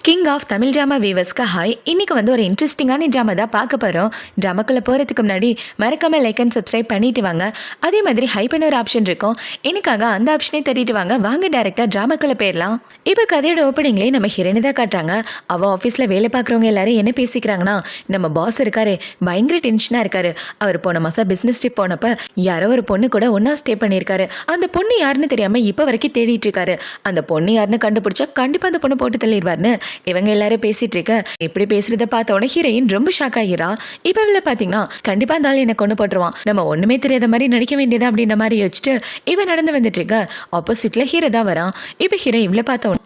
King of Tamil drama வீவர்ஸ்க்கு hi. இன்னைக்கு ஒரு இன்ட்ரெஸ்டிங்கான ட்ராமா தான் பார்க்க போகிறோம். ட்ராமாக்குள்ளே போகிறதுக்கு முன்னாடி மறக்காமல் லைக் அண்ட் சப்ஸ்கிரைப் பண்ணிட்டு வாங்க. அதே மாதிரி ஹைப்னு ஒரு ஆப்ஷன் இருக்கும், எனக்காக அந்த ஆப்ஷனே தட்டிட்டு வாங்க டேரெக்டாக ட்ராமாக்குள்ளே போயிடலாம். இப்போ கதையோட ஓப்பனிங்லேயே நம்ம ஹீரோயினை தான் காட்டுறாங்க. அவள் ஆஃபீஸில் வேலை பார்க்குறவங்க எல்லாரும் என்ன பேசிக்கிறாங்கன்னா, நம்ம பாஸ் இருக்காரு பயங்கர டென்ஷனாக இருக்காரு. அவர் போன மாதம் பிஸ்னஸ் ட்ரிப் போனப்போ யாரோ ஒரு பொண்ணு கூட ஒன்றா ஸ்டே பண்ணியிருக்காரு. அந்த பொண்ணு யாருன்னு தெரியாமல் இப்போ வரைக்கும் தேடிட்டு இருக்காரு. அந்த பொண்ணு யாருன்னு கண்டுபிடிச்சா கண்டிப்பாக அந்த பொண்ணு போட்டு தள்ளிடுவார்னு இவங்க எல்லாரும் பேசிட்டு இருக்க. இப்படி பேசுறத பார்த்தோன்னே ஹீரோயின் ரொம்ப ஷாக் ஆகிறா. இப்ப இவள பாத்தீங்கன்னா கண்டிப்பா அந்த ஆள் என்ன கொண்டு போட்டுருவான், நம்ம ஒண்ணுமே தெரியாத மாதிரி நடிக்க வேண்டியதா அப்படின்ற மாதிரி யோசிச்சுட்டு இவன் நடந்து வந்துட்டு இருக்க. ஆப்போசிட்ல ஹீரோ தான் வரான். இப்ப ஹீரோ இவளை பார்த்தோம்,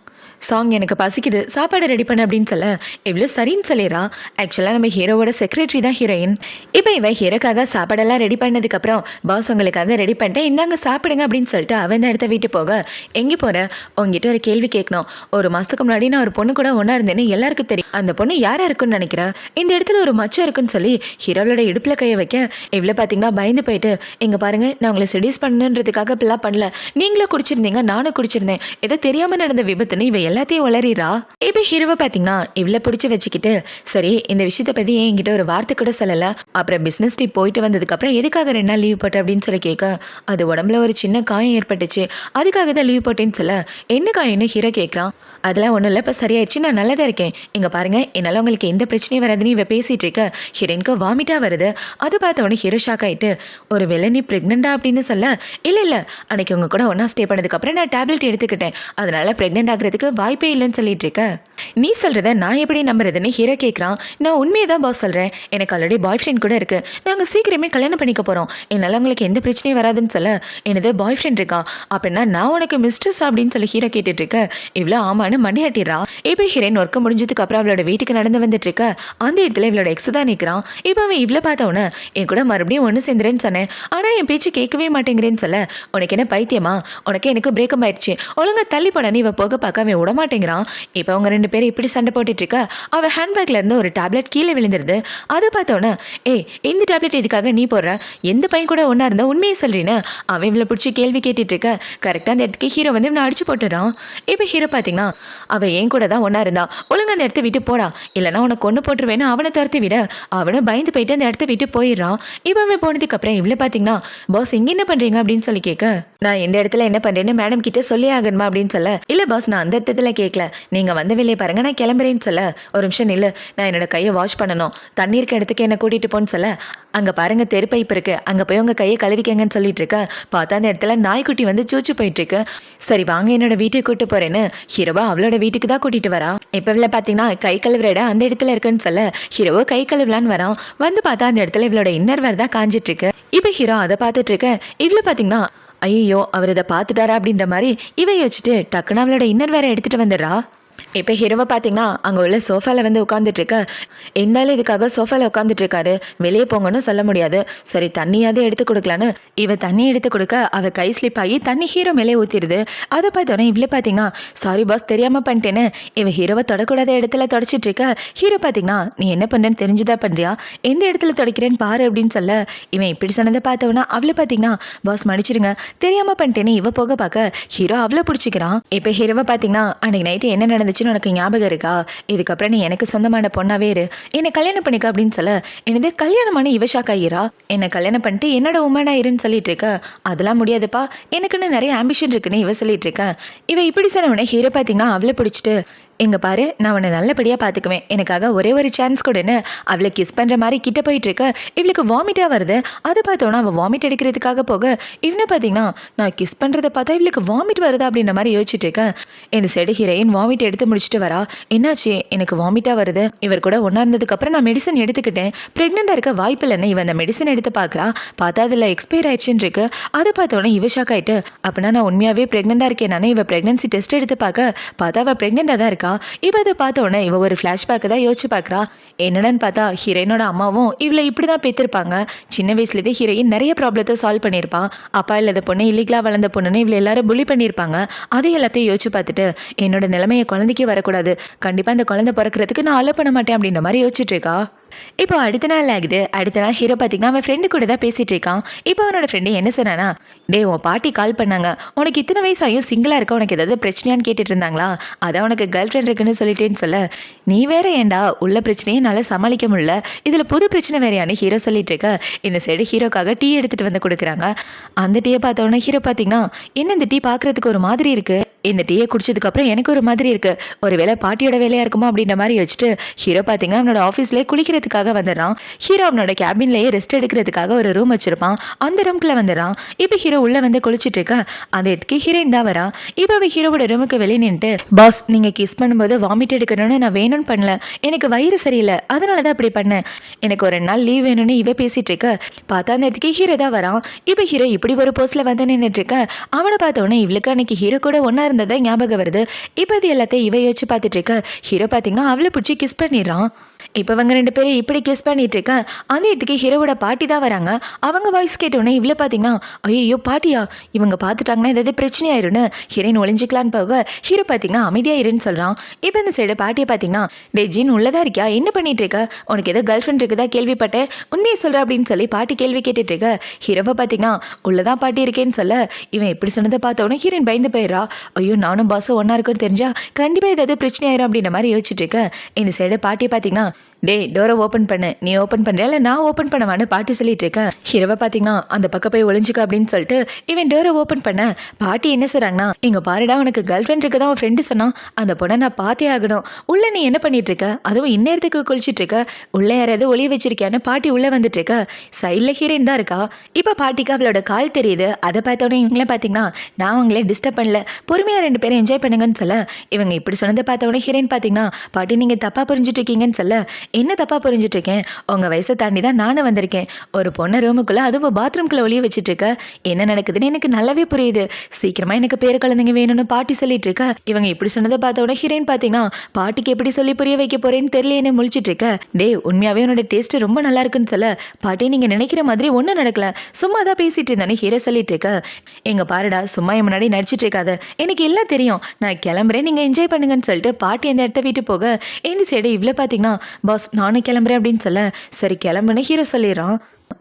சாங் எனக்கு பசிக்குது சாப்பாடு ரெடி பண்ண அப்படின்னு சொல்ல இவ்வளோ சரின்னு சொல்லிடுறா. ஆக்சுவலாக நம்ம ஹீரோவோட செக்ரட்டரி தான் ஹீரோயின். இப்போ இவன் ஹீரோக்காக சாப்பாடெல்லாம் ரெடி பண்ணதுக்கப்புறம் பாஸ் உங்களுக்காக ரெடி பண்ணிட்டேன் இந்தாங்க சாப்பிடுங்க அப்படின்னு சொல்லிட்டு அவன் இந்த இடத்த வீட்டு போக, எங்கே போகிற உங்ககிட்ட ஒரு கேள்வி கேட்கணும். ஒரு மாதத்துக்கு முன்னாடி நான் ஒரு பொண்ணு கூட ஒன்றா இருந்தேன்னு எல்லாருக்கும் தெரியும். அந்த பொண்ணு யாராக இருக்குன்னு நினைக்கிறேன், இந்த இடத்துல ஒரு மச்சம் இருக்குன்னு சொல்லி ஹீரோவோட இடுப்பில் கையை வைக்க இவ்வளோ பார்த்தீங்கன்னா பயந்து போயிட்டு, இங்கே பாருங்க நான் உங்களை செடியூஸ் பண்ணுன்றதுக்காக இப்பெல்லாம் பண்ணல, நீங்களும் குடிச்சிருந்தீங்க நானும் குடிச்சிருந்தேன், ஏதோ தெரியாமல் நடந்த விபத்துன்னு இவ எல்லாத்தையும் வளரிறா. இப்ப ஹீரோவை பாத்தீங்கன்னா இவ்வளவு பிடிச்சு வச்சுக்கிட்டு, சரி இந்த விஷயத்தை பத்தி என்கிட்ட ஒரு வார்த்தை கூட சொல்லல, அப்புறம் பிசினஸ் ட்ரிப் போயிட்டு வந்ததுக்கு அப்புறம் எதுக்காக 2 நாள் லீவ் போட்ட அப்படின்னு சொல்லி கேட்க, அது உடம்புல ஒரு சின்ன காயம் ஏற்பட்டுச்சு அதுக்காக தான் லீவ் போட்டேன்னு சொல்ல, என்ன காயம்னு ஹீரோ கேட்கறான். அதெல்லாம் ஒன்றும் இல்லை, இப்போ சரியாயிடுச்சு நான் நல்லா தான் இருக்கேன், இங்கே பாருங்க என்னால் உங்களுக்கு எந்த பிரச்சனையும் வராதுன்னு இவ பேசிட்டு இருக்க. ஹீரோயினுக்கு வாமிட்டா வருது. அதை பார்த்த உடனே ஹீரோ ஷாக் ஆயிட்டு, ஒரு வேளை நீ பிரெக்னெண்டா அப்படின்னு சொல்ல, இல்லை அன்னைக்கு உங்க கூட ஒன்றா ஸ்டே பண்ணதுக்கப்புறம் நான் டேப்லெட் எடுத்துக்கிட்டேன், அதனால பிரெக்னென்ட் ஆகிறதுக்கு வாய்ப்பே இல்லைன்னு சொல்லிட்டு இருக்க. நீ சொல்றத நான் எப்படி நம்புறதுன்னு ஹீரோ கேட்குறான். நான் உண்மையை தான் பாஸ் சொல்கிறேன், எனக்கு ஆல்ரெடி பாய் ஃப்ரெண்ட் கூட இருக்கு, நாங்கள் சீக்கிரமே கல்யாணம் பண்ணிக்க போகிறோம், என்னால் உங்களுக்கு எந்த பிரச்சனையும் வராதுன்னு சொல்ல, எனது பாய் ஃப்ரெண்ட் இருக்கா அப்படின்னா நான் உனக்கு மிஸ்ட்ரஸ் அப்படின்னு சொல்லி ஹீரோ கேட்டுட்டு இருக்க. இவ்வளோ ஆமான்னு மண்டியாட்டிடுறா. இப்போ ஹீரோயின் ஒர்க் முடிஞ்சதுக்கு அப்புறம் அவளோட வீட்டுக்கு நடந்து வந்துட்டு இருக்க. அந்த இடத்துல இவளோட எக்ஸ் தான் நிற்கிறான். இப்போ அவன் இவ்வளோ பார்த்தவன, என் கூட மறுபடியும் ஒன்று சேர்ந்துறேன்னு சொன்னேன், ஆனால் என் பேச்சு கேட்கவே மாட்டேங்கிறேன்னு சொல்ல, உனக்கு என்ன பைத்தியமா, உனக்கு எனக்கு பிரேக்கப் ஆயிடுச்சு ஒழுங்கா தள்ளி போடன்னு இவ போக பார்க்க அவன் விட மாட்டேங்கிறான். இப்போ அவங்க 2 பேரும் இப்படி சண்டை போட்டுட்டு இருக்க. அவள் ஹேண்ட்பேக்ல இருந்து ஒரு டேப்லெட் கீழே விழுந்துருது. அதை பார்த்தோன்னே, ஏய் இந்த டேப்லெட் இதுக்காக நீ போடுற, எந்த பையன் கூட ஒன்றா இருந்தா உண்மையை சொல்றீன்னு அவன் இவ்வளோ பிடிச்சி கேள்வி கேட்டுட்டு இருக்க. கரெக்டாக அந்த இடத்துக்கு ஹீரோ வந்து இவனை அடிச்சு போட்டுறான். இப்போ ஹீரோ பார்த்தீங்கன்னா, அவள் என் கூட தான் ஒன்றா இருந்தா, ஒழுங்கு அந்த இடத்த விட்டு போடா இல்லைனா உனக்கு கொண்டு போட்டுருவேன்னு அவனை துரத்தி விட அவனை பயந்து போயிட்டு அந்த இடத்த விட்டு போயிடுறான். இப்போ அவன் போனதுக்கு அப்புறம் இவ்வளோ பார்த்தீங்கன்னா, பாஸ் இங்கே என்ன பண்ணுறீங்க அப்படின்னு சொல்லி கேட்க, நான் இந்த இடத்துல என்ன பண்ணுறேன்னு மேடம் கிட்ட சொல்லி ஆகணுமா அப்படின்னு சொல்ல, இல்லை பாஸ் நான் அந்த இடத்துல கேட்கல, நீங்கள் வந்த வேலையை பாருங்க நான் கிளம்புறேன்னு சொல்ல, ஒரு நிமிஷம் இல்லை நான் என்னோட கையை வாஷ் பண்ணணும், தண்ணீருக்கு இடத்துக்கு என்ன கூட்டிகிட்டு போன்னு சொல்ல, அங்கே பாருங்க தெரு பைப் இருக்கு, அங்கே போய் உங்கள் கையை கழுவிக்கங்கன்னு சொல்லிட்டு இருக்க. பார்த்தா அந்த இடத்துல நாய்க்குட்டி வந்து சூச்சு போயிட்டு இருக்கு. சரி வாங்க என்னோட வீட்டுக்கு கூட்டு போறேன்னு ஹீரோவா அவளோட வீட்டுக்கு தான் கூட்டிட்டு வரா. இப்போ இவ்வளோ பார்த்தீங்கன்னா கை கழுவுற இடம் அந்த இடத்துல இருக்குன்னு சொல்ல, ஹீரோவோ கை கழுவலான்னு வரான். வந்து பார்த்தா அந்த இடத்துல இவளோட இன்னர் வேர் தான் காஞ்சிட்டு இருக்கு. இப்போ ஹீரோ அதை பார்த்துட்டு இருக்க. இவ்வளோ பார்த்தீங்கன்னா, ஐயோ அவர் இதை பார்த்துட்டாரா அப்படின்ற மாதிரி இவ யோசிச்சுட்டு டக்குன்னு அவளோட இன்னர் வேற எடுத்துட்டு வந்துடுறா. இப்போ ஹீரோவை பார்த்தீங்கன்னா அங்கே உள்ள சோஃபாவில் வந்து உட்காந்துட்டு இருக்க. இருந்தாலும் இதுக்காக சோஃபாவில் உட்காந்துட்டு இருக்காரு, வெளியே போங்கன்னு சொல்ல முடியாது. சரி தண்ணியாவது எடுத்து கொடுக்கலான்னு இவ தண்ணி எடுத்து கொடுக்க அவள் கை ஸ்லிப் ஆகி தண்ணி ஹீரோ மேலே ஊற்றிடுது. அதை பார்த்தோன்னே இவ்வளோ பார்த்தீங்கன்னா, சாரி பாஸ் தெரியாமல் பண்ணிட்டேன்னு இவ ஹீரோவை தொடக்கூடாத இடத்துல தொடச்சிட்டு இருக்க. ஹீரோ பார்த்தீங்கன்னா, நீ என்ன பண்ணுறேன்னு தெரிஞ்சுதா பண்ணுறியா, எந்த இடத்துல தொடக்கிறேன்னு பாரு அப்படின்னு சொல்ல, இவன் இப்படி சொன்னதை பார்த்தவனா அவளை பார்த்தீங்கன்னா, பாஸ் மன்னிச்சிடுங்க தெரியாமல் பண்ணிட்டேன்னு இவ போக பார்க்க ஹீரோ அவ்வளோ பிடிச்சிக்கிறான். இப்போ ஹீரோவை பார்த்தீங்கன்னா, அன்னைக்கு நைட்டு என்ன நடந்துச்சு உனக்கு ஞாபகம் இருக்கா, இதுக்கப்புறம் நீ எனக்கு சொந்தமான பொண்ணாவே இரு, என்னை கல்யாணம் பண்ணிக்க அப்படின்னு சொல்ல, எனது கல்யாணமான இவ ஷாக் ஆகிறா. என்னை கல்யாணம் பண்ணிட்டு என்னோட உமனா இருன்னு சொல்லிட்டு இருக்க. அதெல்லாம் முடியாதுப்பா, எனக்குன்னு நிறைய ஆம்பிஷன் இருக்குன்னு இவ சொல்லிட்டு இருக்க. இவ இப்படி சொன்னவனே ஹீரோ பார்த்தீங்கன்னா அவளை பிடிச்சிட்டு, எங்க பாரு நான் உன்னை நல்லபடியாக பார்த்துக்குவேன், எனக்காக ஒரே ஒரு சான்ஸ் கொடுன்னு அவளை கிஸ் பண்ணுற மாதிரி கிட்ட போயிட்டு இருக்க. இவளுக்கு வாமிட்டாக வருது. அதை பார்த்தோன்னா அவள் வாமிட் எடுக்கிறதுக்காக போக, இவனை பார்த்தீங்கன்னா நான் கிஸ் பண்ணுறதை பார்த்தா இவளுக்கு வாமிட் வருதா அப்படின்ற மாதிரி யோசிச்சுட்டு இருக்கேன். இந்த சைடு ஹீரோயின் வாமிட் எடுத்து முடிச்சுட்டு வரா. என்னாச்சு எனக்கு வாமிட்டாக வருது, இவர் கூட ஒன்றா இருந்ததுக்கப்புறம் நான் மெடிசன் எடுத்துக்கிட்டேன், ப்ரெக்னெண்ட்டாக இருக்க வாய்ப்பு இல்லைன்னு இவன் அந்த மெடிசன் எடுத்து பார்க்குறா. பார்த்தா அதில் எக்ஸ்பயர் ஆயிடுச்சுன்னு இருக்கு. அதை பார்த்தோன்னே இவ ஷாக் ஆகிட்டு, அப்படின்னா நான் உண்மையாகவே ப்ரெக்னெண்ட்டாக இருக்கேன் நானே. இவ ப்ரெக்னன்சி டெஸ்ட் எடுத்து பார்த்தா அவள் ப்ரெக்னெண்ட்டாக தான் இருக்கா. இப்போ அதை பார்த்த உடனே இவ ஒரு ஃப்ளாஷ்பேக் தான் யோசிச்சு பார்க்குறா. என்னன்னு பார்த்தா ஹீரோயினோட அம்மாவும் இவளை இப்படி தான் பெற்றிருப்பாங்க. சின்ன வயசுலேயே ஹீரோயின் நிறைய ப்ராப்ளத்தை சால்வ் பண்ணியிருப்பான். அப்பா இல்லாத பொண்ணு இல்லீகலாக வளர்ந்த பொண்ணுன்னு இவளை எல்லாரும் புலி பண்ணியிருப்பாங்க. அதை எல்லாத்தையும் யோசிச்சு பார்த்துட்டு, என்னோட நிலைமையை குழந்தைக்கே வரக்கூடாது, கண்டிப்பாக அந்த குழந்தை பிறக்கிறதுக்கு நான் அலோ பண்ண மாட்டேன் அப்படின்ற மாதிரி யோசிச்சுட்டு இருக்கா. இப்போ அடுத்த நாள் ஆகுது. அடுத்த நாள் ஹீரோ பார்த்தீங்கன்னா, அவன் ஃப்ரெண்டு கூட தான் பேசிட்டு இருக்கான். இப்போ அவனோட ஃப்ரெண்டு என்ன சொன்னானா, "டேய் உன் பாட்டி கால் பண்ணாங்க. உனக்கு இத்தனை வயசாயும் சிங்கிளா இருக்க உனக்கு ஏதாவது பிரச்சனையான்னு கேட்டுட்டு இருந்தாங்களா? அதான் உனக்கு கேர்ள் ஃப்ரெண்ட் இருக்குன்னு சொல்லிட்டேன்னு சொல்ல, நீ வேற ஏன்டா உள்ள பிரச்சனையே என்னால சமாளிக்க முடியல. இதுல புது பிரச்சனை வேறையான்னு ஹீரோ சொல்லிட்டு இருக்க. இந்த சைடு ஹீரோக்காக டீ எடுத்துட்டு வந்து கொடுக்குறாங்க. அந்த டீயை பார்த்த உடனே ஹீரோ பார்த்தீங்கன்னா, என்ன இந்த டீ பார்க்கறதுக்கு ஒரு மாதிரி இருக்கு. இந்த டீயை குடிச்சதுக்கு அப்புறம் எனக்கு ஒரு மாதிரி இருக்கு. ஒருவேளை பாட்டியோட வேலையா இருக்குமா அப்படின்ற மாதிரி யோசிச்சுட்டு ஹீரோ பார்த்தீங்கன்னா அவனோட ஆஃபீஸ்லேயே குளிக்கிறதுக்காக வந்துடுறான். ஹீரோ அவனோட கேபின்லேயே ரெஸ்ட் எடுக்கிறதுக்காக ஒரு ரூம் வச்சிருப்பான். அந்த ரூம்குள்ள வந்துடுறான். இப்போ ஹீரோ உள்ள வந்து குளிச்சுட்டு இருக்க அந்த இடத்துக்கு ஹீரோயின் தான் வரா. இப்போ அவ ஹீரோவோட ரூமுக்கு வெளியே நின்றுட்டு, பாஸ் நீங்க கிஸ் பண்ணும்போது வாமிட் எடுக்கணும்னு நான் வேணும்னு பண்ணல. எனக்கு வயிறு சரியில்லை, அதனால தான் அப்படி பண்ணேன். எனக்கு ஒரு 2 நாள் லீவ் வேணும்னு இவ பேசிட்டு இருக்க பார்த்தா அந்த இடத்துக்கு ஹீரோ தான் வரான். இப்போ ஹீரோ இப்படி ஒரு போஸ்ட்ல வந்து நின்றுட்டு இருக்க அவனை பார்த்த உடனே இவளுக்கு அன்னைக்கு ஹீரோ கூட ஒன்னா இருந்ததை ஞாபகம் வருது. இப்போ அது எல்லாத்தையும் இவ யோசிச்சு பார்த்துட்டு இருக்க ஹீரோ பார்த்தீங்கன்னா அவளை பிடிச்சி கிஸ் பண்ணிடுறான். இப்போ அவங்க 2 பேரும் இப்படி கிஸ் பண்ணிட்டு இருக்க அந்த இடத்துக்கு ஹீரோவோட பாட்டி தான் வராங்க. அவங்க வாய்ஸ் கேட்டோன்னே இவ்வளோ பார்த்தீங்கன்னா, ஐயோ பாட்டியா, இவங்க பார்த்துட்டாங்கன்னா ஏதாவது பிரச்சனை ஆயிருன்னு ஹீரோயின் ஒளிஞ்சிக்கலான்னு போக ஹீரோ பார்த்தீங்கன்னா அமைதியாயிருன்னு சொல்கிறான். இப்போ இந்த சைடு பாட்டியை பார்த்தீங்கன்னா, டே ஜீன் உள்ளதா இருக்கியா, என்ன பண்ணிட்டு இருக்க, உனக்கு ஏதோ கேர்ள் ஃப்ரெண்ட் இருக்குதா கேள்விப்பட்டேன், உண்மையை சொல்கிற அப்படின்னு சொல்லி பாட்டி கேள்வி கேட்டுட்டு இருக்க ஹீரோவை பார்த்தீங்கன்னா உள்ளதான் பாட்டி இருக்கேன்னு சொல்ல இவன் எப்படி சொன்னதை பார்த்தோன்னே ஹீரோயின் பயந்து போயிடறா. ஐயோ நானும் பாஸும் ஒன்றா இருக்குன்னு தெரிஞ்சா கண்டிப்பாக ஏதாவது பிரச்சனை ஆயிரும் அப்படின்ற மாதிரி யோசிச்சுட்டு இருக்க இந்த சைடு பாட்டியை பார்த்தீங்கன்னா, டேய் டோரை ஓப்பன் பண்ணு, நீ ஓப்பன் பண்ணுறியா இல்லை நான் ஓப்பன் பண்ணவான்னு பாட்டி சொல்லிட்டு இருக்கேன். ஹீரோவை பார்த்தீங்கன்னா அந்த பக்கம் போய் ஒளிஞ்சிக்க அப்படின்னு சொல்லிட்டு இவன் டோரை ஓப்பன் பண்ண பாட்டி என்ன சொல்கிறாங்கன்னா, இங்கே பாருடா உனக்கு கேர்ள் ஃப்ரெண்ட் இருக்க தான் உன் ஃப்ரெண்டு சொன்னான், அந்த பொண்ணை நான் பார்த்தே ஆகணும். உள்ளே நீ என்ன பண்ணிட்டு இருக்க, அதுவும் இந்நேரத்துக்கு குளிச்சுட்டு இருக்க, உள்ளே யாராவது ஒளிய வச்சிருக்கியான்னு பாட்டி உள்ளே வந்துட்டு இருக்க சைடில் ஹீரோயின் தான் இருக்கா. இப்போ பாட்டிக்கு அவளோட கால் தெரியுது. அதை பார்த்தோன்னே இவங்களே பார்த்தீங்கன்னா, நான் அவங்களே டிஸ்டர்ப் பண்ணல, பொறுமையாக 2 பேரும் என்ஜாய் பண்ணுங்கன்னு சொல்ல இவங்க இப்படி சொன்னதை பார்த்தோன்னே ஹீரோயின் பார்த்தீங்கன்னா, பாட்டி நீங்கள் தப்பாக புரிஞ்சுட்டு இருக்கீங்கன்னு சொல்ல, என்ன தப்பா புரிஞ்சுட்டு இருக்கேன், உங்க வயசை தாண்டி தான் நானும் வந்திருக்கேன். ஒரு பொண்ணை ரூமுக்குள்ள அதுவும் பாத்ரூம்குள்ள ஒளிய வச்சுட்டு இருக்க என்ன நடக்குதுன்னு எனக்கு நல்லாவே புரியுது. சீக்கிரமா எனக்கு பேரு குழந்தைங்க வேணும்னு பாட்டி சொல்லிட்டு இருக்க இவங்க இப்படி சொன்னதை பார்த்த உடனே ஹீரோயின் பார்த்தீங்கன்னா, பாட்டிக்கு எப்படி சொல்லி புரிய வைக்க போறேன்னு தெரியல முழிச்சிட்டு இருக்க. டே உண்மையாவே உன்னோட டேஸ்ட் ரொம்ப நல்லா இருக்குன்னு சொல்ல, பாட்டி நீங்க நினைக்கிற மாதிரி ஒன்றும் நடக்கல, சும்மா தான் பேசிட்டு இருந்தானே ஹீரோ சொல்லிட்டு இருக்க. எங்க பாருடா சும்மா என் முன்னாடி நடிச்சிட்டு இருக்காத, எனக்கு எல்லாம் தெரியும், நான் கிளம்புறேன், நீங்க என்ஜாய் பண்ணுங்கன்னு சொல்லிட்டு பாட்டி அந்த இடத்த விட்டு போக இந்த சைடு இவ்வளோ பார்த்தீங்கன்னா, பாஸ் நானும் கிளம்புறேன் அப்படின்னு சொல்ல சரி கிளம்புன்னு ஹீரோ சொல்லிடுறான்.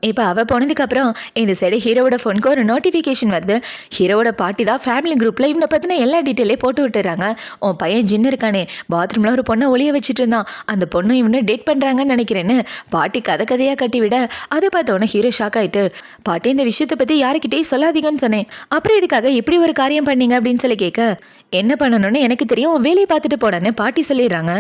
இப்போ அவள் போனதுக்கப்புறம் இந்த சைடு ஹீரோவோட ஃபோனுக்கு ஒரு நோட்டிஃபிகேஷன் வருது. ஹீரோவோட பாட்டி தான் ஃபேமிலி குரூப்பில் இவனை பற்றின எல்லா டீட்டெயிலையும் போட்டு விட்டுறாங்க. உன் பையன் ஜின்னு இருக்கானே பாத்ரூமில் ஒரு பொண்ணை ஒளிய வச்சுட்டு இருந்தான், அந்த பொண்ணு இவனு டேட் பண்ணுறாங்கன்னு நினைக்கிறேன்னு பாட்டி கதையாக கட்டி விட அதை பார்த்தோன்னே ஹீரோ ஷாக் ஆகிட்டு, பாட்டி இந்த விஷயத்தை பற்றி யாருக்கிட்டேயும் சொல்லாதீங்கன்னு சொன்னேன், அப்புறம் இதுக்காக இப்படி ஒரு காரியம் பண்ணீங்க அப்படின்னு சொல்லி கேட்க, என்ன பண்ணணும்னு எனக்கு தெரியும், வேலையை பார்த்துட்டு போடான்னு பாட்டி சொல்லிடுறாங்க.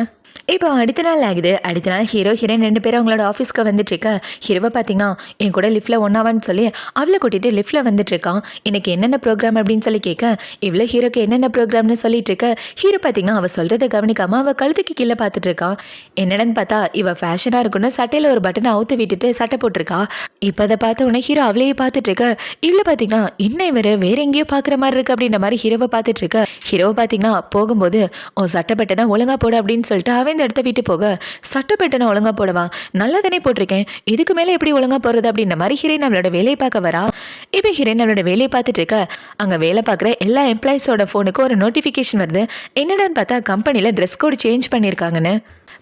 இப்போ அடுத்த நாள் ஆகுது. அடுத்த நாள் ஹீரோ ஹீரோயின் 2 பேரும் அவங்களோட ஆஃபீஸ்க்கு வந்துட்டு இருக்க ஹீரோவை பார்த்தீங்கன்னா என் கூட லிஃப்ட்டில் ஒன்றாவான்னு சொல்லி அவளை கூட்டிகிட்டு லிஃப்ட்டில் வந்துட்டு இருக்கான். இன்னைக்கு என்னென்ன ப்ரோக்ராம் அப்படின்னு சொல்லி கேட்க இவ்வளோ ஹீரோக்கு என்னென்ன ப்ரோக்ராம்னு சொல்லிட்டு இருக்க ஹீரோ பார்த்தீங்கன்னா அவள் சொல்கிறத கவனிக்காமல் அவள் கழுத்துக்கு கீழே பார்த்துட்டு இருக்கான். என்னடன்னு பார்த்தா இவள் ஃபேஷனாக இருக்குன்னு சட்டையில் ஒரு பட்டனை அவுத்து விட்டுட்டு சட்டை போட்டிருக்கா. இப்போ அதை பார்த்த உடனே ஹீரோ அவளையே பார்த்துட்டு இருக்க இவ்வளோ பார்த்தீங்கன்னா என்ன இவர் வேற எங்கேயோ பார்க்குற மாதிரி இருக்கு அப்படின்ற மாதிரி ஹீரோவை பார்த்துட்டு இருக்க. ஹீரோவை பார்த்தீங்கன்னா போகும்போது உன் சட்டை பட்டனை ஒழுங்கா போடு அப்படின்னு சொல்லிட்டு அவன் இந்த இடத்த விட்டு போக சட்டப்பட்டனை ஒழுங்கா போடவா, நல்லா தானே போட்டிருக்கேன், இதுக்கு மேலே எப்படி ஒழுங்கா போறது அப்படின்ற மாதிரி ஹீரோயின் அவளோட வேலையை பார்க்க வரா. இப்போ ஹீரோயின் அவளோட வேலையை பார்த்துட்டு இருக்க அங்கே வேலை பார்க்குற எல்லா எம்ப்ளாயிஸோட ஃபோனுக்கு ஒரு நோட்டிஃபிகேஷன் வருது. என்னடான்னு பார்த்தா கம்பெனியில் ட்ரெஸ் கோட் சேஞ்ச் பண்ணியிருக்காங்கன்னு.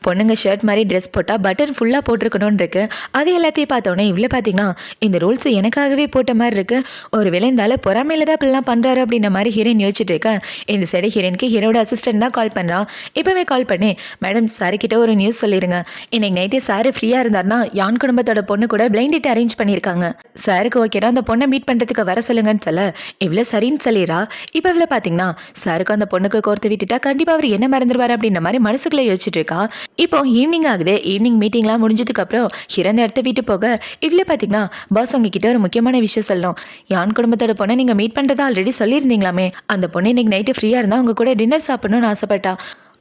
பொண்ணுங்க ஷர்ட் மாதிரி ட்ரெஸ் போட்டால் பட்டன் ஃபுல்லாக போட்டிருக்கணும்னு இருக்கு. அது எல்லாத்தையும் பார்த்தோன்னே இவ்வளோ பார்த்தீங்கன்னா இந்த ரூல்ஸ் எனக்காகவே போட்ட மாதிரி இருக்கு, ஒரு வேலை இருந்தாலும் பொறாமையில தான் இப்படிலாம் பண்ணுறாரு அப்படின்ற மாதிரி ஹீரோயின் யோசிச்சுட்டு இருக்க. இந்த சைடு ஹீரோயினுக்கு ஹீரோட அசிஸ்டன்ட் தான் கால் பண்ணுறான். இப்போவே கால் பண்ணி, மேடம் சாருக்கிட்ட ஒரு நியூஸ் சொல்லிடுங்க, இன்னைக்கு நைட்டே சாரு ஃப்ரீயாக இருந்தார்னா யான் குடும்பத்தோட பொண்ணு கூட பிளைண்ட் டேட் அரேஞ்ச் பண்ணியிருக்காங்க, சாருக்கு ஓகேடா அந்த பொண்ணை மீட் பண்ணுறதுக்கு வர சொல்லுங்கன்னு சொல்ல இவ்வளோ சரின்னு சொல்லிடுறா. இப்போ இவ்வளோ பார்த்தீங்கன்னா சாருக்கு அந்த பொண்ணுக்கு கோர்த்து விட்டுட்டா கண்டிப்பாக அவர் என்ன மறந்துடுவார் அப்படின்ற மாதிரி மனசுக்குள்ளே யோசிச்சுட்டு இருக்கா. இப்போ ஈவினிங் ஆகுது. ஈவினிங் மீட்டிங்லாம் முடிஞ்சதுக்கு அப்புறம் ஹிரந்த இடத்த விட்டு போக இவ்வளோ பார்த்தீங்கன்னா பாஸ் உங்ககிட்ட ஒரு முக்கியமான விஷயம் சொல்லணும், யான் குடும்பத்தோட பொண்ணை நீங்கள் மீட் பண்ணுறதா ஆல்ரெடி சொல்லியிருந்தீங்களாமே, அந்த பொண்ணு இன்னைக்கு நைட்டு ஃப்ரீயாக இருந்தால் உங்க கூட டின்னர் சாப்பிடணும்னு ஆசைப்பட்டா,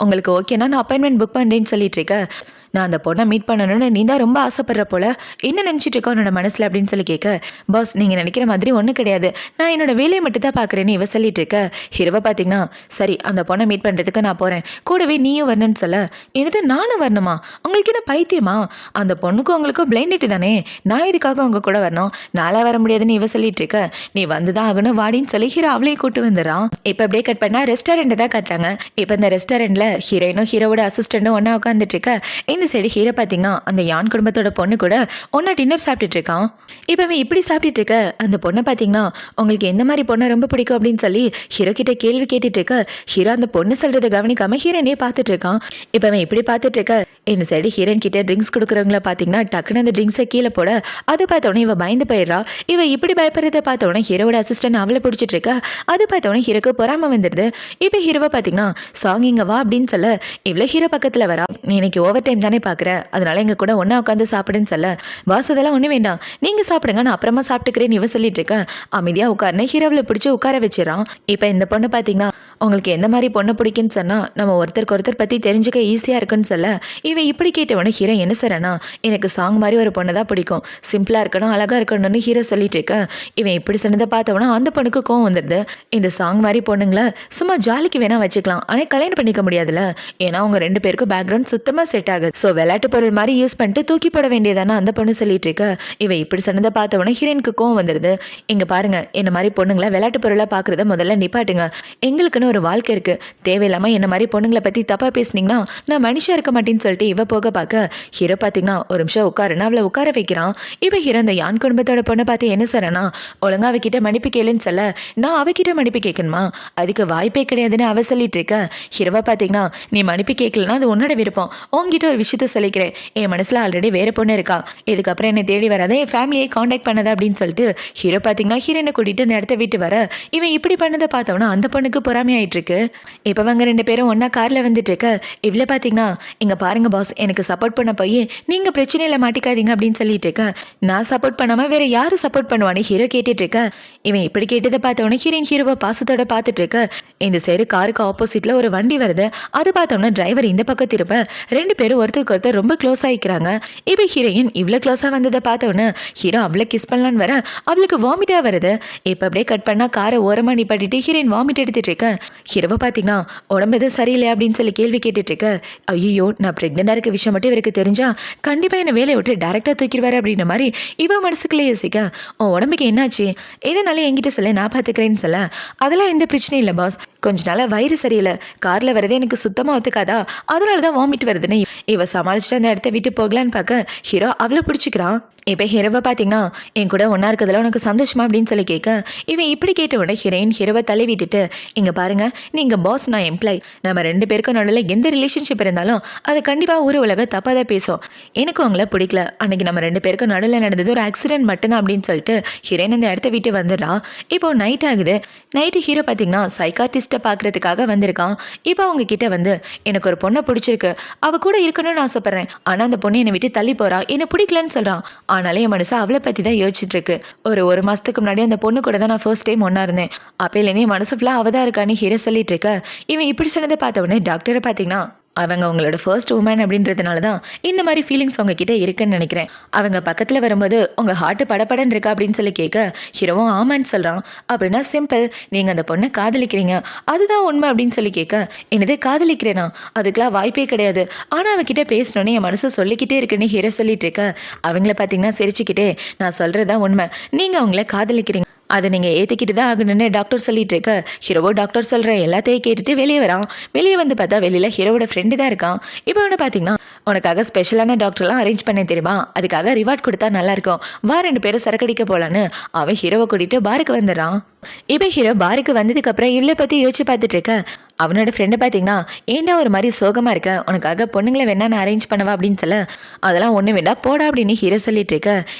உங்களுக்கு ஓகேனா நான் அப்பாயின்மெண்ட் புக் பண்ணுறேன்னு சொல்லிட்டு இருக்கேன், நான் அந்த பொண்ணை மீட் பண்ணணும்னு நீ தான் ரொம்ப ஆசைப்படுற போல, என்ன நினச்சிட்டு இருக்கோம் என்னோட மனசில் அப்படின்னு சொல்லி கேட்க, பாஸ் நீங்கள் நினைக்கிற மாதிரி ஒன்றும் கிடையாது, நான் என்னோட வேலையை மட்டும் தான் பார்க்குறேன்னு இவ சொல்லிட்டு இருக்க. ஹீரோவை பார்த்தீங்கன்னா சரி அந்த பொண்ணை மீட் பண்ணுறதுக்கு நான் போகிறேன், கூடவே நீயும் வரணும்னு சொல்ல, எனது நானும் வரணுமா, உங்களுக்கு என்ன பைத்தியமா, அந்த பொண்ணுக்கும் உங்களுக்கும் பிளைண்ட் தானே, நான் இதுக்காக உங்க கூட வரணும், நாளாக வர முடியாதுன்னு இவ சொல்லிட்டு இருக்க, நீ வந்து தான் ஆகணும் வாடின்னு சொல்லி ஹீரோ அவளையே கூட்டு வந்துடுறான். இப்போ அப்படியே கட் பண்ணால் ரெஸ்டாரண்ட்டை தான் கட்டுறாங்க. இப்போ இந்த ரெஸ்டாரண்ட்டில் ஹீரோயினும் ஹீரோவோட அசிஸ்டண்ட்டும் ஒன்றா உட்காந்துட்டு இருக்க. இந்த சைடு ஹீரோ பார்த்தீங்கன்னா அந்த யான் குடும்பத்தோட பொண்ணு கூட ஒன்றா டின்னர் சாப்பிட்டுட்டு இருக்கான். இப்போ அவன் இப்படி சாப்பிட்டுட்டு இருக்க அந்த பொண்ணை பார்த்தீங்கன்னா உங்களுக்கு எந்த மாதிரி பொண்ணை ரொம்ப பிடிக்கும் அப்படின்னு சொல்லி ஹீரோ கிட்ட கேள்வி கேட்டுட்டு இருக்க. ஹீரோ அந்த பொண்ணு சொல்றதை கவனிக்காம ஹீரோனே பார்த்துட்டு இருக்கான். இப்போ அவன் இப்படி பார்த்துட்டு இருக்க இந்த சைடு ஹீரோன் கிட்ட ட்ரிங்க்ஸ் கொடுக்குறவங்கள பார்த்தீங்கன்னா டக்குன்னு அந்த ட்ரிங்க்ஸை கீழே போட அதை பார்த்தோன்னே இவ பயந்து போயிடுறா. இவ இப்படி பயப்படுறத பார்த்தோன்னே ஹீரோட அசிஸ்டன்ட் அவளை பிடிச்சிட்டு இருக்கா. அது பார்த்தோன்னே ஹீரோக்கு பொறாம வந்துடுது. இப்போ ஹீரோவை பார்த்தீங்கன்னா சாங் இங்க வா அப்படின்னு சொல்ல இவ்வளோ ஹீரோ பக்கத்தில் வரா. நீ இன்னைக்கு ஓவர் டைம் தானே பார்க்குற, அதனால எங்க கூட ஒன்றா உட்காந்து சாப்பிடுன்னு சொல்ல பாஸ் அதெல்லாம் ஒன்றும் வேண்டாம் நீங்கள் சாப்பிடுங்க நான் அப்புறமா சாப்பிட்டுக்கிறேன்னு இவ சொல்லிட்டு இருக்கேன். அமைதியாக உட்காருன்னு ஹீரோவில் பிடிச்சி உட்கார வச்சிடறான். இப்போ இந்த பொண்ணு பார்த்தீங்கன்னா உங்களுக்கு எந்த மாதிரி பொண்ணு பிடிக்குன்னு சொன்னால் நம்ம ஒருத்தருக்கு ஒருத்தர் பற்றி தெரிஞ்சுக்க ஈஸியாக இருக்குன்னு சொல்ல இவன் இப்படி கேட்டவொடனே ஹீரோ என்ன சொல்கிறேன்னா எனக்கு சாங் மாதிரி ஒரு பொண்ணை தான் பிடிக்கும், சிம்பிளாக இருக்கணும் அழகாக இருக்கணும்னு ஹீரோ சொல்லிட்டு இருக்கேன். இவன் இப்படி சொன்னதை பார்த்தவொன்னா அந்த பொண்ணுக்கு கோவம் வந்துடுது. இந்த சாங் மாதிரி பொண்ணுங்கள சும்மா ஜாலிக்கு வேணா வச்சுக்கலாம், ஆனால் கல்யாணம் பண்ணிக்க முடியாதுல்ல, ஏன்னா அவங்க ரெண்டு பேருக்கும் பேக்ரவுண்ட் சுத்தமாக செட் ஆகுது. ஸோ விளையாட்டு பொருள் மாதிரி யூஸ் பண்ணிட்டு தூக்கி போட வேண்டியதானே அந்த பொண்ணு சொல்லிட்டு இருக்க. இவன் இப்படி சொன்னதை பார்த்தவொன்னே ஹீரோனுக்கு கோவம் வந்துடுது. இங்கே பாருங்க என்ன மாதிரி பொண்ணுங்களை விளையாட்டு பொருளாக பார்க்குறத முதல்ல நிப்பாட்டுங்க, எங்களுக்குன்னு ஒரு வாழ்க்கை இருக்கு, தேவையில்லாம என்ன மாதிரி பொண்ணுங்களை பத்தி தப்பா பேசுனீங்கன்னா நான் மனுஷா இருக்க மாட்டேன்னு சொல்லிட்டு இவ போக பார்க்க ஹீரோ பாத்தீங்கன்னா ஒரு நிமிஷம் உட்காருன்னு அவளை உட்கார வைக்கிறான். இப்ப ஹீரோ அந்த யான் குடும்பத்தோட பொண்ணை பார்த்து என்ன சொல்றேன்னா ஒழுங்கா அவகிட்ட மன்னிப்பு கேளுன்னு சொல்ல நான் அவகிட்ட மன்னிப்பு கேட்கணுமா, அதுக்கு வாய்ப்பே கிடையாதுன்னு அவ சொல்லிட்டு இருக்க. ஹீரோவா பாத்தீங்கன்னா நீ மன்னிப்பு கேட்கலன்னா அது உன்னோட விருப்பம், உங்ககிட்ட ஒரு விஷயத்த சொல்லிக்கிறேன், என் மனசுல ஆல்ரெடி வேற பொண்ணு இருக்கா, இதுக்கப்புறம் என்னை தேடி வராத, என் ஃபேமிலியை காண்டாக்ட் பண்ணாத அப்படின்னு சொல்லிட்டு ஹீரோ பாத்தீங்கன்னா ஹீரோனை கூட்டிட்டு அந்த இடத்த விட்டு வர இவன் இப்படி பண்ணதை பார்த்தவனா அந்த பொண்ணுக்கு பொறாமையாயிட்டு இருக்கு. இப்போ அவங்க ரெண்டு பேரும் ஒன்றா காரில் வந்துட்டு இருக்க. இவ்வளோ பார்த்தீங்கன்னா இங்கே பாருங்க பாஸ் எனக்கு சப்போர்ட் பண்ண போய் நீங்கள் பிரச்சனையில் மாட்டிக்காதீங்க அப்படின்னு சொல்லிட்டு இருக்க. நான் சப்போர்ட் பண்ணாமல் வேற யாரும் சப்போர்ட் பண்ணுவானே ஹீரோ கேட்டுட்டு இருக்க. இவன் இப்படி கேட்டதை பார்த்தவொன்னே ஹீரோயின் ஹீரோவை பாசத்தோட பார்த்துட்டு இருக்க. இந்த சைடு காருக்கு ஆப்போசிட்ல ஒரு வண்டி வருது. அது பார்த்தோம்னா டிரைவர் இந்த பக்கம் திருப்ப ரெண்டு பேரும் ஒருத்தருக்கு ஒருத்தர் ரொம்ப க்ளோஸ் ஆகிக்கிறாங்க. இப்போ ஹீரோயின் இவ்வளோ க்ளோஸாக வந்ததை பார்த்தோன்னே ஹீரோ அவளை கிஸ் பண்ணலான்னு வர அவளுக்கு வாமிட்டாக வருது. இப்போ அப்படியே கட் பண்ணால் காரை ஓரமாக நிப்பாட்டிட்டு ஹீரோயின் வாமிட் எடுத்துட்டு இருக்க. ஹீரோவை பார்த்தீங்கன்னா உடம்பு எதுவும் சரியில்லை அப்படின்னு சொல்லி கேள்வி கேட்டுட்டு இருக்க. ஐயோ நான் ப்ரெக்னெண்டாக இருக்க விஷயம் மட்டும் இவருக்கு தெரிஞ்சா கண்டிப்பாக என்னை வேலையை விட்டு டேரெக்டாக தூக்கிடுவாரு அப்படின்ற மாதிரி இவன் மனசுக்குள்ளே யோசிக்க. உன் உடம்புக்கு என்னாச்சு, எதனால என்கிட்ட சொல்ல நான் பார்த்துக்கிறேன்னு சொல்ல அதெல்லாம் எந்த பிரச்சனையும் இல்லை பாஸ், கொஞ்ச நாளாக வயிறு சரியில்லை, காரில் வரதே எனக்கு சுத்தமாக ஒத்துக்காதா, அதனால தான் வாமிட் வருதுன்னு இவ சமாளிச்சுட்டு அந்த இடத்த விட்டு போகலான்னு பார்க்க ஹீரோ அவளை பிடிச்சிக்கிறான். இப்போ ஹீரோவை பார்த்தீங்கன்னா என் கூட ஒன்றா இருக்கிறதுல உனக்கு சந்தோஷமா அப்படின்னு சொல்லி கேட்க இவன் இப்படி கேட்ட உடனே ஹீரோயின் ஹீரோவை தள்ளி விட்டுட்டு இங்கே பாருங்க நீங்கள் பாஸ் நான் எம்ப்ளாய், நம்ம ரெண்டு பேருக்கும் நடுவில் எந்த ரிலேஷன்ஷிப் இருந்தாலும் அது கண்டிப்பாக ஊர் உலக தப்பாக தான் பேசும், எனக்கு அவங்கள பிடிக்கல, அன்னைக்கு நம்ம ரெண்டு பேருக்கும் நடுவில் நடந்தது ஒரு ஆக்சிடென்ட் மட்டும்தான் அப்படின்னு சொல்லிட்டு ஹீரோயின் அந்த இடத்த விட்டு வந்துடுறா. இப்போ நைட் ஆகுது. நைட்டு ஹீரோ பார்த்தீங்கன்னா சைக்காட்டிஸ்ட்டை பார்க்குறதுக்காக வந்திருக்கான். இப்போ அவங்க கிட்ட வந்து எனக்கு ஒரு பொண்ணை பிடிச்சிருக்கு, அவ கூட இருக்கணும்னு ஆசைப்பட்றேன், ஆனால் அந்த பொண்ணு என்னை விட்டு தள்ளி போறா, என்னை பிடிக்கலன்னு சொல்கிறான். ஆனாலே என் மனசு அவளை பற்றி தான் யோசிச்சுட்டு இருக்கு. ஒரு மாதத்துக்கு முன்னாடி அந்த பொண்ணு கூட தான் நான் ஃபர்ஸ்ட் டைம் ஒன்றா இருந்தேன், அப்போலேருந்தே என் மனசு ஃபுல்லாக அவள் தான் இருக்கான்னு ஹீரோ சொல்லிட்டு இருக்க. இவன் இப்படி சொன்னதை பார்த்த உடனே டாக்டரை பார்த்தீங்கன்னா அவங்க அவங்களோட ஃபர்ஸ்ட் உமன் அப்படின்றதுனால தான் இந்த மாதிரி ஃபீலிங்ஸ் உங்ககிட்ட இருக்குன்னு நினைக்கிறேன், அவங்க பக்கத்தில் வரும்போது உங்கள் ஹார்ட்டு படப்படன்னு இருக்கா அப்படின்னு சொல்லி கேட்க ஹீரோவும் ஆமான்னு சொல்கிறான். அப்படின்னா சிம்பிள், நீங்கள் அந்த பொண்ணை காதலிக்கிறீங்க அதுதான் உண்மை அப்படின்னு சொல்லி கேட்க என்னது காதலிக்கிறேனா, அதுக்கெலாம் வாய்ப்பே கிடையாது, ஆனால் அவகிட்ட பேசணுன்னே என் மனசு சொல்லிக்கிட்டே இருக்குன்னு ஹீரோ சொல்லிட்டு இருக்க. அவங்கள பார்த்தீங்கன்னா சிரிச்சுக்கிட்டே நான் சொல்கிறது தான் உண்மை, நீங்கள் அவங்கள காதலிக்கிறீங்க, அதை நீங்கள் ஏற்றுக்கிட்டு தான் ஆகணும்னு டாக்டர் சொல்லிட்டு இருக்க. ஹீரோவோ டாக்டர் சொல்கிற எல்லாத்தையும் கேட்டுட்டு வெளியே வரான். வெளியே வந்து பார்த்தா வெளியில் ஹீரோவோட ஃப்ரெண்டு தான் இருக்கான். இப்போ அவனை பார்த்தீங்கன்னா உனக்காக ஸ்பெஷலான டாக்டர்லாம் அரேஞ்ச் பண்ண தெரியுமா, அதுக்காக ரிவார்ட் கொடுத்தா நல்லாயிருக்கும், வா ரெண்டு பேரும் சரக்கடிக்க போகலான்னு அவன் ஹீரோவை கூட்டிகிட்டு பாருக்கு வந்துடுறான். இப்போ ஹீரோ பாருக்கு வந்ததுக்கப்புறம் இவ்வளோ பற்றி யோசிச்சு பார்த்துட்டு இருக்க. அவனோட ஃப்ரெண்டு பார்த்தீங்கன்னா ஏண்டா ஒரு மாதிரி சோகமாக இருக்க, உனக்காக பொண்ணுங்களை வேணா நான் அரேஞ்ச் பண்ணவா அப்படின்னு சொல்ல அதெல்லாம் ஒன்று வேண்டா போடா அப்படின்னு ஹீரோ சொல்லிட்டு இருக்க.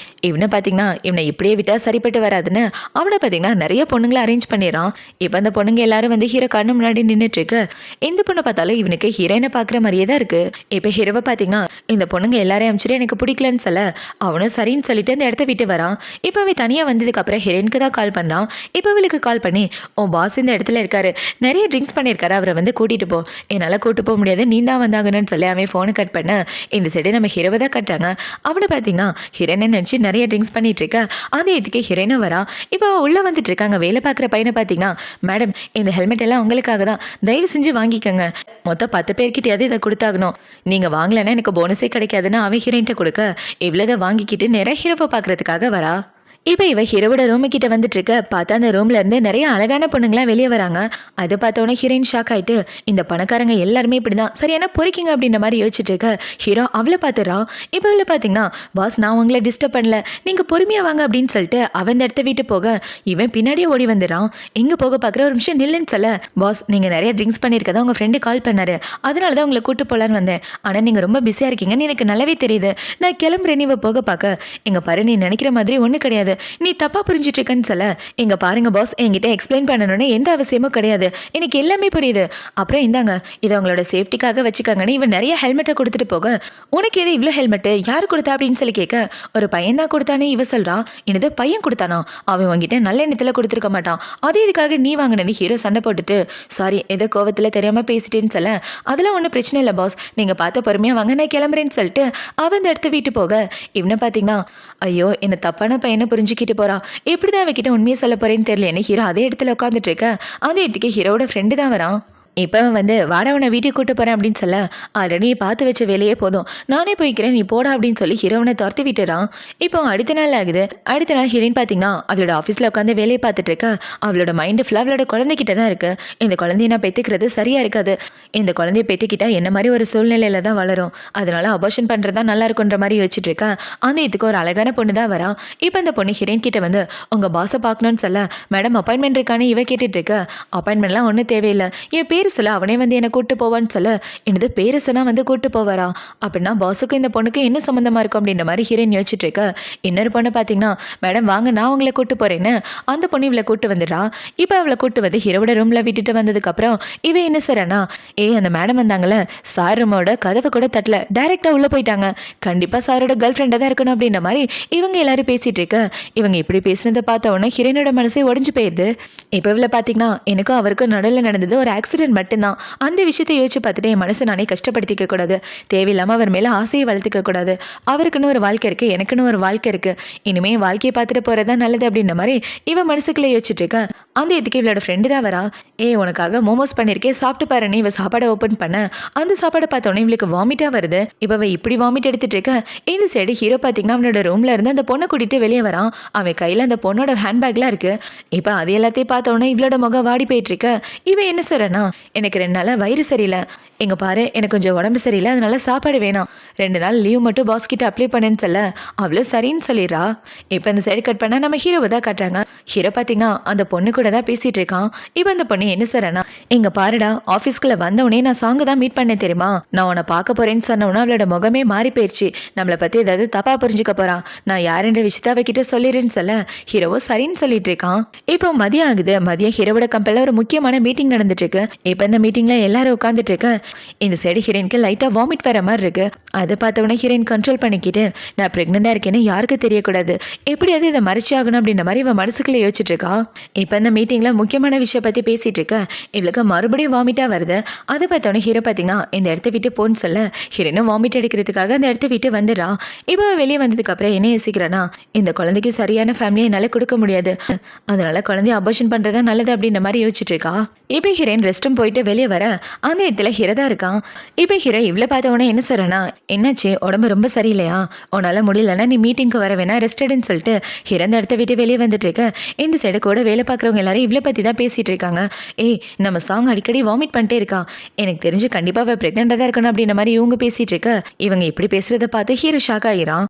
இவனை பார்த்தீங்கன்னா இவனை இப்படியே விட்டால் சரிப்பட்டு வராதுன்னு அவனை பார்த்தீங்கன்னா நிறைய பொண்ணுங்களை அரேஞ்ச் பண்ணிடுறான். இப்போ அந்த பொண்ணுங்க எல்லாரும் வந்து ஹீரோ கண்ணு முன்னாடி நின்றுட்டு இருக்கு. எந்த பொண்ணை பார்த்தாலும் இவனுக்கு ஹீரோயினை பார்க்குற மாதிரியே தான் இருக்கு. இப்போ ஹீரோவை பார்த்தீங்கன்னா இந்த பொண்ணுங்க எல்லாரையும் அமைச்சிட்டு எனக்கு பிடிக்கலன்னு சொல்ல அவனும் சரின்னு சொல்லிட்டு அந்த இடத்த விட்டு வரான். இப்போ அவன் தனியாக வந்ததுக்கப்புறம் ஹீரோயினுக்கு தான் கால் பண்ணான். இப்போ அவளுக்கு கால் பண்ணி உன் பாஸ் இந்த இடத்துல இருக்காரு, நிறைய ட்ரிங்க்ஸ் பண்ணியிருக்காரு, அவரை வந்து கூட்டிட்டு போ, என்னால் கூட்டு போக முடியாது, நீ தான் வந்தாங்கன்னு சொல்லி அவன் ஃபோனை கட் பண்ண இந்த சைடு நம்ம ஹீரோவை தான் கட்டுறாங்க. அவனை பார்த்தீங்கன்னா ஹீரோயினை நினச்சி நிறைய ட்ரிங்க்ஸ் பண்ணிட்டு இருக்க. அந்த இடத்துக்கு ஹீரோயினும் வரா. இப்போ உள்ளே வந்துட்டு இருக்காங்க. வேலை பார்க்குற பையனை பார்த்தீங்கன்னா மேடம் இந்த ஹெல்மெட் எல்லாம் உங்களுக்காக தான், தயவு செஞ்சு வாங்கிக்கோங்க, மொத்தம் 10 பேர்கிட்டயாவது இதை கொடுத்தாகணும், நீங்கள் வாங்கலைன்னா எனக்கு போனஸே கிடைக்காதுன்னு அவன் ஹீரோயின்ட்ட கொடுக்க இவ்வளோதை வாங்கிக்கிட்டு நிறைய ஹீரோவை பார்க்குறதுக்காக வரா. இப்போ இவ ஹீரோவோட ரூமு கிட்ட வந்துட்டு இருக்க பார்த்தா அந்த ரூம்ல இருந்து நிறைய அழகான பொண்ணுங்களாம் வெளியே வராங்க. அதை பார்த்தோன்னே ஹீரோயின் ஷாக் ஆயிட்டு இந்த பணக்காரங்க எல்லாருமே இப்படிதான் சரியான பொறிக்கிங்க அப்படின்ற மாதிரி யோசிச்சுட்டு இருக்க ஹீரோ அவளை பார்த்துறான். இப்போ இவளை பார்த்தீங்கன்னா பாஸ் நான் உங்களை டிஸ்டர்ப் பண்ணல நீங்க பொறுமையா வாங்க அப்படின்னு சொல்லிட்டு அவன் இந்த இடத்த விட்டு போக இவன் பின்னாடியே ஓடி வந்துடுறான். எங்க போக பார்க்குற ஒரு நிமிஷம் நில்லுன்னு சொல்ல பாஸ் நீங்க நிறைய ட்ரிங்க்ஸ் பண்ணியிருக்கதா உங்க ஃப்ரெண்டு கால் பண்ணாரு அதனால தான் உங்களை கூட்டு போலான்னு வந்தேன். ஆனா நீங்க ரொம்ப பிஸியா இருக்கீங்கன்னு எனக்கு நல்லாவே தெரியுது. நான் கிளம்புறேன் நீ போக பார்க்க எங்க பாரு நீ நினைக்கிற மாதிரி ஒண்ணு கிடையாது நீ தப்பா புரிஞ்சிட்டு இருக்கன்னு சொல்ல எங்க பாருங்க பாஸ் என்கிட்ட எக்ஸ்பிளைன் பண்ணணும்னு எந்த அவசியமும் கிடையாது எனக்கு எல்லாமே புரியுது. அப்புறம் இந்தாங்க இதை உங்களோட சேஃப்டிக்காக வச்சுக்காங்கன்னு இவன் நிறைய ஹெல்மெட்டை கொடுத்துட்டு போக உனக்கு எது இவ்வளோ ஹெல்மெட்டு யார் கொடுத்தா அப்படின்னு சொல்லி கேட்க ஒரு பையன் தான் கொடுத்தானே இவ சொல்றான். என்னது பையன் கொடுத்தானா அவன் உங்ககிட்ட நல்ல எண்ணத்துல கொடுத்துருக்க மாட்டான் அது இதுக்காக நீ வாங்கினு ஹீரோ சண்டை போட்டுட்டு சாரி ஏதோ கோவத்துல தெரியாம பேசிட்டேன்னு சொல்ல அதெல்லாம் ஒன்றும் பிரச்சனை இல்லை பாஸ் நீங்க பார்த்து பொறுமையா வாங்க நான் கிளம்புறேன்னு சொல்லிட்டு அவன் அந்த இடத்த வீட்டு போக இவனை பார்த்தீங்கன்னா ஐயோ என்ன தப்பான பையனை புரிஞ்சுக்கிட்டு போறான் எப்படிதான் அவகிட்ட உண்மையை சொல்ல போறேன்னு தெரியல ஹீரோ அதே இடத்துல உட்காந்துட்டு இருக்க அந்த இடத்துக்கு ஹீரோட ஃப்ரெண்டு தான் வரான். இப்போ வந்து வாடா உன்னை வீட்டுக்கு கூட்டு போகிறேன் அப்படின்னு சொல்ல ஆல்ரெடி பார்த்து வச்ச வேலையே போதும் நானே போய்க்கிறேன் நீ போடா அப்படின்னு சொல்லி ஹீரோவனை துரத்தி விட்டுறான். இப்போ அடுத்த நாள் ஆகுது. அடுத்த நாள் ஹீரோயின் பார்த்தீங்கன்னா அவளோட ஆஃபீஸில் உட்காந்து வேலையை பார்த்துட்டு இருக்க அவளோட மைண்டு ஃபுல்லாக அவளோட குழந்தைகிட்ட தான் இருக்கு. இந்த குழந்தைய நான் பெற்றுக்கிறது சரியா இருக்காது. இந்த குழந்தைய பெற்றுக்கிட்டா என்ன மாதிரி ஒரு சூழ்நிலையில தான் வளரும் அதனால அபார்ஷன் பண்ணுறது தான் நல்லா இருக்குன்ற மாதிரி யோசிச்சுட்டு இருக்கா. அந்த இதுக்கு ஒரு அழகான பொண்ணு தான் வரா. இப்போ அந்த பொண்ணு ஹீரோயின் கிட்ட வந்து உங்கள் பாஸை பார்க்கணும்னு சொல்ல மேடம் அப்பாயின்மெண்ட் இருக்கான்னு இவ கேட்டுட்டு இருக்க அப்பாயின்மெண்ட்லாம் ஒன்றும் தேவையில்லை என் பேர் சொல்ல அவனே வந்து என்னை கூட்டு போவான்னு சொல்ல என்னது பேரை சொன்னா வந்து கூட்டு போவாரா அப்படின்னா பாஸுக்கும் இந்த பொண்ணுக்கு என்ன சம்மந்தமா இருக்கும் அப்படின்ற மாதிரி ஹீரோயின் யோசிச்சுட்டு இருக்க. இன்னொரு பொண்ணு பார்த்தீங்கன்னா மேடம் வாங்க நான் உங்களை கூட்டு போறேன்னு அந்த பொண்ணு இவளை கூட்டு வந்துடுறா. இப்போ அவளை கூட்டு வந்து ஹீரோட ரூம்ல விட்டுட்டு வந்ததுக்கு அப்புறம் இவ என்ன சொல்றானா அந்த மேடம் வந்தாங்கல்ல சார் ரூமோட கதவை கூட தட்டல டைரக்டா உள்ள போயிட்டாங்க கண்டிப்பா சாரோட கேர்ள் ஃப்ரெண்டா தான் இருக்கணும் அப்படின்ற மாதிரி இவங்க எல்லாரும் பேசிட்டு இருக்க. இவங்க இப்படி பேசுனதை பார்த்த உடனே ஹீரோனோட மனசே உடஞ்சு போயிடுது. இப்போ இவளை பார்த்தீங்கன்னா எனக்கும் அவருக்கும் நடுவில் நடந்தது ஒரு ஆக்சிடென்ட் மட்டும்தான் அந்த விஷயத்தை யோசிச்சு பார்த்துட்டு என் மனசை நானே கஷ்டப்படுத்திக்க கூடாது தேவையில்லாம அவர் மேல ஆசையை வளர்த்துக்க கூடாது அவருக்குன்னு ஒரு வாழ்க்கை இருக்கு எனக்குன்னு ஒரு வாழ்க்கை இருக்கு இனிமே வாழ்க்கையை பார்த்துட்டு போறதா நல்லது அப்படின்ற மாதிரி இவன் மனசுக்குள்ள யோசிச்சுட்டு இருக்க. அந்த இதுக்கு இவளோட ஃப்ரெண்டு தான் வரா. உனக்காக மோமோஸ் பண்ணிருக்கேன் சாப்பிட்டு பாருன்னு இவ சாப்பாடை ஓப்பன் பண்ண அந்த சாப்பாடை பார்த்தோன்னே இவளுக்கு வாமிட்டா வருது. இப்ப இப்படி வாமிட் எடுத்துட்டு இருக்க இந்த சைடு ஹீரோ பாத்தீங்கன்னா அவனோட ரூம்ல இருந்து அந்த பொண்ணை கூட்டிட்டு வெளியே வரான். அவன் கையில அந்த பொண்ணோட ஹேண்ட்பேக்லாம் இருக்கு. இப்ப அது எல்லாத்தையும் பார்த்தோன்னே இவளோட முகம் வாடி போயிட்டு இருக்க. இவன் என்ன சொல்றனா எனக்கு 2 நாளா வயிறு சரியில்லை எங்க பாரு எனக்கு கொஞ்சம் உடம்பு சரியில்லை அதனால சாப்பாடு வேணாம் 2 நாள் லீவ் மட்டும் பாஸ் கிட்ட அப்ளை பண்ணேன்னு சொல்ல அவ்வளோ சரின்னு சொல்லிடுறா. இப்போ இந்த சைடு கட் பண்ணா நம்ம ஹீரோவை தான் காட்டுறாங்க. ஹீரோ பார்த்தீங்கன்னா அந்த பொண்ணு கூட தான் பேசிட்டு இருக்கான். இப்போ அந்த பொண்ணு என்ன சொல்றேன்னா எங்க பாருடா ஆஃபீஸ்க்குள்ள வந்தவனே நான் சாங்கு தான் மீட் பண்ணேன் தெரியுமா நான் உன்னை பார்க்க போறேன்னு சொன்னவனா அவளோட முகமே மாறி போயிடுச்சு நம்மளை பத்தி ஏதாவது தப்பா புரிஞ்சுக்க போறான் நான் யாருன்ற விஷயத்த அவகிட்ட சொல்லிடுறேன்னு சொல்ல ஹீரோவோ சரின்னு சொல்லிட்டு இருக்கான். இப்போ மதியம் ஆகுது. மதியம் ஹீரோவோட கம்பெனில ஒரு முக்கியமான மீட்டிங் நடந்துட்டு இருக்கு. இப்போ இந்த மீட்டிங்ல எல்லாரும் உட்காந்துட்டு இருக்க இந்த சைடு ஹீரோயினுக்கு லைட்டா வாமிட் வர மாதிரி இருக்கு. அதை பார்த்தவொடனே ஹீரோயின் கண்ட்ரோல் பண்ணிக்கிட்டு நான் பிரெக்னெண்டா இருக்கேன்னு யாருக்கு தெரியக்கூடாது எப்படியாவது இதை மறைச்சு ஆகணும் அப்படின்ற மாதிரி இவன் மனசுக்குள்ள யோசிச்சுட்டு இருக்கா. இப்போ இந்த மீட்டிங்ல முக்கியமான விஷயம் பத்தி பேசிட்டு இருக்க இவளுக்கு மறுபடியும் வாமிட்டா வருது. அதை பார்த்தவொடனே ஹீரோ பார்த்தீங்கன்னா இந்த இடத்த விட்டு போன்னு சொல்ல ஹீரோனும் வாமிட் எடுக்கிறதுக்காக அந்த இடத்த விட்டு வந்துடுறா. இப்போ வெளியே வந்ததுக்கு அப்புறம் என்ன யோசிக்கிறானா இந்த குழந்தைக்கு சரியான ஃபேமிலியை என்னால் கொடுக்க முடியாது அதனால குழந்தைய அபார்ஷன் பண்றதா நல்லது அப்படின்ற மாதிரி யோசிச்சுட்டு இருக்கா. இப்போ ஹீரோயின் ரெஸ்ட் ரூம் போயிட்டு வெளியே வர அந்த இடத்துல ஹீரோ தான் இருக்கான். இப்போ ஹீரோ இவ்வளோ பார்த்தவொடனே என்ன சொல்றேன்னா என்னாச்சு உடம்பு ரொம்ப சரியில்லையா உன்னால முடியலன்னா நீ மீட்டிங்க்கு வர வேணா ரெஸ்டடுன்னு சொல்லிட்டு ஹீரோ அந்த இடத்த விட்டு வெளியே வந்துட்டு இருக்க. இந்த சைடு கூட வேலை பார்க்குறவங்க எல்லாரும் இவ்வளோ பற்றி தான் பேசிட்டு இருக்காங்க. நம்ம சாங் அடிக்கடி வாமிட் பண்ணிட்டே இருக்கா எனக்கு தெரிஞ்சு கண்டிப்பாக அவள் ப்ரெக்னெண்டாக தான் இருக்கணும் அப்படின்ற மாதிரி இவங்க பேசிட்டு இருக்க. இவங்க இப்படி பேசுறதை பார்த்து ஹீரோ ஷாக் ஆகிறான்.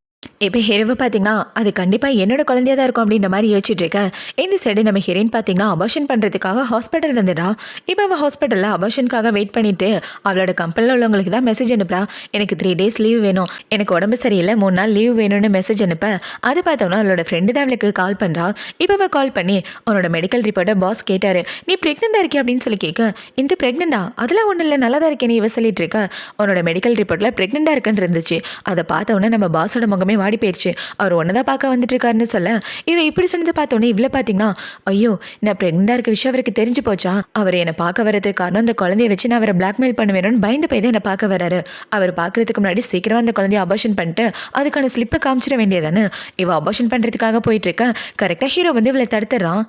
இப்போ ஹீரோவை பார்த்தீங்கன்னா அது கண்டிப்பாக என்னோட குழந்தையா தான் இருக்கும் அப்படின்ற மாதிரி யோசிச்சுட்டு இருக்க. இந்த சைடு நம்ம ஹீரோயின் பார்த்தீங்கன்னா அபார்ஷன் பண்ணுறதுக்காக ஹாஸ்பிட்டல் வந்துடுறா. இப்போ அவள் ஹாஸ்பிட்டலில் அபார்ஷனுக்காக வெயிட் பண்ணிட்டு அவளோட கம்பெனியில் உள்ளவங்களுக்கு தான் மெசேஜ் அனுப்புறா. எனக்கு 3 days லீவ் வேணும் எனக்கு உடம்பு சரியில்லை 3 நாள் லீவ் வேணும்னு மெசேஜ் அனுப்ப அது பார்த்தோன்னா அவளோட ஃப்ரெண்டு தான் அவளுக்கு கால் பண்ணுறா. இப்போ அவள் கால் பண்ணி உன்னோட மெடிக்கல் ரிப்போர்ட்டை பாஸ் கேட்டார் நீ ப்ரெக்னெண்டாக இருக்கே அப்படின்னு சொல்லி கேட்க இந்த ப்ரெக்னெண்டா அதெல்லாம் ஒன்றும் இல்லை நல்லா தான் இருக்கேன் இவ சொல்லிட்டு இருக்க. உன்னோட மெடிக்கல் ரிப்போர்ட்டில் ப்ரெக்னெண்டாக இருக்குன்னு இருந்துச்சு. அதை பார்த்தோன்னே நம்ம பாஸோட முகமே வாடி போயிடுச்சு அவர் ஒன்னதான் பார்க்க வந்துட்டு இருக்காருன்னு சொல்ல இவ இப்படி சொன்னதை பார்த்தோன்னே இவ்வளோ பார்த்தீங்கன்னா ஐயோ நான் பிரெக்னெண்டா இருக்க விஷயம் அவருக்கு தெரிஞ்சு போச்சா அவர் என்னை பார்க்க வரதுக்கு காரணம் அந்த குழந்தைய வச்சு நான் அவரை பிளாக்மெயில் பண்ணுவேணும்னு பயந்து போய் தான் என்னை பார்க்க வராரு. அவர் பார்க்கறதுக்கு முன்னாடி சீக்கிரம் அந்த குழந்தைய அபார்ஷன் பண்ணிட்டு அதுக்கான ஸ்லிப்பை காமிச்சிட வேண்டியதானே. இவ அபார்ஷன் பண்ணுறதுக்காக போயிட்டு இருக்க கரெக்டாக ஹீரோ வந்து இவளை தடுத்துறான்.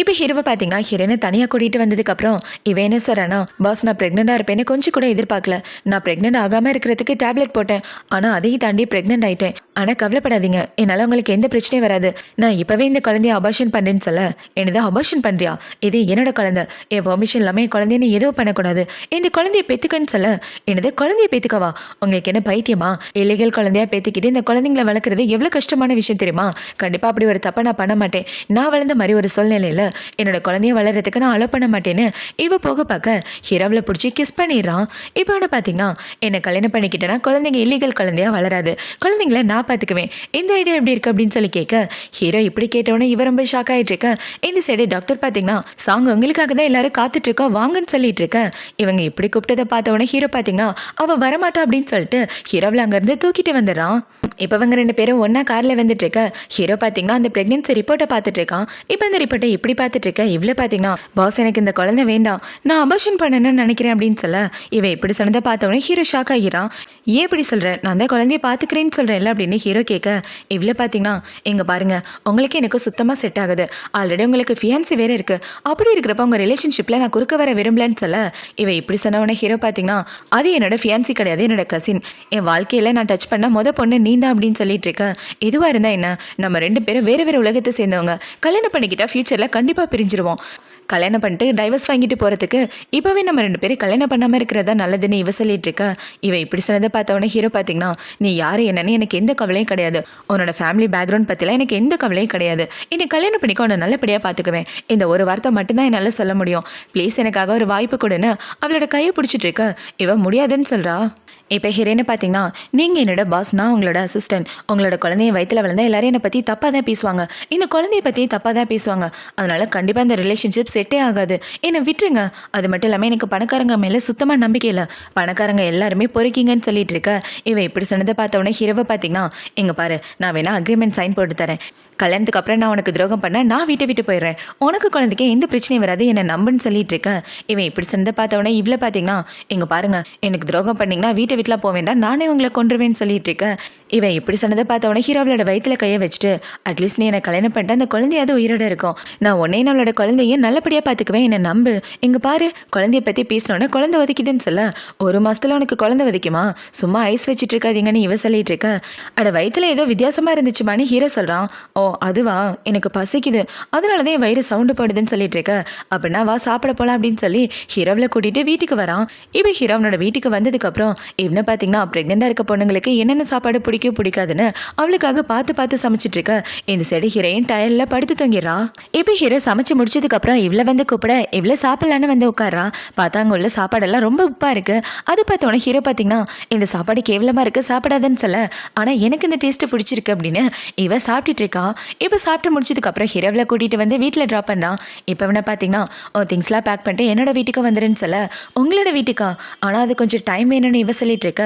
இப்போ ஹீரோவை பார்த்தீங்கன்னா ஹீரோனை தனியாக கூட்டிகிட்டு வந்ததுக்கப்புறம் இவ என்ன சொல்கிறானா பாஸ் நான் ப்ரெக்னெண்டாக இருப்பேன்னு கொஞ்சம் கூட எதிர்பார்க்கல நான் ப்ரெக்னென்ட் ஆகாமல் இருக்கிறதுக்கு டேப்லெட் போட்டேன் ஆனால் அதையும் தாண்டி ப்ரெக்னென்ட் ஆகிட்டேன் ஆனால் கவலைப்படாதீங்க, என்னால் உங்களுக்கு எந்த பிரச்சனையும் வராது. நான் இப்போவே இந்த குழந்தைய அபார்ஷன் பண்ணுறேன்னு சொல்ல, என்னது அபார்ஷன் பண்ணுறியா? இது என்னோட குழந்தை, என் பெர்மிஷன் இல்லாமல் என் குழந்தைய நீ எதுவும் பண்ணக்கூடாது. இந்த குழந்தைய பெற்றுக்கன்னு சொல்ல, என்னது குழந்தைய பெற்றுக்கவா? உங்களுக்கு என்ன பைத்தியமா? இல்லீகல் குழந்தையா பெற்றுக்கிட்டு இந்த குழந்தைங்களை வளர்க்குறது எவ்வளோ கஷ்டமான விஷயம் தெரியுமா? கண்டிப்பாக அப்படி ஒரு தப்பை நான் பண்ண மாட்டேன். நான் வளர்ந்த மாதிரி ஒரு சூழ்நிலையில் என்னோட குழந்தைய வளர்கிறதுக்கு நான் அலோ பண்ண மாட்டேன்னு இவ போக பார்க்க ஹீரோவில் பிடிச்சி கிஸ் பண்ணிடுறான். இப்போ என்ன பார்த்தீங்கன்னா, என்னை கல்யாணம் பண்ணிக்கிட்டேன்னா குழந்தைங்க இல்லீகல் குழந்தையா வளராது, குழந்தைங்கள நான் பார்த்துக்குவேன். இந்த ஐடியா எப்படி இருக்கு அப்படின்னு சொல்லி கேட்க, ஹீரோ இப்படி கேட்டவொடனே இவ ரொம்ப ஷாக் ஆகிட்டு இருக்க. இந்த சைடு டாக்டர் பார்த்தீங்கன்னா, சாங் உங்களுக்காக தான் எல்லாரும் காத்துட்டு இருக்கோம் வாங்கன்னு சொல்லிட்டு இருக்க. இவங்க இப்படி கூப்பிட்டதை பார்த்தவொடனே ஹீரோ பார்த்தீங்கன்னா, அவள் வரமாட்டா அப்படின்னு சொல்லிட்டு ஹீரோவில் அங்கேருந்து தூக்கிட்டு வந்துடுறான். இப்போ அவங்க ரெண்டு பேரும் ஒன்றா காரில் வந்துட்டு இருக்க. ஹீரோ பார்த்தீங்கன்னா அந்த ப்ரெக்னென்சி ரிப்போர்ட்டை பார்த்துட்டு இருக்கான். இப்போ இந்த ரிப்போர்ட்டை இப்படி பார்த்துட்டு இருக்க. இவ்வளோ பார்த்தீங்கன்னா, பாஸ் எனக்கு இந்த குழந்தை வேண்டாம், நான் அபார்ஷன் பண்ணணும்னு நினைக்கிறேன் அப்படின்னு சொல்ல, இவ இப்படி சொன்னதை பார்த்தவொடனே ஹீரோ ஷாக் ஆகிறான். ஏன் இப்படி சொல்கிறேன், நான் தான் குழந்தைய பார்த்துக்கிறேன்னு சொல்கிறேன்ல அப்படின்னு ஹீரோ கேட்க, இவ்வளோ பார்த்தீங்கன்னா, இங்கே பாருங்கள், உங்களுக்கு எனக்கு சுத்தமாக செட் ஆகுது, ஆல்ரெடி உங்களுக்கு ஃபியான்சி வேறு இருக்குது, அப்படி இருக்கிறப்ப உங்கள் ரிலேஷன்ஷிப்பில் நான் குறுக்க வர விரும்பலன்னு சொல்ல, இவ இப்படி சொன்னவொடனே ஹீரோ பார்த்தீங்கன்னா, அது என்னோட ஃபியான்சி கிடையாது, என்னோட கசின், என் வாழ்க்கையில் நான் டச் பண்ண பொண்ணு நீ தான் அப்படின்னு சொல்லிட்டு இருக்க. எதுவாக இருந்தால் என்ன, நம்ம ரெண்டு பேரும் வேறு வேறு உலகத்தை சேர்ந்தவங்க, கல்யாணம் பண்ணிக்கிட்டால் ஃப்யூச்சரில் கண்டிப்பாக பிரிஞ்சிருவோம். கல்யாணம் பண்ணிட்டு டைவர்ஸ் வாங்கிட்டு போகிறதுக்கு இப்போவே நம்ம ரெண்டு பேரும் கல்யாணம் பண்ணாமல் இருக்கிறதா நல்லதுன்னு இவ சொல்லிட்டு இருக்கா. இவ இப்படி சொன்னதை பார்த்தவொடனே ஹீரோ பார்த்தீங்கன்னா, நீ யார் என்னன்னு எனக்கு எந்த கவலையும் கிடையாது, உன்னோட ஃபேமிலி பேக்ரவுண்ட் பற்றிலாம் எனக்கு எந்த கவலையும் கிடையாது, என்னை கல்யாணம் பண்ணிக்க உன்னை நல்லபடியாக பார்த்துக்குவேன், இந்த ஒரு வார்த்தை மட்டும்தான் என்னால் சொல்ல முடியும், ப்ளீஸ் எனக்காக ஒரு வாய்ப்பு கொடுன்னு அவளோட கையை பிடிச்சிட்டு இருக்க. இவ முடியாதுன்னு சொல்கிறா. இப்போ ஹீரோன்னு பார்த்தீங்கன்னா, நீங்கள் என்னோட பாஸ், நான் உங்களோட அசிஸ்டன்ட், உங்களோட குழந்தைய வயிற்றில் வளர்ந்தால் எல்லாரும் என்னை பற்றி தப்பாக தான் பேசுவாங்க, இந்த குழந்தைய பற்றி தப்பாக தான் பேசுவாங்க, அதனால் கண்டிப்பாக இந்த ரிலேஷன்ஷிப் செட்டே ஆகாது, என்னை விட்டுருங்க. அது மட்டும் இல்லாமல் எனக்கு பணக்காரங்க மேலே சுத்தமாக நம்பிக்கை இல்லை, பணக்காரங்க எல்லாருமே பொறுக்கிங்கன்னு சொல்லிட்டு இருக்க. இவன் இப்படி சொன்னதை பார்த்தவொடனே ஹீரோவை பார்த்தீங்கன்னா, இங்கே பாரு, நான் வேணா அக்ரிமெண்ட் சைன் போட்டு தரேன், கல்யாணத்துக்கு அப்புறம் நான் உனக்கு துரோகம் பண்ண நான் வீட்டை விட்டு போயிடுறேன், உனக்கு குழந்தைக்கு எந்த பிரச்சனையும் வராது, என்னை நம்புன்னு சொல்லிட்டு இருக்க. இவன் இப்படி சொன்னதை பார்த்தவொடனே இவ்வளோ பார்த்தீங்கன்னா, இங்கே பாருங்க, எனக்கு துரோகம் பண்ணிங்கன்னா வீட்டை வீட்டில் போக வேண்டாம், நானே உங்களை கொண்டுருவேன்னு சொல்லிட்டு இருக்க. இவன் இப்படி சொன்னதை பார்த்தவொடனே ஹீரோவோட வயிற்றுல கையை வச்சுட்டு, அட்லீஸ்ட் நீ என்னை கல்யாணம் பண்ணிட்டு அந்த குழந்தையாவது உயிரோட இருக்கும், நான் உன்னே நம்மளோட குழந்தையும் நல்லபடியாக பார்த்துக்குவேன், என்னை நம்பு. இங்கே பாரு, குழந்தைய பற்றி பேசினோன்னே குழந்தை ஒதுக்கிதுன்னு சொல்ல, ஒரு மாதத்தில் உனக்கு குழந்தை ஒதுக்குமா, சும்மா ஐஸ் வச்சுட்டு இருக்காதீங்கன்னு இவ சொல்லிட்டு இருக்க. அட வயிற்றுல ஏதோ வித்தியாசமாக இருந்துச்சுமான்னு ஹீரோ சொல்கிறான். ஓ அதுவா, எனக்கு பசிக்குது, அதனால தான் என் வயிறு சவுண்டு போடுதுன்னு சொல்லிட்டு இருக்க, அப்படின்னா வா சாப்பிட போகலாம் அப்படின்னு சொல்லி ஹீரோவில் கூட்டிகிட்டு வீட்டுக்கு வரான். இப்போ ஹீரோவனோட வீட்டுக்கு வந்ததுக்கப்புறம் இவனை பார்த்தீங்கன்னா, ப்ரெக்னெண்டாக இருக்க பொண்ணுங்களுக்கு என்னென்ன சாப்பாடு பிடிக்காதுன்னு அவளுக்காக பார்த்து சமைச்சிட்டு இருக்க. இந்த சைடு ஹீரோயின் டயர்ல படுத்து தூங்கிடுறா. இப்போ ஹீரோ சமைச்சு முடிச்சதுக்கப்புறம் இவ்வளோ வந்து கூப்பிட, இவ்வளோ சாப்பிடலான்னு வந்து உட்காரா. பார்த்தா அங்கே உள்ள சாப்பாடெல்லாம் ரொம்ப உப்பாக இருக்குது. அது பார்த்தோன்னே ஹீரோ பார்த்தீங்கன்னா, இந்த சாப்பாடு கேவலமாக இருக்குது, சாப்பிடாதுன்னு சொல்ல, ஆனால் எனக்கு இந்த டேஸ்ட்டு பிடிச்சிருக்கு அப்படின்னு இவ சாப்பிட்டுட்டு இருக்கா. இப்போ சாப்பிட்டு முடிச்சதுக்கப்புறம் ஹீரோவில் கூட்டிகிட்டு வந்து வீட்டில் ட்ராப் பண்ணுறான். இப்போ வேணா பார்த்தீங்கன்னா, திங்ஸ்லாம் பேக் பண்ணிட்டு என்னோட வீட்டுக்கு வந்துருன்னு சொல்ல, உங்களோட வீட்டுக்கா, ஆனால் அது கொஞ்சம் டைம் வேணும்னு இவ சொல்லிட்டு இருக்க.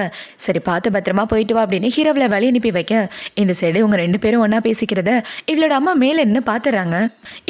சரி பார்த்து பத்திரமா போயிட்டு வா அப்படின்னு ஹீரோவில் வழி அனுப்பி வைக்க, இந்த சைடு உங்கள் ரெண்டு பேரும் ஒன்றா பேசிக்கிறத இவளோட அம்மா மேலே நின்று பார்த்துறாங்க.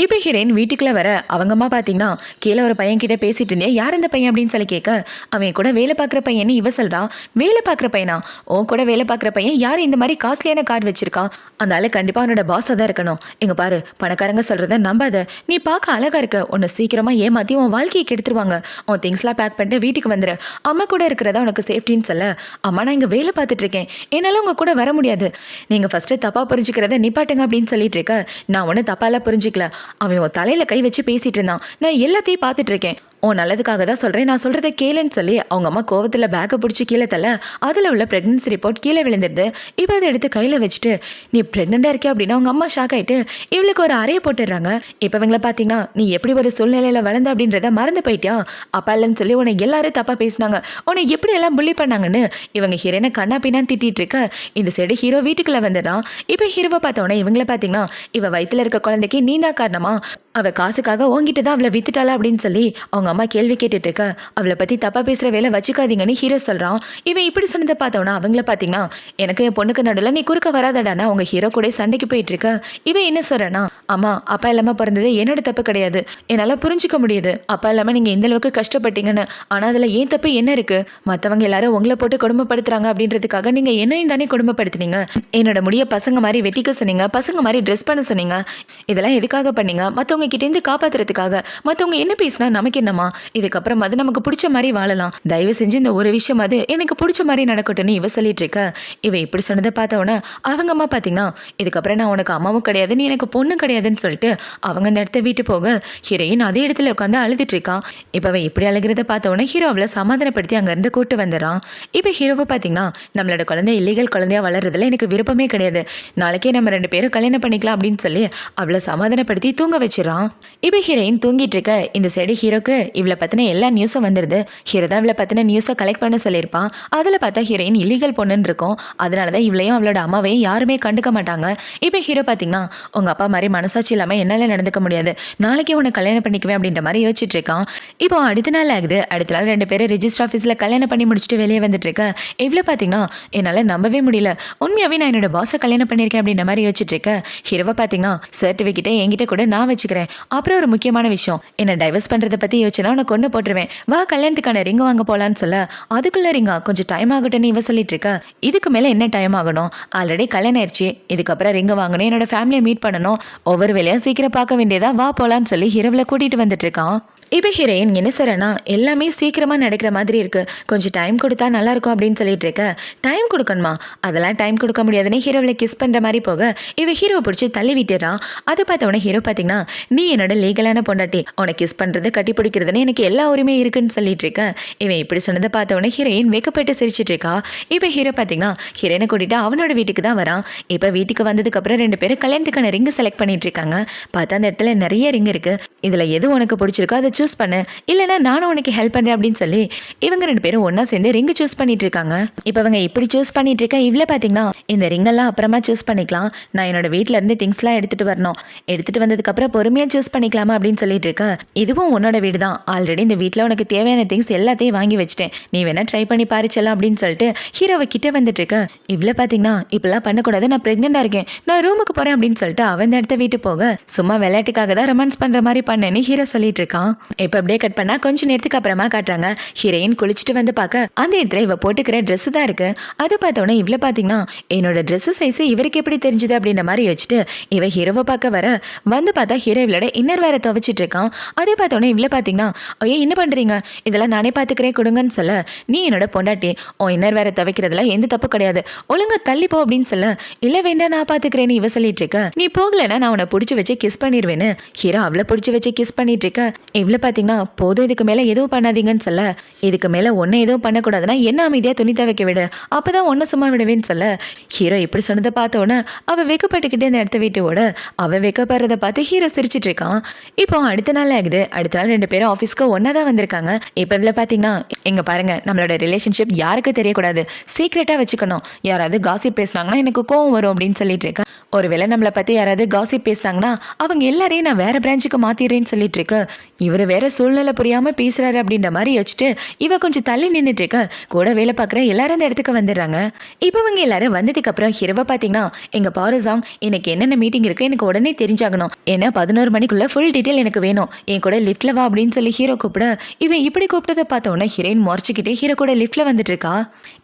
இப்போ ஹீரோயின் வீட்டுக்குள்ளே வர அவங்க அம்மா பார்த்தீங்கன்னா, கீழே ஒரு பையன் கிட்ட பேசிட்டு இருந்தேன், யார் இந்த பையன் அப்படின்னு சொல்லி கேட்க, அவன் கூட வேலை பார்க்குற பையன் இவ சொல்கிறான். வேலை பார்க்குற பையனா, உன் கூட வேலை பார்க்குற பையன் யார் இந்த மாதிரி காஸ்ட்லியான கார் வச்சிருக்கா, அந்த ஆளு கண்டிப்பாக அவனோட பாஸாக தான் இருக்கணும். இங்கே பாரு, பணக்காரங்க சொல்கிறத நம்பாத, நீ பார்க்க அழகாக இருக்க, உன்னை சீக்கிரமாக ஏமாற்றி உன் வாழ்க்கையை கெடுத்துருவாங்க, உன் திங்ஸ்லாம் பேக் பண்ணிட்டு வீட்டுக்கு வந்துரு, அம்மா கூட இருக்கிறதா உனக்கு சேஃப்டின்னு சொல்ல, அம்மா நான் இங்கே வேலை பார்த்துட்டு இருக்கேன், என்னால் உங்கள் கூட வர முடியாது, நீங்கள் ஃபஸ்ட்டு தப்பாக புரிஞ்சுக்கிறத நிப்பாட்டுங்க அப்படின்னு சொல்லிட்டு இருக்க. நான் ஒன்றும் தப்பாலாம் புரிஞ்சிக்கல, அவன் உன் தலையில் கை வச்சு பேசிகிட்டு இருந்தான், நான் எல்லாத்தையும் பார்த்துட்டு இருக்கேன், உன் நல்லதுக்காக தான் சொல்கிறேன், நான் சொல்கிறத கேளுன்னு சொல்லி அவங்க அம்மா கோவத்தில் பேக்கை பிடிச்சி கீழே தள்ள, அதில் உள்ள ப்ரெக்னன்சி ரிப்போர்ட் கீழே விழுந்துருது. இப்போ அதை எடுத்து கையில் வச்சுட்டு, நீ ப்ரெக்னெண்ட்டாக இருக்கே அப்படின்னா அவங்க அம்மா ஷாக் ஆகிட்டு இவளுக்கு ஒரு அறையை போட்டுடுறாங்க. இப்போ இவங்களை பார்த்தீங்கன்னா, நீ எப்படி ஒரு சூழ்நிலையில் வளர்ந்த அப்படின்றத மறந்து போயிட்டியா, அப்பா இல்லைன்னு சொல்லி உன்னை எல்லாரும் தப்பாக பேசினாங்க, உன்னை எப்படி எல்லாம் புள்ளி பண்ணாங்கன்னு இவங்க ஹீரோனை கண்ணா பின்னான்னு திட்டிகிட்டு இருக்க. இந்த சைடு ஹீரோ வீட்டுக்குள்ளே வந்துடுறான். இப்போ ஹீரோவை பார்த்தோன்னே இவங்களை பார்த்தீங்கன்னா, இவ வயிற்றில் இருக்க குழந்தைக்கு நீ தான் காரணமா, அவள் காசுக்காக உங்ககிட்ட தான் அவளை வித்துட்டாளா அப்படின்னு சொல்லி அவங்க அம்மா கேள்வி கேட்டுட்டு இருக்க. அவளை பற்றி தப்பாக பேசுகிற வேலை வச்சுக்காதீங்கன்னு ஹீரோ சொல்கிறான். இவன் இப்படி சொன்னதை பார்த்தோன்னா அவங்கள பார்த்தீங்கன்னா, எனக்கு என் பொண்ணுக்கு நடுவில் நீ குறுக்க வராதடானா அவங்க ஹீரோ கூட சண்டைக்கு போயிட்டு இருக்க. இவன் என்ன சொல்கிறேன்னா, அம்மா அப்பா இல்லாமல் பிறந்தது என்னோட தப்பு கிடையாது, என்னால் புரிஞ்சிக்க முடியுது, அப்பா இல்லாமல் நீங்கள் எந்த அளவுக்கு கஷ்டப்பட்டீங்கன்னு, ஆனால் அதில் ஏன் தப்பு என்ன இருக்குது, மற்றவங்க எல்லாரும் உங்களை போட்டு கொடுமைப்படுத்துறாங்க அப்படின்றதுக்காக நீங்கள் என்னையும் தானே கொடுமைப்படுத்தினீங்க, என்னோட முடிய பசங்க மாதிரி வெட்டிக்க சொன்னீங்க, பசங்க மாதிரி ட்ரெஸ் பண்ண சொன்னீங்க, இதெல்லாம் எதுக்காக பண்ணீங்க, மற்றவங்க மற்றவங்க கிட்டேருந்து காப்பாத்துறதுக்காக. மற்றவங்க என்ன பேசினா நமக்கு என்னம்மா, இதுக்கப்புறம் அது நமக்கு பிடிச்ச மாதிரி வாழலாம், தயவு செஞ்சு இந்த ஒரு விஷயம் அது எனக்கு பிடிச்ச மாதிரி நடக்கட்டும்னு இவ சொல்லிட்டு இருக்க. இவ இப்படி சொன்னதை பார்த்தவொன்னே அவங்க அம்மா பார்த்தீங்கன்னா, இதுக்கப்புறம் நான் உனக்கு அம்மாவும் கிடையாது, நீ எனக்கு பொண்ணு கிடையாதுன்னு சொல்லிட்டு அவங்க அந்த இடத்த விட்டு போக ஹீரோயின் அதே இடத்துல உட்காந்து அழுதுட்டு இருக்கான். இப்போ அவ இப்படி அழுகிறத பார்த்தவொன்னே ஹீரோ அவளை சமாதானப்படுத்தி அங்கேருந்து கூட்டு வந்துடுறான். இப்போ ஹீரோவை பார்த்தீங்கன்னா, நம்மளோட குழந்தை இல்லீகல் குழந்தையா வளர்றதுல எனக்கு விருப்பமே கிடையாது, நாளைக்கே நம்ம 2 பேரும் கல்யாணம் பண்ணிக்கலாம் அப்படின்னு சொல்லி அவளை சமாதானப்படுத்தி தூங்க வச்சிடறான். இப்போ ஹீரோயின் தூங்கிட்டு இருக்க இந்த சைடு ஹீரோக்கு இவளை பற்றின எல்லா நியூஸும் வந்துடுது. ஹீரோ தான் இவளை பற்றின நியூஸை கலெக்ட் பண்ண சொல்லியிருப்பான். அதில் பார்த்தா ஹீரோயின் இல்லீகல் பொண்ணுன்னு இருக்கும். அதனால தான் இவளையும் அவளோட அம்மாவையும் யாருமே கண்டுக்க மாட்டாங்க. இப்போ ஹீரோ பார்த்தீங்கன்னா, உங்கள் அப்பா மாதிரி மனசாட்சி இல்லாமல் என்னால் நடந்துக்க முடியாது, நாளைக்கே உன்னை கல்யாணம் பண்ணிக்குவேன் அப்படின்ற மாதிரி யோசிச்சுட்டு இருக்கான். இப்போ அடுத்த நாள் ஆகுது. அடுத்த நாள் 2 பேரும் ரெஜிஸ்டர் ஆஃபீஸில் கல்யாணம் பண்ணி முடிச்சுட்டு வெளியே வந்துட்டு இருக்க இவ்வளோ பார்த்தீங்கன்னா, என்னால் நம்பவே முடியல, உண்மையாகவே நான் என்னோட பாஸை கல்யாணம் பண்ணியிருக்கேன் அப்படின்ற மாதிரி யோசிச்சுட்டு இருக்க ஹீரோவை பார்த்தீங்கன்னா, சர்டிஃபிகேட்டை என்கிட்ட கூட நான் வச்சுக்கிறேன், அப்புறம் ஒரு முக்கியமான விஷயம், என்னை டைவர்ஸ் பண்ணுறதை பற்றி யோசிச்சுனா உனக்கு கொண்டு போட்டுருவேன், வா கல்யாணத்துக்கான ரிங் வாங்க போகலான்னு சொல்ல, அதுக்குள்ள ரிங்கா கொஞ்சம் டைம் ஆகட்டும்னு இவ சொல்லிட்டு இருக்க. இதுக்கு மேலே என்ன டைம் ஆகணும், ஆல்ரெடி கல்யாணம் ஆயிடுச்சு, இதுக்கப்புறம் ரிங்க வாங்கணும், என்னோட ஃபேமிலியை மீட் பண்ணணும், ஒவ்வொரு வேலையாக சீக்கிரம் பார்க்க வேண்டியதா, வா போகலான்னு சொல்லி ஹீரோவில் கூட்டிகிட்டு வந்துட்டு இருக்கான். இப்போ ஹீரோயின் என்ன சொல்கிறேன்னா, எல்லாமே சீக்கிரமாக நடக்கிற மாதிரி இருக்குது, கொஞ்சம் டைம் கொடுத்தா நல்லாயிருக்கும் அப்படின்னு சொல்லிட்டு இருக்க. டைம் கொடுக்கணுமா, அதெல்லாம் டைம் கொடுக்க முடியாதுன்னு ஹீரோவில் கிஸ் பண்ணுற மாதிரி போக இவ ஹீரோ பிடிச்சி தள்ளி விட்டுறான். அதை பார்த்தவொடனே ஹீரோ பார்த்தீங்கன்னா, நீ என்னோட லீகலான பொண்டாட்டி, உனக்கு கிஸ் பண்ணுறது கட்டி பிடிக்கிறதுன்னு எனக்கு எல்லா உரிமையும் இருக்குன்னு சொல்லிட்டு இருக்க. இவன் இப்படி சொன்னதை பார்த்தவொடனே ஹீரோயின் வெக்கப்பட்டு சிரிச்சிட்டு இருக்கா. இப்போ ஹீரோ பார்த்தீங்கன்னா ஹீரோயினை கூட்டிட்டு அவனோட வீட்டுக்கு தான் வரான். இப்போ வீட்டுக்கு வந்ததுக்கப்புறம் 2 பேரும் கல்யாணத்துக்கான ரிங்கு செலக்ட் பண்ணிட்டு இருக்காங்க. பார்த்தா அந்த இடத்துல நிறைய ரிங் இருக்குது, இதில் எது உனக்கு பிடிச்சிருக்கோ அதை சூஸ் பண்ணு, இல்லைனா நானும் உனக்கு ஹெல்ப் பண்ணுறேன் அப்படின்னு சொல்லி இவங்க 2 பேரும் ஒன்றா சேர்ந்து ரிங்கு சூஸ் பண்ணிட்டு இருக்காங்க. இப்போ அவங்க இப்படி சூஸ் பண்ணிட்டு இருக்க இவ்வளோ பார்த்தீங்கன்னா, இந்த ரிங்கெல்லாம் அப்புறமா சூஸ் பண்ணிக்கலாம், நான் என்னோட வீட்டில் இருந்து திங்ஸ்லாம் எடுத்துகிட்டு வரணும், எடுத்துகிட்டு வந்ததுக்கப்புறம் பொறுமையாக சூஸ் பண்ணிக்கலாமா அப்படின்னு சொல்லிட்டு இருக்க. இதுவும் உன்னோட வீடு தான், ஆல்ரெடி இந்த வீட்டில் உனக்கு தேவையான திங்ஸ் எல்லாத்தையும் வாங்கி வச்சுட்டேன், நீ வேணா ட்ரை பண்ணி பாரிச்சலாம் அப்படின்னு சொல்லிட்டு ஹீரோவை கிட்ட வந்துட்டு இருக்க. இவ்வளோ பார்த்தீங்கன்னா, இப்பெல்லாம் பண்ணக்கூடாது, நான் ப்ரெக்னெண்டாக இருக்கேன், நான் ரூமுக்கு போகிறேன் அப்படின்னு சொல்லிட்டு அவன் இந்த இடத்த வீட்டு போக, சும்மா விளையாட்டுக்காக தான் ரொமான்ஸ் பண்ணுற மாதிரி பண்ணேன்னு ஹீரோ சொல்லிட்டு இருக்கான். இப்போ அப்படியே கட் பண்ணா கொஞ்ச நேரத்துக்கு அப்புறமா காட்டுறாங்க. ஹீரோயின் குளிச்சுட்டு வந்து பார்க்க அந்த இடத்துல இவ போட்டுக்கிற ட்ரெஸ் தான் இருக்கு. அதை பார்த்தோன்னே இவ்வளோ பார்த்தீங்கன்னா, என்னோட ட்ரெஸ் சைஸ் இவருக்கு எப்படி தெரிஞ்சுது அப்படின்ற மாதிரி வச்சுட்டு இவ ஹீரோவை பார்க்க வர வந்து பார்த்தா ஹீரோ இவளோட இன்னர் வேற துவைச்சிட்டு இருக்கான். அதே பார்த்தோன்னே இவ்வளோ பார்த்தீங்கன்னா, ஐயோ என்ன பண்ணுறீங்க, இதெல்லாம் நானே பார்த்துக்கிறேன் கொடுங்கன்னு சொல்ல, நீ என்னோட பொண்டாட்டி, உன் இன்னர் வேற துவைக்கிறதுல எந்த தப்பு கிடையாது, ஒழுங்கா தள்ளி போ அப்படின்னு சொல்ல, இல்லை வேண்டாம் நான் பார்த்துக்கிறேன்னு இவ சொல்லிட்டு இருக்க. நீ போகலைன்னா நான் உன்னை பிடிச்சி வச்சு கிஸ் பண்ணிடுவேன்னு ஹீரோ அவளை பிடிச்சி வச்சு கிஸ் பண்ணிட்டு இருக்க. இவ்வளோ பார்த்தீங்கன்னா, போதும் இதுக்கு மேலே எதுவும் பண்ணாதீங்கன்னு சொல்ல, இதுக்கு மேலே ஒன்றை எதுவும் பண்ணக்கூடாதுன்னா என்ன அமைதியாக துணி துவைக்க விடு, அப்போ தான் ஒன்றை சும்மா விடுவேன்னு சொல்ல, ஹீரோ இப்படி சொன்னதை பார்த்தோன்னே அவள் வெக்கப்பட்டுக்கிட்டே அந்த இடத்த விட்டு ஓட, அவன் வெக்கப்படுறதை பார்த்து ஹீரோ சிரிச்சிட்டு இருக்கான். இப்போ அடுத்த நாள் ஆகுது. அடுத்த நாள் 2 பேரும் ஆஃபீஸ்க்கு ஒன்றா தான் வந்திருக்காங்க. இப்போ இவ்வளோ பார்த்தீங்கன்னா, எங்க பாருங்க, நம்மளோட ரிலேஷன்ஷிப் யாருக்கு தெரியக்கூடாது, சீக்ரெட்டாக வச்சுக்கணும், யாராவது காசிப் பேசினாங்கன்னா எனக்கு கோவம் வரும் அப்படின்னு சொல்லிட்டு இருக்கேன். ஒருவேளை நம்மளை பற்றி யாராவது காசிப் பேசினாங்கன்னா அவங்க எல்லாரையும் நான் வேற பிரான்ச்சுக்கு மாற்றிடுறேன்னு சொல்லிட்டு இருக்க. இவர் வேற சூழ்நிலை புரியாமல் பேசுறாரு அப்படின்ற மாதிரி யோசிச்சுட்டு இவ கொஞ்சம் தள்ளி நின்றுட்டு இருக்க. கூட வேலை பார்க்குற எல்லாரும் அந்த இடத்துக்கு வந்துடுறாங்க. இப்போ இவங்க எல்லாரும் வந்ததுக்கு அப்புறம் ஹீரோவை பார்த்தீங்கன்னா, எங்க பாரு சாங், எனக்கு என்னென்ன மீட்டிங் இருக்கு எனக்கு உடனே தெரிஞ்சாகணும், ஏன்னா 11 மணிக்குள்ள ஃபுல் டீட்டெயில் எனக்கு வேணும், என் கூட லிஃப்ட்ல வா அப்படின்னு சொல்லி ஹீரோ கூப்பிட, இவன் இப்படி கூப்பிட்டதை பார்த்தோன்னா ஹீரோயின் முறைச்சிக்கிட்டே ஹீரோ கூட லிஃப்ட்ல வந்துட்டு இருக்கா.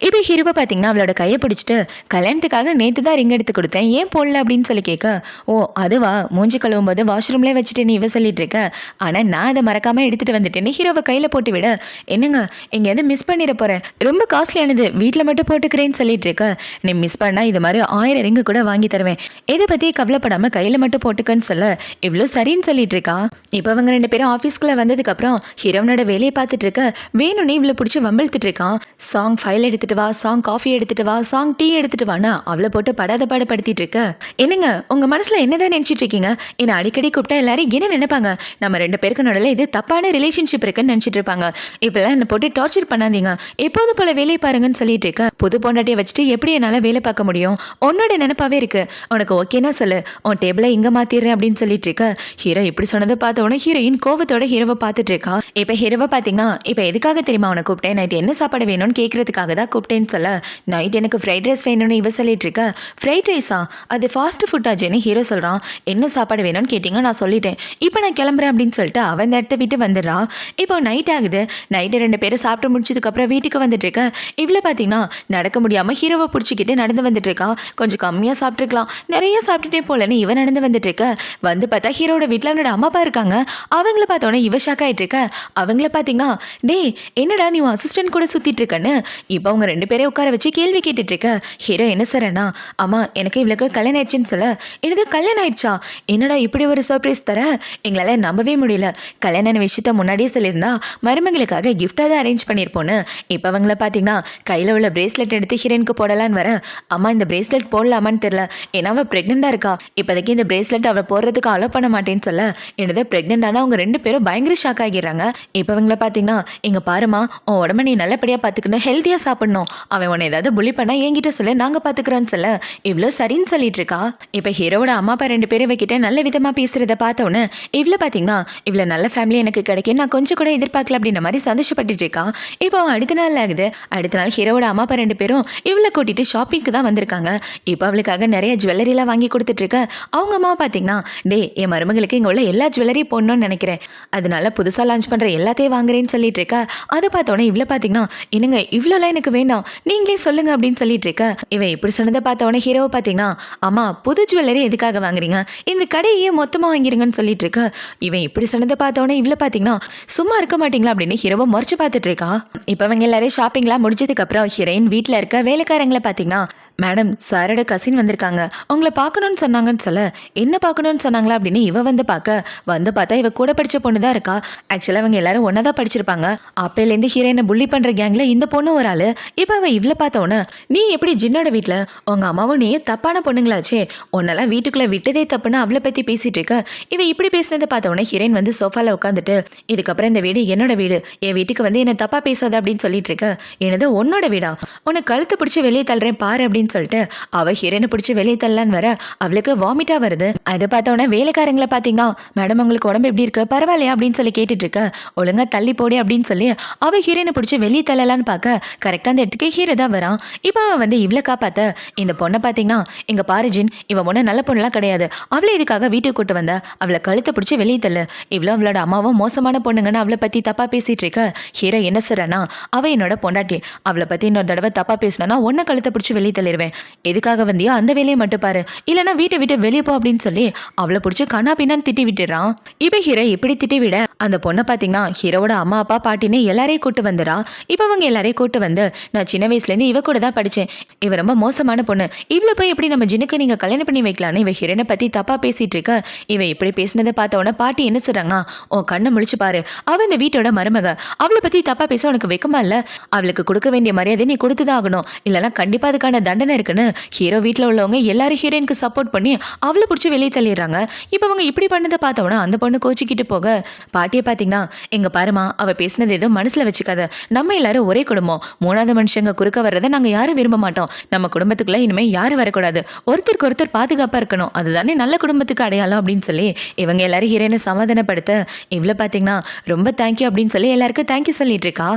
இப்போ ஹீரோவை பார்த்தீங்கன்னா அவளோட கையை பிடிச்சிட்டு, கல்யாணத்துக்காக நேற்று தான் ரிங் எடுத்து கொடுத்தேன், ஏன் போடல அப்படின்னு சொல்லி கேட்க, ஓ அதுவா, மூஞ்சி கழுவும் போது வாஷ்ரூம்லேயே வச்சுட்டு நீ இவ சொல்லிட்டு இருக்க, ஆனால் நான் அதை மறக்காம எடுத்துட்டு வந்துட்டேன்னு ஹீரோவை கையில் போட்டு விட, என்னங்க எங்கேயாவது மிஸ் பண்ணிட போறேன், ரொம்ப காஸ்ட்லியானது, வீட்டில் மட்டும் போட்டுக்கிறேன்னு சொல்லிட்டு இருக்க, நீ மிஸ் பண்ணா இது மாதிரி 1000 ரிங்கு கூட வாங்கி தருவேன், எதை பற்றி கவலைப்படாம கையில் மட்டும் போட்டுக்கன்னு சொல்ல, இவ்வளோ சரின்னு சொல்லிட்டு இருக்கா. இப்போ அவங்க 2 பேரும் ஆஃபீஸ்க்குள்ள வந்ததுக்கப்புறம் ஹீரோனோட வேலையை பார்த்துட்டு இருக்க, வேணும்னே இவ்வளோ பிடிச்சி வம்பிழுத்துட்டு இருக்கான். சாங் ஃபைல் எடுத்துட்டு வா, சாங் காஃபி எடுத்துட்டு வா, சாங் டீ எடுத்துட்டு வானா அவளை போட்டு படாத பாடுபடுத்திட்டு இருக்க. என்னங்க உங்க மனசுல என்னதான் நினைச்சிட்டு இருக்கீங்க, என்ன அடிக்கடி கூப்பிட்டா எல்லாரும் என்ன நினைப்பாங்க, நம்ம 2 பேருக்கு நடுவில் இது தப்பான ரிலேஷன்ஷிப் இருக்குன்னு நினைச்சிட்டு இருப்பாங்க, இப்பெல்லாம் என்ன போட்டு டார்ச்சர் பண்ணாதீங்க, எப்போது போல வேலை பாருங்கன்னு சொல்லிட்டு இருக்க. புது பொண்டாட்டியை வச்சுட்டு எப்படி என்னால வேலை பார்க்க முடியும், உன்னோட நினைப்பாவே இருக்கு, உனக்கு ஓகேனா சொல்லு, உன் டேபிளை இங்க மாத்திடுறேன் அப்படின்னு சொல்லிட்டு இருக்க. ஹீரோ இப்படி சொன்னதை பார்த்த உடனே ஹீரோயின் கோவத்தோட ஹீரோவை பார்த்துட்டு இருக்கா. இப்ப ஹீரோவை பாத்தீங்கன்னா, இப்ப எதுக்காக தெரியுமா உனக்கு கூப்பிட்டேன், நைட் என்ன சாப்பாடு வேணும்னு கேட்கறதுக்காக தான் கூப்பிட்டேன்னு சொல்ல, நைட் எனக்கு ஃப்ரைட் ரைஸ் வேணும்னு இவ சொல்லிட்டு இருக்க. ஃப்ரைட் ரைஸா, அது ஃபாஸ்ட் ஃபுட் ஆச்சுன்னு ஹீரோ சொல்றான். என்ன சாப்பாடு வேணும்னு கேட்டீங்க, நான் சொல்லிட்டேன், இப்போ நான் கிளம்புறேன் அப்படின்னு சொல்லிட்டு அவன் இந்த இடத்த இடத்த விட்டு வந்துடுறா. இப்போ நைட் ஆகுது. நைட்டு 2 பேரும் சாப்பிட்டு முடிச்சதுக்கப்புறம் வீட்டுக்கு வந்துட்டு இருக்க. இவ்வளோ பார்த்தீங்கன்னா நடக்க முடியாமல் ஹீரோவை பிடிச்சிக்கிட்டு நடந்து வந்துட்டு இருக்கா. கொஞ்சம் கம்மியாக சாப்பிட்ருக்கலாம், நிறைய சாப்பிட்டுட்டே போலன்னு இவன் நடந்து வந்துட்டு இருக்க. வந்து பார்த்தா ஹீரோட வீட்டில் அவனோட அம்மா அப்பா இருக்காங்க. அவங்கள பார்த்தோன்னே இவ ஷாக் ஆகிட்டு இருக்க. அவங்கள பார்த்தீங்கன்னா, டேய் என்னடா நீ அசிஸ்டன்ட் கூட சுற்றிட்டு இருக்கன்னு இப்போ அவங்க 2 பேரையும் உட்கார வச்சு கேள்வி கேட்டுட்டு இருக்க. ஹீரோ என்ன சொல்றேன்னா, அம்மா எனக்கு இவளுக்கு கல்யாணம் ஆயிடுச்சுன்னு சொல்ல, எனது கல்யாணம் ஆயிடுச்சா, என்னடா இப்படி ஒரு சர்ப்ரைஸ் தர, எங்களால் நம்பவே முடியல. கல்யாண விஷயத்த முன்னாடியே சொல்லியிருந்தா மருமகளுக்காக கிஃப்டாக தான் அரேஞ்ச் பண்ணியிருப்போன்னு. இப்போ அவங்கள பார்த்தீங்கன்னா கையில் உள்ள பிரேஸ்லெட் எடுத்து ஹீரோனுக்கு போடலான்னு வர, அம்மா இந்த பிரேஸ்லெட் போடலாமான்னு தெரியல, ஏன்னா அவள் ப்ரெக்னெண்டாக இருக்கா, இப்போதைக்கு இந்த பிரேஸ்லெட் அவள் போடுறதுக்கு அலோ பண்ண மாட்டேன்னு சொல்ல, என்னது ப்ரெக்னெண்டானா அவங்க 2 பேரும் பயங்கர ஷாக் ஆகிடுறாங்க. இப்போ அவங்கள பார்த்தீங்கன்னா, இங்கே பாருமா உன் உடம்ப நீ நல்லபடியாக பார்த்துக்கணும், ஹெல்த்தியாக சாப்பிடணும், அவன் உன்னை ஏதாவது புள்ளி பண்ணால் என்கிட்ட சொல்ல, நாங்கள் பார்த்துக்குறோன்னு சொல்ல இவ்வளோ சரின்னு சொல்லிட்டு இருக்கா. இப்போ ஹீரோட அம்மா அப்பா 2 பேரும் வைக்கிட்ட நல்ல விதமாக பேசுகிறத பார்த்தோன்னே இவ்வளோ பார்த்தீங்கன்னா இவ்வளோ நல்ல ஃபேமிலி எனக்கு கிடைக்கும் நான் கொஞ்சம் கூட எதிர்பார்க்கல அப்படின்ற மாதிரி சந்தோஷப்பட்டுட்டு இருக்கா. இப்போ அடுத்த நாள் ஆகுது. அடுத்த நாள் ஹீரோட அம்மா அப்பா 2 பேரும் இவ்வளோ கூட்டிட்டு ஷாப்பிங்க்கு தான் வந்திருக்காங்க. இப்போ அவளுக்காக நிறைய ஜுவல்லரிலாம் வாங்கி கொடுத்துட்டு இருக்க. அவங்க அம்மா பார்த்தீங்கன்னா, டே என் மருமகளுக்கு இங்கே உள்ள எல்லா ஜுவல்லரியும் போடணும்னு நினைக்கிறேன், அதனால புதுசாக லான்ச் பண்ணுற எல்லாத்தையும் வாங்குறேன்னு சொல்லிட்டு இருக்க. அதை பார்த்தோன்னே இவ்வளோ பார்த்தீங்கன்னா, என்னங்க இவ்வளோலாம் எனக்கு வேண்டாம், நீங்களே சொல்லுங்க அப்படின்னு சொல்லிட்டு இருக்க. இவன் இப்படி சொன்னதை பார்த்தோன்னே ஹீரோவை பார்த்தீங்கன்னா, அம்மா புது ஜுவல்லரி எதுக்காக வாங்குறீங்க, இந்த கடையே மொத்தமாக வாங்கிருங்கன்னு சொல்லிட்டு இருக்க. இவன் இப்படி சொன்னதை பார்த்தோன்னே இவ்வளோ பார்த்தீங்கன்னா, சும்மா இருக்க மாட்டீங்களா அப்படின்னு ஹீரோவை முறைச்சு பார்த்துட்டு இருக்கா. இப்போ அவங்க எல்லாரும் ஷாப்பிங்லாம் முடிச்சதுக்கு அப்புறம் ஹீரோயின் வீட்டில் இருக்க வேலைக்காரங்களை பார்த்தீங்கன்னா, மேடம் சாரோட கசின் வந்திருக்காங்க, உங்களை பார்க்கணும்னு சொன்னாங்கன்னு சொல்ல, என்ன பார்க்கணும்னு சொன்னாங்களா அப்படின்னு இவ வந்து பார்த்தா இவ கூட படித்த பொண்ணு தான் இருக்கா. ஆக்சுவலாக அவங்க எல்லாரும் ஒன்றா தான் படிச்சிருப்பாங்க. அப்பையிலேருந்து ஹீரோயினை புள்ளி பண்ணுற கேங்கில் இந்த பொண்ணு ஒரு ஆள். இப்போ அவள் இவ்வளோ பார்த்தோன்னே, நீ எப்படி ஜின்னோட வீட்டில் உங்கள் அம்மாவும் நீ தப்பான பொண்ணுங்களாச்சே, உன்னெல்லாம் வீட்டுக்குள்ளே விட்டதே தப்புன்னு அவளை பற்றி பேசிகிட்டு இருக்க. இவன் இப்படி பேசினதை பார்த்தோன்னே ஹீரோயின் வந்து சோஃபாவில் உட்காந்துட்டு, இதுக்கப்புறம் இந்த வீடு என்னோட வீடு, என் வீட்டுக்கு வந்து என்னை தப்பாக பேசாத அப்படின்னு சொல்லிட்டு இருக்க. எனது உன்னோட வீடா, உன்னை கழுத்து பிடிச்சி வெளியே தள்ளுறேன் பாரு அப்படின்னு சொல்லிட்டு அவ ஹீரோனை பிடிச்சி வெளியே தள்ளலான்னு வர அவளுக்கு வாமிட்டா வருது. அதை பார்த்தோன்னே வேலைக்காரங்களை பார்த்தீங்கன்னா, மேடம் உங்களுக்கு உடம்பு எப்படி இருக்கு, பரவாயில்லையா அப்படின்னு சொல்லி கேட்டுட்டு இருக்க. ஒழுங்கா தள்ளி போடி அப்படின்னு சொல்லி அவ ஹீரோனை பிடிச்சி வெளியே தள்ளலான்னு பார்க்க கரெக்டாக அந்த இடத்துக்கு ஹீரோ தான் வரான். இப்போ அவன் வந்து இவ்வளோ காப்பாத்த இந்த பொண்ணை பார்த்தீங்கன்னா, இங்க பாரு ஜின், இவன் ஒன்றும் நல்ல பொண்ணுலாம் கிடையாது, அவளை இதுக்காக வீட்டுக்கு கூட்டு வந்த, அவளை கழுத்தை பிடிச்சி வெளியே தள்ளு, இவ்வளோ அவளோட அம்மாவும் மோசமான பொண்ணுங்கன்னு அவளை பற்றி தப்பா பேசிட்டு இருக்க. ஹீரோ என்ன சொல்றானா, அவ என்னோட பொண்டாட்டி, அவளை பற்றி இன்னொரு தடவை தப்பா பேசினா ஒன்றை கழுத்தை பிடிச்சி வெளியே தள்ளிடுவேன், எதுக்காக வந்தியோ அந்த வேலையை மட்டும் பாரு, இல்லைன்னா வீட்டை விட்டு வெளியே போ அப்படின்னு சொல்லி அவளை பிடிச்சி கண்ணா பின்னான்னு திட்டி விட்டுறான். இப்போ ஹீரோ இப்படி திட்டி விட அந்த பொண்ணை பார்த்தீங்கன்னா ஹீரோவோட அம்மா அப்பா பாட்டின்னு எல்லாரையும் கூட்டு வந்துடா. இப்போ அவங்க எல்லாரையும் கூட்டு வந்து, நான் சின்ன வயசுலேருந்து இவ கூட தான் படித்தேன், இவ ரொம்ப மோசமான பொண்ணு, இவ்வளோ போய் எப்படி நம்ம ஜினுக்கு நீங்கள் கல்யாணம் பண்ணி வைக்கலான்னு இவ ஹீரோனை பற்றி தப்பாக பேசிட்டு இருக்க. இவன் இப்படி பேசினதை பார்த்த உடனே பாட்டி என்ன சொல்கிறாங்கன்னா, உன் கண்ணை முழிச்சு பாரு, அவள் இந்த வீட்டோட மருமக, அவளை பற்றி தப்பாக பேச உனக்கு வைக்கமா இல்லை, அவளுக்கு கொடுக்க வேண்டிய மரியாதை நீ கொடுத்து தான் ஆகணும், இல்லைனா கண்டிப்பாக அதுக்கான தண்டனை இருக்குன்னு ஹீரோ வீட்டில் உள்ளவங்க எல்லாரும் ஹீரோயினுக்கு சப்போர்ட் பண்ணி அவளை பிடிச்சி வெளியே தள்ளிடுறாங்க. இப்போ அவங்க இப்படி பண்ணதை பார்த்தோன்னா அந்த பொண்ணு கோச்சிக்கிட்டு போக, பாட்டியை பார்த்தீங்கன்னா, எங்க பாருமா அவள் பேசினது எதுவும் மனசில் வச்சுக்காத, நம்ம எல்லாரும் ஒரே குடும்பம், 3வது மனுஷங்க குறுக்க வர்றதை நாங்கள் யாரும் விரும்ப மாட்டோம், நம்ம குடும்பத்துக்குள்ள இனிமேல் யாரும் வரக்கூடாது, ஒருத்தருக்கு ஒருத்தர் பாதுகாப்பாக இருக்கணும், அதுதானே நல்ல குடும்பத்துக்கு அடையாளம் அப்படின்னு சொல்லி இவங்க எல்லாரும் ஹீரோயினை சமாதானப்படுத்த, இவ்வளோ பார்த்தீங்கன்னா ரொம்ப தேங்க்யூ அப்படின்னு சொல்லி எல்லாருக்கும் தேங்க்யூ சொல்லிட்டு இருக்கா.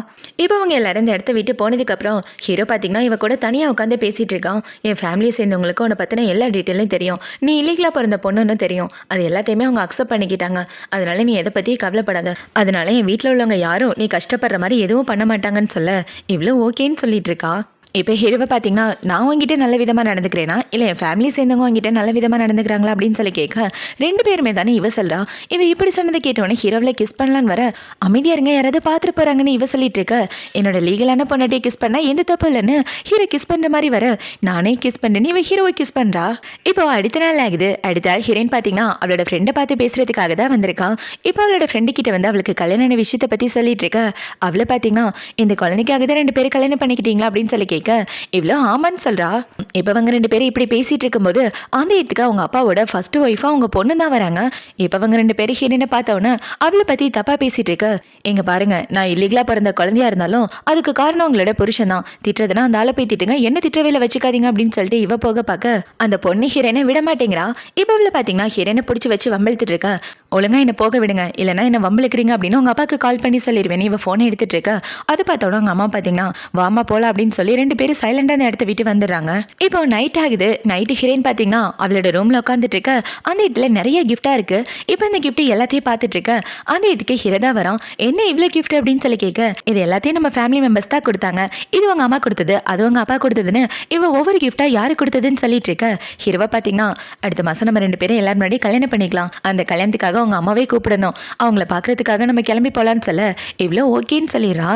இப்போ அவங்க எல்லாரும் இந்த இடத்த விட்டு போனதுக்கப்புறம் ஹீரோ பார்த்தீங்கன்னா இவ கூட தனியாக உட்காந்து பேசிட்டு இருக்கான். என் ஃபேமிலியை சேர்ந்தவங்களுக்கு உன்னை பற்றின எல்லா டீட்டெயிலும் தெரியும், நீ இல்லீகலாக பிறந்த பொண்ணுன்னு தெரியும், அது எல்லாத்தையுமே அவங்க அக்செப்ட் பண்ணிக்கிட்டாங்க, அதனால நீ எதை பற்றியும் கவலைப்படாத, அதனால என் வீட்டில் உள்ளவங்க யாரும் நீ கஷ்டப்படுற மாதிரி எதுவும் பண்ண மாட்டாங்கன்னு சொல்ல இவ்வளோ ஓகேன்னு சொல்லிட்டு இருக்கா. இப்போ ஹீரோவை பார்த்தீங்கன்னா, நான் உங்ககிட்ட நல்ல விதமாக நடந்துக்கிறேனா இல்லை என் ஃபேமிலி சேர்ந்தவங்க உங்ககிட்ட நல்ல விதமாக நடந்துக்கிறாங்களா அப்படின்னு சொல்லி கேட்க 2 பேருமே தானே இவ சொல்கிறா. இவ இப்படி சொன்னதை கேட்டோன்னே ஹீரோவில் கிஸ் பண்ணலான்னு வர, அமைதியாக இருங்க யாராவது பார்த்துட்டு போகிறாங்கன்னு இவ சொல்லிட்டு இருக்க. என்னோட லீகலான பொண்ணாட்டியை கிஸ் பண்ணால் எந்த தப்பு இல்லைன்னு ஹீரோ கிஸ் பண்ணுற மாதிரி வர, நானே கிஸ் பண்ணேன்னு இவ ஹீரோவை கிஸ் பண்ணுறா. இப்போ அடுத்த நாள் ஆகுது. அடுத்த நாள் ஹீரோயின் பார்த்தீங்கன்னா அவளோட ஃப்ரெண்டை பார்த்து பேசுறதுக்காக தான் வந்திருக்கான். இப்போ அவளோட ஃப்ரெண்டு கிட்ட வந்து அவளுக்கு கல்யாண விஷயத்தை பற்றி சொல்லிட்டு இருக்க. அவளை பார்த்தீங்கன்னா, இந்த குழந்தைக்காக தான் 2 பேரும் கல்யாணம் பண்ணிக்கிட்டீங்களா அப்படின்னு சொல்லி கேட்க, இவ்வளோ ஆமான்னு சொல்றா. இப்போ அவங்க 2 பேரும் இப்படி பேசிட்டு இருக்கும்போது அந்த இடத்துக்கு அவங்க அப்பாவோட ஃபர்ஸ்ட் ஒய்ஃபா அவங்க பொண்ணு தான் வராங்க. இப்போ அவங்க 2 பேரும் ஹீரோயினை பார்த்தோன்னே அவளை பற்றி தப்பா பேசிட்டு இருக்க. எங்க பாருங்க, நான் இல்லீகலா பிறந்த குழந்தையா இருந்தாலும் அதுக்கு காரணம் உங்களோட புருஷன் தான், திட்டுறதுனா அந்த ஆளை போய் திட்டுங்க, என்ன திட்டவேல வச்சுக்காதீங்க அப்படின்னு சொல்லிட்டு இவ போக பார்க்க அந்த பொண்ணு ஹீரோயினை விட மாட்டேங்கிறா. இப்போ அவளை பார்த்தீங்கன்னா ஹீரோயினை பிடிச்சி வச்சு வம்பிழுத்துட்டு இருக்க. ஒழுங்கா என்ன போக விடுங்க, இல்லைன்னா என்ன வம்பிழுக்கிறீங்க அப்படின்னு உங்க அப்பாவுக்கு கால் பண்ணி சொல்லிடுவேன். இவ ஃபோனை எடுத்துட்டு இருக்க. அது பார்த்தோட உங்க அம்மா பார்த்தீங்கன்னா வாமா போலாம் அப்படின்னு சொல்லி 2 பேரும் சைலண்டா அந்த இடத்த விட்டு வந்துடுறாங்க. இப்போ நைட் ஆகுது. நைட்டு ஹீரோயின் பார்த்தீங்கன்னா அவளோட ரூம்ல உட்காந்துட்டு இருக்க. அந்த இடத்துல நிறைய கிஃப்டா இருக்கு. இப்போ இந்த கிஃப்ட் எல்லாத்தையும் பார்த்துட்டு இருக்க. அந்த இதுக்கு ஹிரதா வரான். என்ன இவ்வளோ கிஃப்ட் அப்படின்னு சொல்லி கேட்க, இது எல்லாத்தையும் நம்ம ஃபேமிலி மெம்பர்ஸ் தான் கொடுத்தாங்க. இது உங்க அம்மா கொடுத்தது, அது உங்க அப்பா கொடுத்ததுன்னு இவ ஒவ்வொரு கிஃப்டா யாரு கொடுத்ததுன்னு சொல்லிட்டு இருக்க. ஹீரோவா பார்த்தீங்கன்னா அடுத்த மாசம் நம்ம 2 பேரும் எல்லாரும் முன்னாடி கல்யாணம் பண்ணிக்கலாம். அந்த கல்யாணத்துக்காக அவங்க அம்மாவே கூப்பிடணும். அவங்கள பார்க்கறதுக்காக நம்ம கிளம்பி போலான்னு சொல்ல இவ்வளோ ஓகேன்னு சொல்லிடுறா.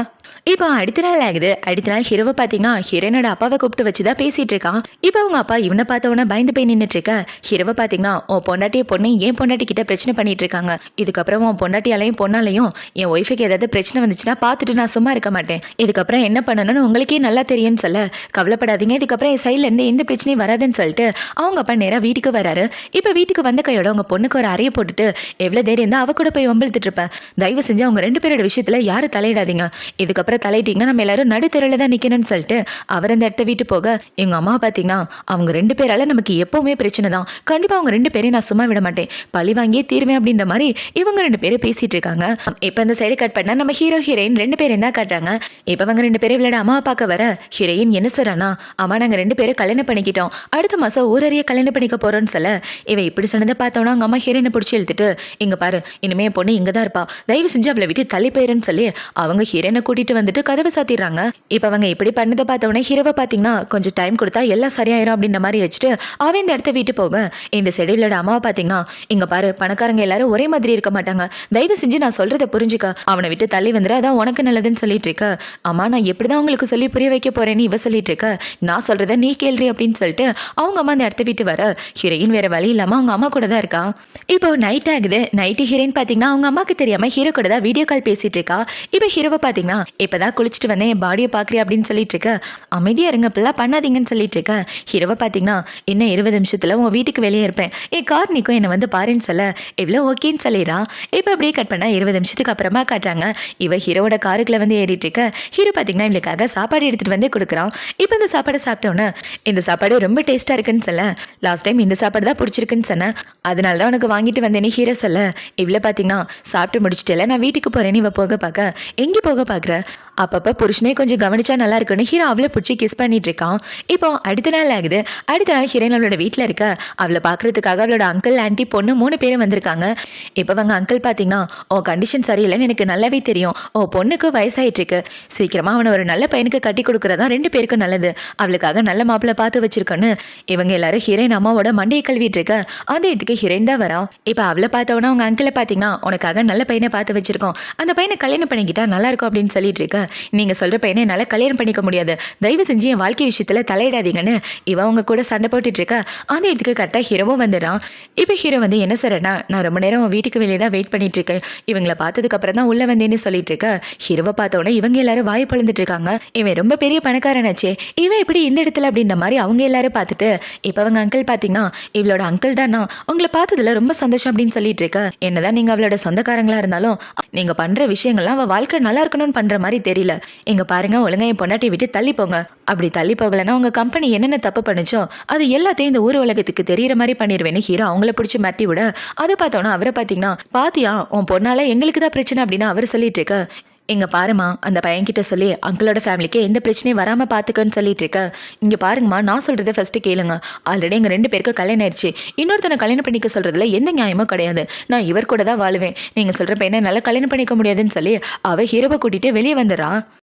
இப்போ அடுத்த நாள் ஆகுது. அடுத்த நாள் ஹீரோவை பார்த்தீங்கன்னா ஹீரோனோட அப்பாவை கூப்பிட்டு வச்சுதான் பேசிட்டு இருக்கான். இப்போ அவங்க அப்பா இவனை பார்த்தவொன்னே பயந்து போய் நின்றுட்டு இருக்க. ஹீரோவை பார்த்தீங்கன்னா உன் பொண்டாட்டிய பொண்ணு ஏன் பொண்டாட்டி கிட்ட பிரச்சனை பண்ணிட்டு இருக்காங்க. இதுக்கப்புறம் உன் பொண்டாட்டியாலையும் பொண்ணாலையும் என் ஒய்ஃபுக்கு ஏதாவது பிரச்சனை வந்துச்சுன்னா பார்த்துட்டு நான் சும்மா இருக்க மாட்டேன். இதுக்கப்புறம் என்ன பண்ணணும்னு உங்களுக்கே நல்லா தெரியும்னு சொல்ல, கவலைப்படாதீங்க, இதுக்கப்புறம் என் சைட்ல இருந்து எந்த பிரச்சனையும் வராதுன்னு சொல்லிட்டு அவங்க அப்பா நேராக வீட்டுக்கு வராரு. இப்போ வீட்டுக்கு வந்த கையோட உங்க பொண்ணுக்கு ஒரு அறையை போட்டுட்டு எவ்வளோ தைரியம் இருந்தால் அவ கூட போய் வம்பிழுத்துட்டு இருப்பேன். தயவு செஞ்சு அவங்க 2 பேரோட விஷயத்துல யாரும் தலையிடாதீங்க. இதுக்கப்புறம் தலையிட்டீங்கன்னா நம்ம எல்லாரும் நடுத்தெருல தான் நிக்கணும்னு சொல்லிட்டு அவர் அந்த இடத்த விட்டு போக, எங்க அம்மா பாத்தீங்கன்னா அவங்க 2 பேரால நமக்கு எப்பவுமே பிரச்சனை தான். கண்டிப்பா அவங்க 2 பேரையும் நான் சும்மா விட மாட்டேன், பழி வாங்கியே தீர்வேன் அப்படின்ற மாதிரி இவங்க 2 பேரும் பேசிட்டு இருக்காங்க. இப்ப இந்த சைடு கட் பண்ணா நம்ம ஹீரோ ஹீரோயின் 2 பேரும் தான் காட்டுறாங்க. இப்ப அவங்க 2 பேரும் விளையாட அம்மா பார்க்க வர ஹீரோயின் என்ன சொல்றானா, அம்மா நாங்க 2 பேரும் கல்யாணம் பண்ணிக்கிட்டோம், அடுத்த மாசம் ஊரறிய கல்யாணம் பண்ணிக்க போறோம்னு சொல்ல, இவ இப்படி சொன்னதை பார்த்தோன்னா அவங்க அம்மா ஹீரோயினை பிடிச்சி இழுத்துட்டு, இங்க பாரு இனிமே என் பொண்ணு இங்கதான் இருப்பா, தயவு செஞ்சு அவளை விட்டு தள்ளி போயிருன்னு சொல்லி அவங்க ஹீரோயினை கூட்டிட்டு வந்துட்டு கதவை சாத்திடுறாங்க. இப்ப அவங்க இப்படி பண்ணதை பார்த்தவொடனே ஹீரோவை பாத்தீங்கன்னா கொஞ்சம் டைம் கொடுத்தா எல்லாம் சரியாயிரும் அப்படின்ற மாதிரி வச்சுட்டு அவன் இந்த இடத்த விட்டு போக, இந்த செடியிலோட அம்மாவை பாத்தீங்கன்னா இங்க பாரு பணக்காரங்க எல்லாரும் ஒரே மாதிரி இருக்க மாட்டாங்க, தயவு செஞ்சு நான் சொல்றதை புரிஞ்சுக்க, அவனை விட்டு தள்ளி வந்துரு, அதான் உனக்கு நல்லதுன்னு சொல்லிட்டு இருக்க. அம்மா நான் எப்படிதான் உங்களுக்கு சொல்லி புரிய வைக்க போறேன்னு இவ சொல்லிட்டு இருக்க, நான் சொல்றத நீ கேள்றி அப்படின்னு சொல்லிட்டு அவங்க அம்மா அந்த இடத்த விட்டு வர, ஹீரோயின் வேற வழி இல்லாம அவங்க அம்மா கூட தான் இருக்கா. இப்போ நைட் ஆகுது. நைட்டு ஹீரோயின் பாத்தீங்கன்னா அவங்க அம்மாக்கு தெரியாம ஹீரோ கூட தான் வீடியோ கால் பேசிட்டு இருக்கா. இப்ப ஹீரோவை பாத்தீங்கன்னா இப்பதான் குளிச்சுட்டு வந்தேன், என் பாடியை பாக்குறியா அப்படின்னு சொல்லிட்டு இருக்க. அமைதியா இருங்க, பிள்ளை பண்ணாதீங்கன்னு சொல்லிட்டு இருக்க. ஹீரோவை பாத்தீங்கன்னா இன்னும் 20 நிமிஷத்துல உன் வீட்டுக்கு வெளியே இருப்பேன், என் கார் நிக்கும், என்ன வந்து பாருன்னு சொல்ல இவ்வளோ ஓகேன்னு சொல்லிடுறா. இப்ப அப்படியே கட் பண்ணா 20 நிமிஷத்துக்கு அப்புறமா காட்டுறாங்க. இவ ஹீரோவோட காருக்குள்ள வந்து ஏறிட்டு இருக்க. ஹீரோ பாத்தீங்கன்னா இவளுக்காக சாப்பாடு எடுத்துட்டு வந்து கொடுக்குறான். இப்ப இந்த சாப்பாடு சாப்பிட்டோன்னே இந்த சாப்பாடு ரொம்ப டேஸ்டா இருக்குன்னு சொல்ல, லாஸ்ட் டைம் இந்த சாப்பாடு தான் பிடிச்சிருக்குன்னு சொன்னேன், அதனால தான் உனக்கு வாங்கிட்டு வந்தேன்னு ஹீரோ சொல்ல, இவ்வளோ பாத்தீங்கன்னா சாப்பிட்டு முடிச்சிட்டல, நான் வீட்டுக்கு போறேன்னு இவ போக பார்க்க, எங்கே போக பாக்குற, அப்பப்ப புருஷனே கொஞ்சம் கவனிச்சா நல்லா இருக்குன்னு ஹீரோ அவளை பிடிச்சி கிஸ் பண்ணிட்டு இருக்கான். இப்போ அடுத்த நாள் ஆகுது. அடுத்த நாள் ஹீரோயின் அவளோட வீட்டில் இருக்க. அவளை பார்க்கறதுக்காக அவளோட அங்கிள் ஆன்டி பொண்ணு 3 பேரும் வந்திருக்காங்க. இப்போ அவங்க அங்கிள் பார்த்தீங்கன்னா ஓ கண்டிஷன் சரியில்லைன்னு எனக்கு நல்லாவே தெரியும், ஓ பொண்ணுக்கு வயசாயிட்டு இருக்கு, சீக்கிரமா அவனை ஒரு நல்ல பையனுக்கு கட்டி கொடுக்கறதா 2 பேருக்கும் நல்லது, அவளுக்காக நல்ல மாப்பிள்ளை பார்த்து வச்சிருக்கோன்னு இவங்க எல்லாரும் ஹீரோயின் அம்மாவோட மண்டையை கழுவிட்டு இருக்க. அந்த இதுக்கு ஹீரோயின் தான் வரா. இப்போ அவளை பார்த்தவொன்னா அவங்க அங்கிளை பார்த்தீங்கன்னா உனக்காக நல்ல பையனை பார்த்து வச்சிருக்கோம், அந்த பையனை கல்யாணம் பண்ணிக்கிட்டா நல்லா இருக்கும் அப்படின்னு சொல்லிட்டு இருக்க. நீங்க சொல்ற பையனை என்னால கல்யாணம் பண்ணிக்க முடியாது, தயவு செஞ்சு என் வாழ்க்கை விஷயத்துல தலையிடாதீங்கன்னு இவ அவங்க கூட சண்டை போட்டுட்டு இருக்க. அந்த இடத்துக்கு கரெக்டா ஹீரோவும் வந்துடுறான். இப்போ ஹீரோ வந்து என்ன சொல்றேன்னா, நான் ரொம்ப நேரம் வீட்டுக்கு வெளியே தான் வெயிட் பண்ணிட்டு இருக்கேன், இவங்களை பார்த்ததுக்கு அப்புறம் தான் உள்ள வந்தேன்னு சொல்லிட்டு இருக்க. ஹீரோவை பார்த்தோன்னே இவங்க எல்லாரும் வாய் பொழுந்துட்டு இருக்காங்க. இவன் ரொம்ப பெரிய பணக்காரனாச்சே, இவன் இப்படி இந்த இடத்துல அப்படின்ற மாதிரி அவங்க எல்லாரும் பார்த்துட்டு இப்போ அவங்க அங்கிள் பாத்தீங்கன்னா இவளோட அங்கிள் தானா, உங்களை பார்த்ததுல ரொம்ப சந்தோஷம் அப்படின்னு சொல்லிட்டு இருக்க. என்னதான் நீங்க அவளோட சொந்தக்காரங்களா இருந்தாலும் நீங்க பண்ற விஷயங்கள்லாம் அவ வாழ்க்கை நல்லா இருக்கணும்னு பண்ற மாதிரி தெரியல. இங்க பாருங்க, ஒழுங்கா என் பொண்டாட்டியை விட்டு தள்ளி போங்க, அப்படி தள்ளி போகலன்னா உங்க கம்பெனி என்னென்ன தப்பு பண்ணுச்சோ அது எல்லாத்தையும் இந்த ஊர் உலகத்துக்கு தெரியற மாதிரி பண்ணிடுவேன்னு ஹீரோ அவங்கள பிடிச்சி மாட்டி விட, அதை பார்த்தோன்னா அவரை பார்த்தீங்கன்னா பாத்தியா உன் பொண்ணால எங்களுக்கு தான் பிரச்சனை அப்படின்னு அவர் சொல்லிட்டு இருக்க. இங்க பாருமா, அந்த பையன்கிட்ட சொல்லி அங்கிளோட ஃபேமிலிக்கு எந்த பிரச்சனையும் வராம பாத்துக்கன்னு சொல்லிட்டு இருக்க. இங்க பாருங்கம்மா, நான் சொல்றதை ஃபர்ஸ்ட் கேளுங்க, ஆல்ரெடி எங்க 2 பேருக்கு கல்யாணம் ஆயிடுச்சு, இன்னொருத்தனை கல்யாணம் பண்ணிக்க சொல்றதுல எந்த நியாயமும் கிடையாது, நான் இவர் கூட தான் வாழுவேன், நீங்க சொல்ற பையனை நல்லா கல்யாணம் பண்ணிக்க முடியாதுன்னு சொல்லி அவ ஹீரோவை கூட்டிட்டு வெளியே வந்துடுறா.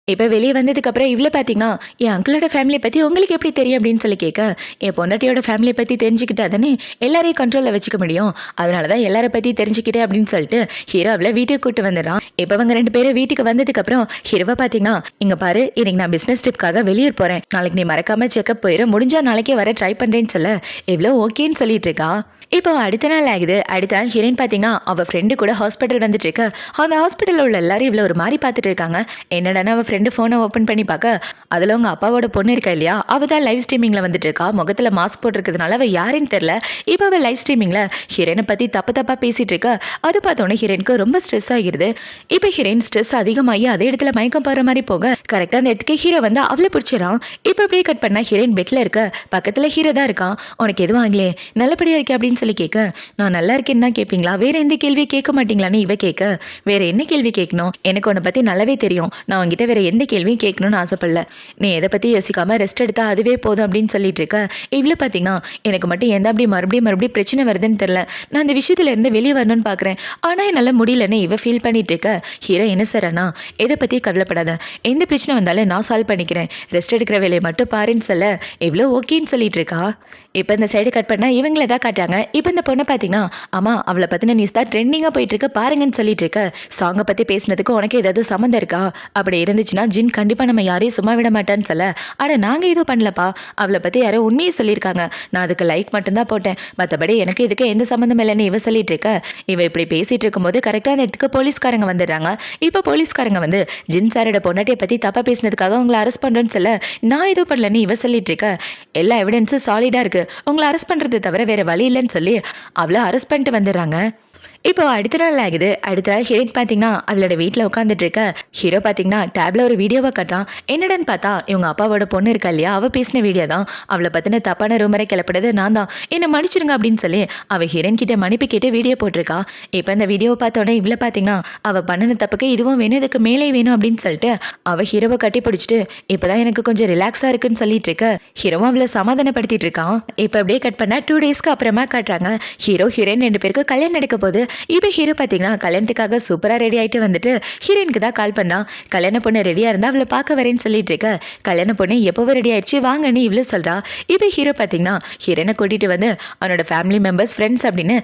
இப்போ வெளியே வந்ததுக்கு அப்புறம் இவ்வளோ பார்த்தீங்கன்னா என் அங்கிளோட ஃபேமிலியை பற்றி உங்களுக்கு எப்படி தெரியும் அப்படின்னு சொல்லி கேட்க, என் பொண்டாட்டியோட ஃபேமிலியை பற்றி தெரிஞ்சுக்கிட்டா தானே எல்லாரையும் கண்ட்ரோலில் வச்சுக்க முடியும், அதனால தான் எல்லாரை பற்றி தெரிஞ்சுக்கிட்டேன் அப்படின்னு சொல்லிட்டு ஹீரோ அவளை வீட்டுக்கு கூட்டு வந்துடுறான். இப்போ அவங்க 2 பேரும் வீட்டுக்கு வந்ததுக்கப்புறம் ஹீரோவை பார்த்தீங்கன்னா இங்கே பாரு, இன்னைக்கு நான் பிஸ்னஸ் ட்ரிப்காக வெளியூர் போகிறேன், நாளைக்கு நீ மறக்காம செக்அப் போயிடும், முடிஞ்சா நாளைக்கே வர ட்ரை பண்ணுறேன்னு சொல்ல எவ்வளோ ஓகேன்னு சொல்லிட்டு இருக்கா. இப்போ அடுத்த நாள் ஆகுது. அடுத்த நாள் ஹீரோயின் பார்த்தீங்கன்னா அவள் ஃப்ரெண்டு கூட ஹாஸ்பிட்டல் வந்துட்டு இருக்க. அந்த ஹாஸ்பிட்டலில் உள்ள எல்லாரும் இவ்வளோ ஒரு மாதிரி பார்த்துட்டு இருக்காங்க. என்னடானா அவள் ஃப்ரெண்டு ஃபோனை ஓப்பன் பண்ணி பார்க்க அதில் உங்கள் அப்பாவோட பொண்ணு இருக்கா இல்லையா, அவள் தான் லைவ் ஸ்ட்ரீமிங்கில் வந்துட்டு இருக்கா. முகத்தில் மாஸ்க் போட்டிருக்கிறதுனால அவள் யாருன்னு தெரில. இப்போ அவள் லைவ் ஸ்ட்ரீமிங்கில் ஹீரோயினை பற்றி தப்பாக பேசிகிட்டு இருக்கா. அது பார்த்தோன்னே ஹீரோயினுக்கு ரொம்ப ஸ்ட்ரெஸ் ஆகிடுது. இப்போ ஹீரோயின் ஸ்ட்ரெஸ் அதிகமாகி அதே இடத்துல மயக்கம் போகிற மாதிரி போக கரெக்டாக அந்த இடத்துக்கு ஹீரோ வந்து அவளை பிடிச்சிடறான். இப்போ அப்படியே கட் பண்ணால் ஹீரோயின் பெட்டில் இருக்க, பக்கத்தில் ஹீரோ தான் இருக்கான். உனக்கு எதுவும் ஆகலையே, நல்லபடியாக இருக்கே அப்படின்னு சொல்லி கேட்க, நான் நல்லா இருக்கேன்னு தான் கேட்பீங்களா, வேறு எந்த கேள்வியும் கேட்க மாட்டீங்களான்னு இவ கேட்க, வேறு என்ன கேள்வி கேட்கணும், எனக்கு உன்னை பற்றி நல்லாவே தெரியும், நான் உங்ககிட்ட வேறு எந்த கேள்வியும் கேட்கணும்னு ஆசைப்படல, நீ எதை பற்றி யோசிக்காமல் ரெஸ்ட் எடுத்தா அதுவே போதும் அப்படின்னு சொல்லிட்டு இருக்க. இவ்வளோ பார்த்தீங்கன்னா எனக்கு மட்டும் எந்த அப்படி மறுபடியும் பிரச்சனை வருதுன்னு தெரில, நான் அந்த விஷயத்துல இருந்து வெளியே வரணும்னு பார்க்குறேன், ஆனால் என்னால் முடியலன்னு இவ ஃபீல் பண்ணிட்டு இருக்க. ஹீரோ என்ன சார் அண்ணா, எதை பற்றி கவலைப்படாத, எந்த பிரச்சனை வந்தாலும் நான் சால்வ் பண்ணிக்கிறேன், ரெஸ்ட் எடுக்கிற வேலையை மட்டும் பாருன்னு சொல்ல இவ்வளோ ஓகேன்னு சொல்லிட்டு இருக்கா. இப்போ இந்த சைடு கட் பண்ணால் இவங்கள தான் காட்டுறாங்க. இப்போ இந்த பொண்ணை பார்த்தீங்கன்னா, அம்மா அவளை பற்றின நியூஸ் தான் ட்ரெண்டிங்காக போயிட்டு இருக்க பாருங்கன்னு சொல்லிட்டு இருக்க. சாங்கை பற்றி பேசினதுக்கு உனக்கு ஏதாவது சம்மந்தம் இருக்கா, அப்படி இருந்துச்சுன்னா ஜின் கண்டிப்பாக நம்ம யாரையும் சும்மா விட மாட்டான்னு சொல்ல, அட நாங்கள் எதுவும் பண்ணலப்பா, அவளை பற்றி யாரோ உண்மையை சொல்லியிருக்காங்க, நான் அதுக்கு லைக் மட்டும்தான் போட்டேன், மற்றபடி எனக்கு இதுக்கு எந்த சம்மந்தம் இல்லைன்னு இவ சொல்லிட்டு இருக்க. இவ இப்படி பேசிட்டு இருக்கும்போது கரெக்டாக அந்த இடத்துக்கு போலீஸ்காரங்க வந்துடுறாங்க. இப்போ போலீஸ்காரங்க வந்து ஜின் சாரோட பொண்டாட்டியை பற்றி தப்பாக பேசினதுக்காக உங்களை அரெஸ்ட் பண்ணுறேன்னு சொல்ல, நான் எதுவும் பண்ணலன்னு இவ சொல்லிட்டு இருக்க. எல்லா எவிடன்ஸும் சாலிடாக இருக்குது, உங்களை அரெஸ்ட் பண்ணுறது தவிர வேறு வழி இல்லைன்னு சொல்லி அவளை அரெஸ்ட் பண்ணிட்டு வந்துடுறாங்க. இப்போ அடுத்த நாள் ஆகுது. அடுத்த நாள் ஹீரோயின் பார்த்தீங்கன்னா அவளோட வீட்டில் உட்காந்துட்டு இருக்க. ஹீரோ பார்த்தீங்கன்னா டேப்ல ஒரு வீடியோவை கட்டுறான். என்னடான்னு பார்த்தா இவங்க அப்பாவோட பொண்ணு இருக்கா இல்லையா, அவள் பேசின வீடியோ தான். அவளை பற்றின தப்பான ரூமரை கிளப்பிடுறது நான் தான், என்னை மன்னிச்சிருங்க அப்படின்னு சொல்லி அவள் ஹீரோயின் கிட்ட மன்னிப்பு கேட்டு வீடியோ போட்டிருக்கா. இப்போ இந்த வீடியோவை பார்த்தோன்னே இவ்வளோ பார்த்தீங்கன்னா அவள் பண்ணின தப்புக்கு இதுவும் வேணும், இதுக்கு மேலே வேணும் அப்படின்னு சொல்லிட்டு அவள் ஹீரோவை கட்டி பிடிச்சிட்டு இப்போதான் எனக்கு கொஞ்சம் ரிலாக்ஸாக இருக்குன்னு சொல்லிட்டு இருக்க. ஹீரோவும் அவளை சமாதானப்படுத்திட்டு இருக்கான். இப்போ அப்படியே கட் பண்ணா 2 டேஸ்க்கு அப்புறமா காட்டுறாங்க. ஹீரோ ஹீரோயின் 2 பேருக்கு கல்யாணம் நடக்க போகுது. இப்போ ஹீரோ பார்த்தீங்கன்னா கல்யாணத்துக்காக சூப்பராக ரெடி ஆகிட்டு வந்துட்டு ஹீரோயினுக்கு தான் கால் பண்ணான். கல்யாண பொண்ணு ரெடியாக இருந்தால் அவளை பார்க்க வரேன்னு சொல்லிட்டு இருக்க. கல்யாண பொண்ணு எப்போவோ ரெடி ஆயிடுச்சு வாங்கன்னு இவ்வளோ சொல்கிறா. இப்போ ஹீரோ பார்த்தீங்கன்னா ஹீரோனை கூட்டிகிட்டு வந்து அவனோட ஃபேமிலி மெம்பர்ஸ் ஃப்ரெண்ட்ஸ் அப்படின்னு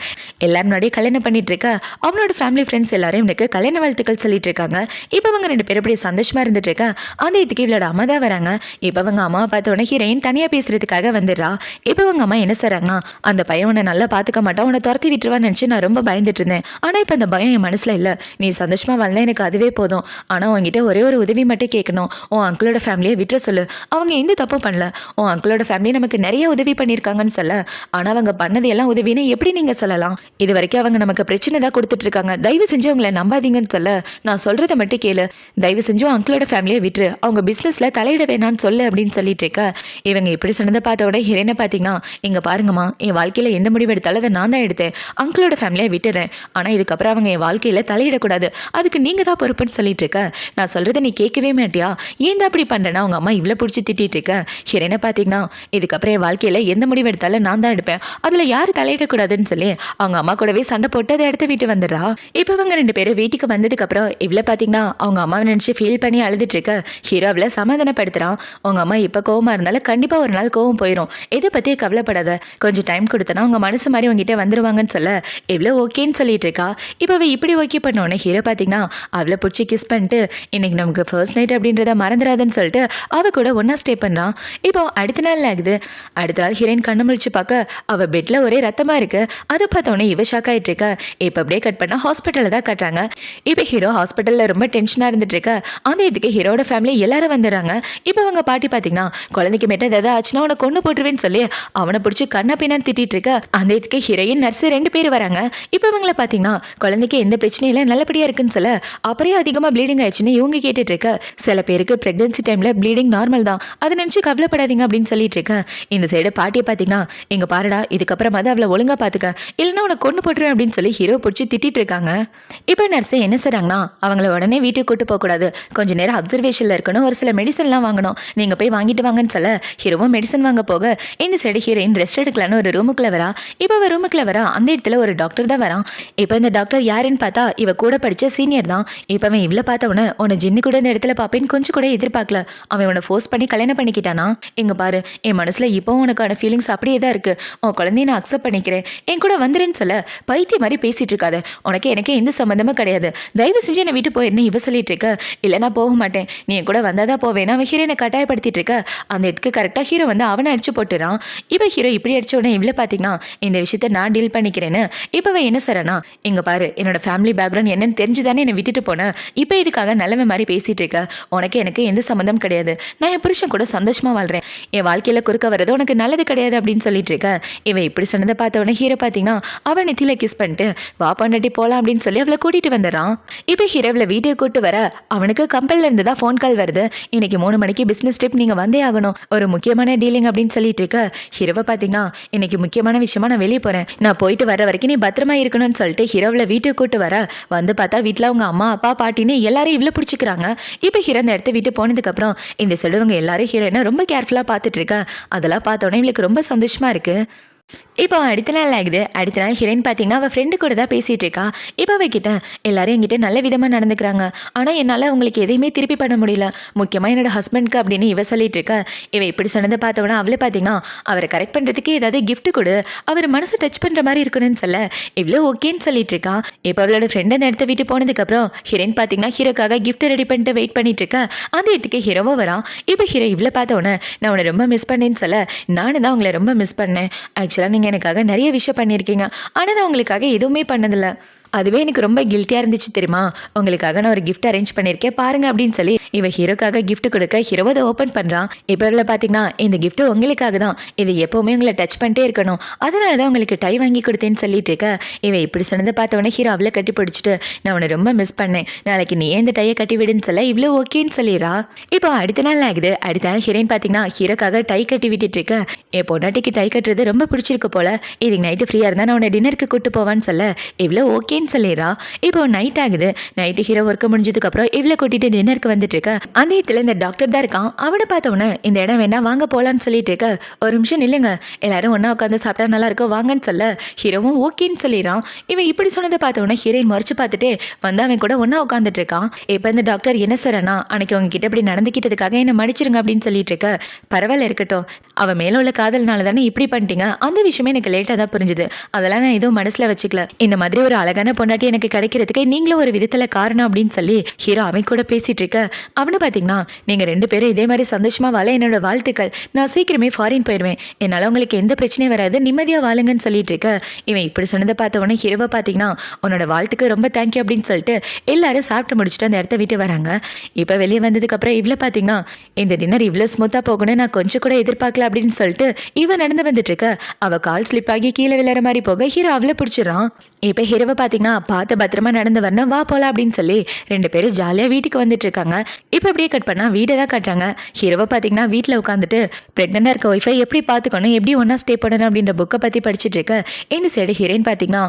எல்லாரும் முன்னாடியே கல்யாணம் பண்ணிட்டு இருக்க. அவனோட ஃபேமிலி ஃப்ரெண்ட்ஸ் எல்லாரும் இவனுக்கு கல்யாண வாழ்த்துக்கள் சொல்லிட்டு இருக்காங்க. இப்போ அவங்க 2 பேரும் அப்படியே சந்தோஷமாக இருந்துட்டு இருக்க. அந்த இதுக்கு இவளோட அம்மா தான் வராங்க. இப்போ அவங்க அம்மாவை பார்த்தோன்னே ஹீரோயின் தனியாக பேசுறதுக்காக வந்துடுறா. இப்போ அவங்க அம்மா என்ன செய்றாங்கன்னா, அந்த பையன் உன்னை நல்லா பார்த்துக்க மாட்டான், உன்னை துரத்தி விட்டுருவான்னு நினச்சி நான் ரொம்ப பயந்துட்டு இருந்தேன், ஆனால் இப்போ அந்த பயம் என் மனசில் இல்லை, நீ சந்தோஷமாக வாழ்ந்தா எனக்கு அதுவே போதும், ஆனால் உங்ககிட்ட ஒரே ஒரு உதவி மட்டும் கேட்கணும், உன் அங்கிளோட ஃபேமிலியை விட்டுற சொல்லு, அவங்க எந்த தப்பும் பண்ணல, உன் அங்கிளோட ஃபேமிலி நமக்கு நிறைய உதவி பண்ணியிருக்காங்கன்னு சொல்ல, ஆனால் அவங்க பண்ணது எல்லாம் உதவின்னு எப்படி நீங்கள் சொல்லலாம், இது வரைக்கும் அவங்க நமக்கு பிரச்சனை தான் கொடுத்துட்டு இருக்காங்க, தயவு செஞ்சு அவங்கள நம்பாதீங்கன்னு சொல்ல, நான் சொல்கிறத மட்டும் கேளு, தயவு செஞ்சு அங்கிளோட ஃபேமிலியை விட்டுரு, அவங்க பிஸ்னஸில் தலையிட வேணான்னு சொல்லு அப்படின்னு சொல்லிட்டு இருக்க. இவங்க இப்படி சொன்னதை பார்த்த உடனே ஹீரோனை பார்த்தீங்கன்னா, இங்கே பாருங்கம்மா, என் வாழ்க்கையில் எந்த முடிவு எடுத்தாலும் அதை நான் தான் எடுத்தேன், அங்கிளோட ஃபேமிலியை விட்டுறேன், ஆனால் இதுக்கப்புறம் அவங்க என் வாழ்க்கையில் தலையிடக்கூடாது, அதுக்கு நீங்கள் தான் பொறுப்புன்னு சொல்லிட்டு இருக்க, நான் சொல்கிறத நீ கேட்கவே மாட்டியா, ஏன் தான் அப்படி பண்ணுறேன்னா அவங்க அம்மா இவ்வளோ பிடிச்சி திட்டிட்டு இருக்க. ஹீரோனை பார்த்தீங்கன்னா இதுக்கப்புறம் என் வாழ்க்கையில் எந்த முடிவு எடுத்தாலும் நான் தான் எடுப்பேன், அதில் யார் தலையிடக்கூடாதுன்னு சொல்லி அவங்க அம்மா கூடவே சண்டை போட்டு அதை எடுத்து வீட்டு வந்துடுறா. இப்போ அவங்க 2 பேரும் வீட்டுக்கு வந்ததுக்கப்புறம் இவ்வளோ பார்த்தீங்கன்னா அவங்க அம்மாவை நினச்சி ஃபீல் பண்ணி அழுதுட்டு இருக்க. ஹீரோ அவளை சமாதானப்படுத்துகிறான். உங்க அம்மா இப்போ கோவமாக இருந்தாலும் கண்டிப்பாக ஒரு நாள் கோவம் போயிடும், எதை பற்றி கவலைப்படாத, கொஞ்சம் டைம் கொடுத்தனா உங்கள் மனசு மாதிரி உங்ககிட்ட வந்துருவாங்கன்னு சொல்ல இவ்வளோ ஓகேன்னு சொல்லிட்டு இருக்கா. இப்போ அவள் இப்படி ஓகே பண்ணோன்னே ஹீரோ பார்த்தீங்கன்னா அவளை பிடிச்சி கிஸ் பண்ணிட்டு இன்னைக்கு நமக்கு ஃபர்ஸ்ட் நைட் அப்படின்றத மறந்துடாதுன்னு சொல்லிட்டு அவள் கூட ஒன்றா ஸ்டே பண்ணுறான். இப்போ அடுத்த நாள் ஆகுது. அடுத்த நாள் ஹீரோயின் கண்ணு முழிச்சு பார்க்க அவள் பெட்டில் ஒரே ரத்தமாக இருக்கு. அதை பார்த்தோன்னே இவ ஷாக் ஆகிட்டு இருக்க. இப்போ அப்படியே கட் பண்ணால் ஹாஸ்பிட்டலில் தான் கட்டுறாங்க. இப்போ ஹீரோ ஹாஸ்பிட்டலில் ரொம்ப டென்ஷனாக இருந்துட்டு இருக்க. அந்த இதுக்கு ஹீரோட ஃபேமிலி எல்லாரும் வந்துடுறாங்க. இப்போ அவங்க பாட்டி பார்த்தீங்கன்னா குழந்தைக்கு மெட்ட ஏதாவது ஆச்சுன்னா அவனை கொண்டு போட்டுருவேன்னு சொல்லி அவனை பிடிச்சி கண்ணா பின்னான்னு திட்டிட்டு இருக்க. அந்த இதுக்கு ஹீரோயின் நர்ஸு 2 பேர் வராங்க. இப்போ இவங்களை பார்த்தீங்கன்னா குழந்தைக்கு எந்த பிரச்சனையும் இல்லை, நல்லபடியாக இருக்குன்னு சொல்ல அப்புறம் அதிகமாக ப்ளீடிங் ஆயிடுச்சுன்னு இவங்க கேட்டுட்டு இருக்க. சில பேருக்கு ப்ரெக்னன்சி டைமில் ப்ளீடிங் நார்மல் தான், அதை நினச்சி கவலைப்படாதீங்க அப்படின்னு சொல்லிட்டு இருக்கேன். இந்த சைடு பாட்டியை பார்த்தீங்கன்னா இங்கே பாருடா, இதுக்கப்புறமா தான் அவளை ஒழுங்காக பார்த்துக்க, இல்லைன்னா உனக்கு கொண்டு போட்டுருவேன் அப்படின்னு சொல்லி ஹீரோ பிடிச்சி திட்டிட்டு இருக்காங்க. இப்போ நர்ஸு என்ன செய்றாங்கன்னா அவங்கள உடனே வீட்டுக்கு கூட்டு போகக்கூடாது, கொஞ்சம் நேரம் அப்சர்வேஷனில் இருக்கணும், ஒரு சில மெடிசன்லாம் வாங்கணும், நீங்கள் போய் வாங்கிட்டு வாங்கன்னு சொல்ல ஹீரோவும் மெடிசன் வாங்க போக இந்த சைடு ஹீரோயின் ரெஸ்ட் எடுக்கலான்னு ஒரு ரூமுக்குள்ள வரா. இப்போ அவள் ரூமுக்குள்ள வரா. அந்த இடத்துல ஒரு டாக்டர் தான் வரான். இப்போ இந்த டாக்டர் யாருன்னு பார்த்தா இவ கூட படித்த சீனியர் தான். இப்போ அவன் இவ்வளோ பார்த்தவன உன்னை ஜின்னு கூட இந்த இடத்துல பார்ப்பேன்னு கொஞ்சம் கூட எதிர்பார்க்கல, அவன் உன்னை ஃபோர்ஸ் பண்ணி கல்யாணம் பண்ணிக்கிட்டானா, இங்கே பாரு என் மனசில் இப்போ உனக்கான ஃபீலிங்ஸ் அப்படியே தான் இருக்குது, உன் குழந்தைய நான் அக்செப்ட் பண்ணிக்கிறேன், என் கூட வந்துருன்னு சொல்ல பைத்திய மாதிரி பேசிட்டு இருக்காது, உனக்கு எனக்கு எந்த சம்மந்தமும் கிடையாது, தயவு செஞ்சு என்னை விட்டு போயிருன்னு இவ சொல்லிட்டு இருக்க. இல்லை நான் போக மாட்டேன், நீ என் கூட வந்தாதான் போவேன், அவன் ஹீரோனை கட்டாயப்படுத்திட்டு இருக்க. அந்த இடத்துக்கு கரெக்டாக ஹீரோ வந்து அவனை அடிச்சு போட்டுறான். இப்போ ஹீரோ இப்படி அடிச்ச உடனே இவ்வளோ பார்த்தீங்கன்னா இந்த விஷயத்த நான் டீல் பண்ணிக்கிறேன்னு இப்போ அவன் என்ன செய்றான், சரனா, இங்க பாரு, என்னோட ஃபேமிலி பேக்ரவுண்ட் என்னன்னு தெரிஞ்சுதானே என்னை விட்டுட்டு போனேன். இப்போ இதுக்காக நல்லவன் மாதிரி பேசிட்டு இருக்க. உனக்கு எனக்கு எந்த சம்மந்தம் கிடையாது. நான் என் புருஷன் கூட சந்தோஷமா வாழ்றேன். என் வாழ்க்கையில குறுக்க வர்றது உனக்கு நல்லது கிடையாது அப்படின்னு சொல்லிட்டு இருக்க. இவன் இப்படி சொன்னதை பார்த்தவொடனே ஹீரோ பார்த்தீங்கன்னா அவன் நெத்தியில கிஸ் பண்ணிட்டு வா பொண்டாட்டி போலாம் அப்படின்னு சொல்லி அவளை கூட்டிட்டு வந்துடுறான். இப்போ ஹீரோவில் வீட்டுக்கு கூட்டு வர அவனுக்கு கம்பெனில இருந்து தான் ஃபோன் கால் வருது. இன்னைக்கு 3 மணிக்கு பிசினஸ் ட்ரிப் நீங்க வந்தே ஆகணும், ஒரு முக்கியமான டீலிங் அப்படின்னு சொல்லிட்டு இருக்க. ஹீரோவை பார்த்தீங்கன்னா இன்னைக்கு முக்கியமான விஷயமா நான் வெளியே போறேன், நான் போயிட்டு வர வரைக்கும் நீ பத்திரமா இருக்கணும்னு சொல்லிட்டு ஹீரோவில் வீட்டுக்கு கூட்டு வர. வந்து பார்த்தா வீட்டில் அவங்க அம்மா அப்பா பாட்டின்னு எல்லாரும் இவ்வளோ பிடிச்சிக்கிறாங்க. இப்போ ஹீரோ அந்த இடத்த விட்டு போனதுக்கு அப்புறம் இந்த செல்வங்க எல்லாரும் ஹீரோயினை ரொம்ப கேர்ஃபுல்லாக பார்த்துட்டு இருக்கா. அதெல்லாம் பார்த்தோன்னே இவளுக்கு ரொம்ப சந்தோஷமா இருக்கு. இப்போ அடுத்த நாள் ஆகுது. அடுத்த நாள் ஹீரோயின் பார்த்தீங்கன்னா அவள் ஃப்ரெண்டு கூட தான் பேசிகிட்டு இருக்கா. இப்போ அவகிட்ட எல்லாரும் என்கிட்ட நல்ல விதமாக நடந்துக்கிறாங்க, ஆனால் என்னால் அவங்களுக்கு எதையுமே திருப்பி பண்ண முடியல, முக்கியமாக என்னோட ஹஸ்பண்ட்க்கு அப்படின்னு இவ சொல்லிட்டு இருக்கா. இவ இப்படி சொன்னதை பார்த்தவொன்னா அவளை பார்த்தீங்கன்னா அவரை கரெக்ட் பண்ணுறதுக்கு ஏதாவது கிஃப்ட் கொடு, அவர் மனசை டச் பண்ணுற மாதிரி இருக்கணும்னு சொல்ல இவ்வளோ ஓகேன்னு சொல்லிட்டு இருக்கா. இப்போ அவளோட ஃப்ரெண்டு அந்த இடத்த விட்டு போனதுக்கப்புறம் ஹீரோயின் பார்த்தீங்கன்னா ஹீரோக்காக கிஃப்ட் ரெடி பண்ணிட்டு வெயிட் பண்ணிட்டு இருக்கா. அந்த இடத்துக்கு ஹீரோவும் வரான். இப்போ ஹீரோ இவ்வளோ பார்த்தவொன்னே நான் உன்னை ரொம்ப மிஸ் பண்ணேன்னு சொல்ல நானும் தான் உங்களை ரொம்ப மிஸ் பண்ணேன். ஆக்சுவலாக நீங்கள் எனக்காக நிறைய விஷயம் பண்ணியிருக்கீங்க, ஆனால் நான் உங்களுக்காக எதுவுமே பண்ணதில்லை. அதுவே எனக்கு ரொம்ப கில்ட்டியாக இருந்துச்சு தெரியுமா. உங்களுக்காக நான் ஒரு கிஃப்ட் அரேஞ்ச் பண்ணியிருக்கேன் பாருங்க அப்படின்னு சொல்லி இவ ஹீரோக்காக கிஃப்ட் கொடுக்க ஹீரோ அதை ஓப்பன் பண்ணுறான். இப்போ இவ்வளோ பார்த்தீங்கன்னா இந்த கிஃப்ட் உங்களுக்காக தான், இது எப்போவுமே உங்களை டச் பண்ணிட்டே இருக்கணும், அதனால தான் உங்களுக்கு டை வாங்கி கொடுத்தேன்னு சொல்லிட்டு இருக்க. இவன் இப்படி சொன்னதை பார்த்தவொடனே ஹீரோ அவளை கட்டி பிடிச்சிட்டு நான் உன்னை ரொம்ப மிஸ் பண்ணேன், நாளைக்கு நீ இந்த டையை கட்டி விடுன்னு சொல்ல இவ்வளோ ஓகேன்னு சொல்லிடுறா. இப்போ அடுத்த நாள் ஆகுது. அடுத்த நாள் ஹீரோயின் பார்த்தீங்கன்னா ஹீரோக்காக டை கட்டி விட்டுட்டு இருக்க. என் பொண்டாட்டிக்கு டை கட்டுறது ரொம்ப பிடிச்சிருக்கு போல, இதுக்கு நைட்டு ஃப்ரீயாக இருந்தால் நான் உன்னை டின்னருக்கு கூப்பிட்டு போவான்னு சொல்ல இவ்வளோ ஓகே சொல்லிடுறா. இப்போ நைட் ஆகுது. நைட்டு ஹீரோ ஒர்க் முடிஞ்சதுக்கு அப்புறம் இவ்வளோ கூட்டிட்டு டின்னருக்கு வந்துட்டு இருக்க. அந்த இடத்துல இந்த டாக்டர் தான் இருக்கான். அவனை பார்த்தவொன்னே இந்த இடம் வேணா வாங்க போலான்னு சொல்லிட்டு இருக்க. ஒரு நிமிஷம் நில்லுங்க, எல்லாரும் ஒன்னா உட்காந்து சாப்பிட்டா நல்லா இருக்கும் வாங்கன்னு சொல்ல ஹீரோவும் ஓகேன்னு சொல்லிடுறான். இவன் இப்படி சொன்னதை பார்த்தவொன்னே ஹீரோயின் மறைச்சு பார்த்துட்டே வந்து அவன் கூட ஒன்னா உட்காந்துட்டு இருக்கான். இப்போ இந்த டாக்டர் என்ன சரனா, அன்னைக்கு உங்ககிட்ட இப்படி நடந்துக்கிட்டதுக்காக என்ன மன்னிச்சிருங்க அப்படின்னு சொல்லிட்டு இருக்க. பரவாயில்ல இருக்கட்டும், அவன் மேல உள்ள காதல்னால தானே இப்படி பண்ணிட்டீங்க, அந்த விஷயமே எனக்கு லேட்டாக தான் புரிஞ்சுது, அதெல்லாம் நான் எதுவும் மனசுல வச்சுக்கல. இந்த மாதிரி ஒரு அழகான பொண்டாட்டி எனக்கு கிடைக்கிறதுக்கு நீங்களும் ஒரு விதத்துல காரணம் அப்படின்னு சொல்லி ஹீரோ அவன் கூட பேசிட்டு இருக்க. அவனை பார்த்தீங்கன்னா நீங்க 2 பேரும் இதே மாதிரி சந்தோஷமா வாழ என்னோட வாழ்த்துக்கள், நான் சீக்கிரமே ஃபாரின் போயிடுவேன், என்னால் உங்களுக்கு எந்த பிரச்சனையும் வராது, நிம்மதியா வாழுங்கன்னு சொல்லிட்டு இருக்க. இவன் இப்படி சொன்னதை பார்த்த உடனே ஹீரோவை பார்த்தீங்கன்னா உன்னோட வாழ்த்துக்கு ரொம்ப தேங்க்யூ அப்படின்னு சொல்லிட்டு எல்லாரும் சாப்பிட்டு முடிச்சுட்டு அந்த இடத்த விட்டு வராங்க. இப்போ வெளியே வந்ததுக்கு அப்புறம் இவ்வளோ பார்த்தீங்கன்னா இந்த டின்னர் இவ்வளோ ஸ்மூத்தாக போகணும்னு நான் கொஞ்சம் கூட எதிர்பார்க்கல அப்படின்னு சொல்லிட்டு இவன் நடந்து வந்துட்டு இருக்க. அவ கால் ஸ்லிப் ஆகி கீழே விழுற மாதிரி போக ஹீரோ அவளை பிடிச்சிடறான். இப்போ ஹீரோவை பார்த்தீங்கன்னா பார்த்து பத்திரமா நடந்து வரணும் வா போலாம் அப்படின்னு சொல்லி 2 பேரும் ஜாலியாக வீட்டுக்கு வந்துட்டு இருக்காங்க. இப்போ அப்படியே கட் பண்ணால் வீடை தான் காட்டுறாங்க. ஹீரோவை பார்த்தீங்கன்னா வீட்டில் உட்காந்துட்டு ப்ரெக்னெண்டாக இருக்க ஒய்ஃபை எப்படி பார்த்துக்கணும், எப்படி ஒன்றா ஸ்டே பண்ணணும் அப்படின்ற புக்கை பற்றி படிச்சுட்டு இருக்க. இந்த சைடு ஹீரோயின் பார்த்தீங்கன்னா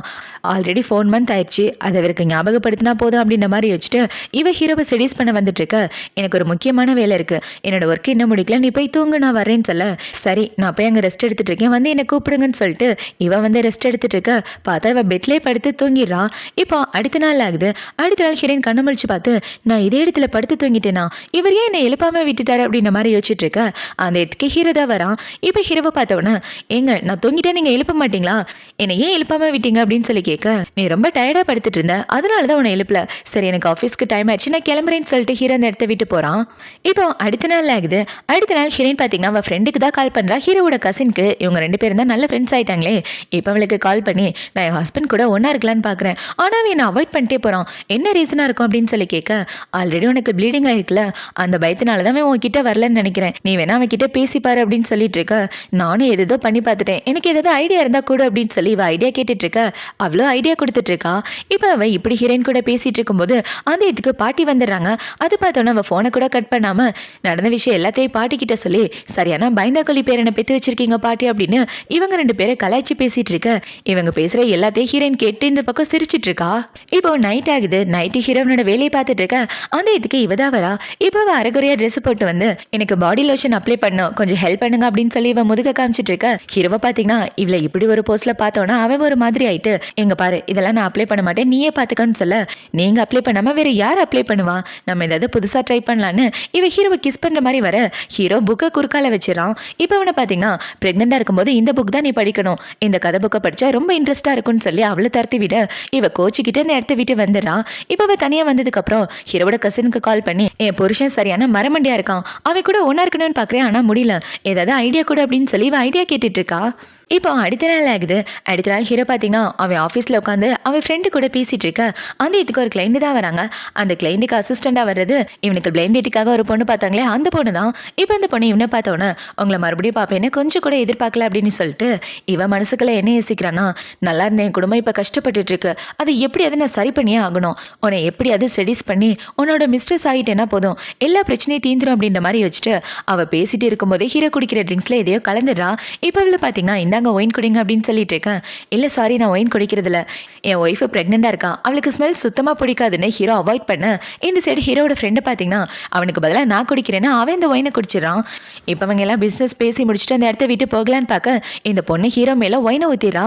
ஆல்ரெடி 4 மந்த் ஆயிடுச்சு, அதை அவருக்கு ஞாபகப்படுத்தினா போதும் அப்படின்ற மாதிரி வச்சுட்டு இவ ஹீரோவை ஸ்டடீஸ் பண்ண வந்துட்டு இருக்க. எனக்கு ஒரு முக்கியமான வேலை இருக்கு, என்னோட ஒர்க் இன்னும் முடிக்கல, நீ போய் தூங்கு நான் வரேன்னு சொல்ல சரி நான் போய் அங்கே ரெஸ்ட் எடுத்துட்டு இருக்கேன், வந்து என்னை கூப்பிடுங்கன்னு சொல்லிட்டு இவ வந்து ரெஸ்ட் எடுத்துட்டு இருக்க. பார்த்தா இவ பெட்லேயே படுத்து தூங்கிடுறா. இப்போ அடுத்த நாள் ஆகுது. அடுத்த நாள் ஹீரோயின் கண்ணு முழிச்சு பார்த்து நான் இதே இடத்துல படுத்து தூங்கிட்டேனா, இவர் ஏன் என்னை எழுப்பாம விட்டுட்டாரு அப்படின்ற மாதிரி யோசிச்சுட்டு இருக்க. அந்த இடத்துக்கு ஹீரோ தான் வரான். இப்போ ஹீரோவை பார்த்தவொன்னே ஏங்க நான் தூங்கிட்டேன் நீங்க எழுப்ப மாட்டீங்களா, என்னை ஏன் எழுப்பாம விட்டீங்க அப்படின்னு சொல்லி கேட்க நீ ரொம்ப டயர்டா படுத்துட்டு இருந்த அதனால தான் உன்னை எழுப்பல, சரி எனக்கு ஆஃபீஸ்க்கு டைம் ஆயிடுச்சு நான் கிளம்புறேன்னு சொல்லிட்டு ஹீரோ அந்த இடத்த விட்டு போறான். இப்போ அடுத்த நாள் ஆகுது. அடுத்த நாள் ஹீரோயின் பார்த்தீங்கன்னா அவள் ஃப்ரெண்டுக்கு தான் கால் பண்றா, ஹீரோவோட கசின்க்கு. இவங்க 2 பேரும் தான் நல்ல ஃப்ரெண்ட்ஸ் ஆயிட்டாங்களே. இப்போ அவளுக்கு கால் பண்ணி நான் என் ஹஸ்பண்ட் கூட ஒன்னா இருக்கலான்னு பார்க்குறேன், ஆனால் அவன் என்னை அவாய்ட் பண்ணிட்டே போகிறான், என்ன ரீசனாக இருக்கும் அப்படின்னு சொல்லி கேட்க ஆல்ரெடி உனக்கு ப்ளீடிங் ஆகிருக்குல அந்த பயத்தினால தான் அவன் உன்கிட்ட வரலன்னு நினைக்கிறேன், நீ வேணா அவன் கிட்ட பேசிப்பாரு அப்படின்னு சொல்லிட்டு இருக்க. நானும் எதோ பண்ணி பார்த்துட்டேன், எனக்கு ஏதாவது ஐடியா இருந்தால் கூட அப்படின்னு சொல்லி இவ ஐடியா கேட்டுட்டு இருக்க. அவ்வளோ ஐடியா கொடுத்துட்டு இருக்கா. இப்போ அவள் இப்படி ஹீரோயின் கூட பேசிட்டு இருக்கும்போது அந்த இடத்துக்கு பாட்டி வந்துடுறாங்க. அது பார்த்தோன்னா அவள் ஃபோனை கூட கட் பண்ணாம நடந்த விஷயம் எல்லாத்தையும் பாட்டி கிட்ட சொல்லி சரியான பயந்தாக்கொல்லி பேரனை பெற்று வச்சிருக்கீங்க பாட்டி அப்படின்னு இவங்க 2 பேரை கலாய்ச்சி பேசிட்டு இருக்க. இவங்க பேசுற எல்லாத்தையும் ஹீரோயின் கேட்டு இந்த பக்கம் சிரிச்சிட்டு இருக்கா. இப்போ நைட் ஆகுது. நைட்டு ஹீரோனோட வேலையை பார்த்துட்டு இருக்க. அந்த இதுக்கு இவதா வரா. இப்போ அவ அரைகுறையா ட்ரெஸ் போட்டு வந்து எனக்கு பாடி லோஷன் அப்ளை பண்ணும் கொஞ்சம் ஹெல்ப் பண்ணுங்க அப்படின்னு சொல்லி இவ முதுக காமிச்சிட்டு இருக்க. ஹீரோவை பார்த்தீங்கன்னா இவளை இப்படி ஒரு போஸ்ட்ல பார்த்தோன்னா அவன் ஒரு மாதிரி ஆயிட்டு எங்க பாரு இதெல்லாம் நான் அப்ளை பண்ண மாட்டேன் நீயே பார்த்துக்கன்னு சொல்ல நீங்க அப்ளை பண்ணாம வேற யார் அப்ளை பண்ணுவா, நம்ம ஏதாவது புதுசா ட்ரை பண்ணலான்னு இவ ஹீரோவை கிஸ் பண்ற மாதிரி வர ஹீரோ புக்கை குறுக்கால வச்சிடறான். இப்போ அவனை பார்த்தீங்கன்னா பிரெக்னெண்டா இருக்கும்போது இந்த புக் தான் நீ படிக்கணும், இந்த கதை புக்கை படிச்சா ரொம்ப இன்ட்ரெஸ்டா இருக்கும்னு சொல்லி அவளை தரத்தி விட இவ கோச்சிக்கிட்டு அந்த இடத்த விட்டு வந்துடுறான். இப்போ அவ தனியா வந்ததுக்கு அப்புறம் ஹீரோட கசினுக்கு கால் பண்ணி என் புருஷன் சரியான மரமண்டியா இருக்கான், அவன் கூட ஒன்னா இருக்கணும்னு பாக்குறேன் ஆனா முடியல, ஏதாவது ஐடியா கூட அப்படின்னு சொல்லி இவ ஐடியா கேட்டுட்டு இருக்கா. இப்போ அடுத்த நாள் ஆகுது. அடுத்த நாள் ஹீரோ பார்த்தீங்கன்னா, அவன் ஆஃபீஸில் உட்காந்து அவன் ஃப்ரெண்டு கூட பேசிட்டு இருக்க. அந்த இதுக்கு ஒரு கிளைண்ட் தான் வராங்க. அந்த கிளைண்ட்டுக்கு அசிஸ்டண்டாக வர்றது இவனுக்கு பிளைண்ட் டேட்டுக்காக ஒரு பொண்ணு பார்த்தாங்களே அந்த பொண்ணு தான். இப்போ அந்த பொண்ணு இவனை பார்த்தோன்னே உங்களை மறுபடியும் பார்ப்பேன்னு கொஞ்சம் கூட எதிர்பார்க்கல அப்படின்னு சொல்லிட்டு இவன் மனசுக்குள்ள என்ன யோசிக்கிறான்னா, நல்லா இருந்த என் குடும்பம் இப்போ கஷ்டப்பட்டுட்டு இருக்கு. அது எப்படியாவது நான் சரி பண்ணியே ஆகணும். உன்னை எப்படியாவது ஸ்டடிஸ் பண்ணி உன்னோட மிஸ்டர்ஸ் ஆகிட்டேன்னா போதும், எல்லா பிரச்சனையும் தீந்துரும் அப்படின்ற மாதிரி வச்சுட்டு அவள் பேசிட்டு இருக்கும்போதே ஹீரோ குடிக்கிற ட்ரிங்க்ஸில் எதையோ கலந்துடுறா. இப்போ அவளை பார்த்தீங்கன்னா இந்தாங்க ஒயின் குடிங்க அப்படின்னு சொல்லிட்டு இருக்கேன். இல்லை சாரி, நான் ஒயின் குடிக்கிறதில்ல, என் ஒய்ஃபு ப்ரெக்னெண்டாக இருக்கா, அவளுக்கு ஸ்மெல் சுத்தமாக பிடிக்காதுன்னு ஹீரோ அவாய்ட் பண்ண. இந்த சைடு ஹீரோட ஃப்ரெண்டு பார்த்தீங்கன்னா அவனுக்கு பதிலாக நான் குடிக்கிறேன்னா அவன் இந்த ஒயினை குடிச்சிடறான். இப்போ அவங்க எல்லாம் பிஸ்னஸ் பேசி முடிச்சுட்டு அந்த இடத்த விட்டு போகலான்னு பார்க்க இந்த பொண்ணு ஹீரோ மேலே ஒயினை ஊற்றிடா.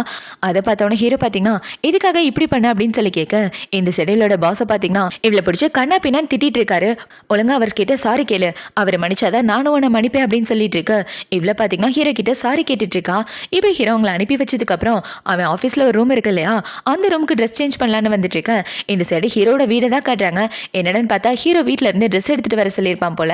அதை பார்த்தவொன்னே ஹீரோ பார்த்தீங்கன்னா இதுக்காக இப்படி பண்ண அப்படின்னு சொல்லி கேட்க, இந்த செடியிலோட பாஸை பார்த்தீங்கன்னா இவளை பிடிச்ச கண்ணா பின்னான்னு திட்டிட்டு இருக்காரு. ஒழுங்கா அவர் கிட்ட சாரி கேளு, அவரை மன்னிச்சாதான் நானும் உன்னை மன்னிப்பேன் அப்படின்னு சொல்லிட்டு இருக்க. இவ்வளோ பார்த்தீங்கன்னா ஹீரோ கிட்ட சாரி கேட்டுட்டு இருக்கா. இப்போ ஹீரோ உங்களை அனுப்பி வச்சதுக்கு அப்புறம் அவன் ஆஃபீஸில் ஒரு ரூம் இருக்கு இல்லையா, அந்த ரூமுக்கு ட்ரெஸ் சேஞ்ச் பண்ணலான்னு வந்துட்டு இருக்க. இந்த சைடு ஹீரோட வீடை தான் காட்டுறாங்க. என்னன்னு பார்த்தா ஹீரோ வீட்டில இருந்து ட்ரெஸ் எடுத்துட்டு வர சொல்லியிருப்பான் போல.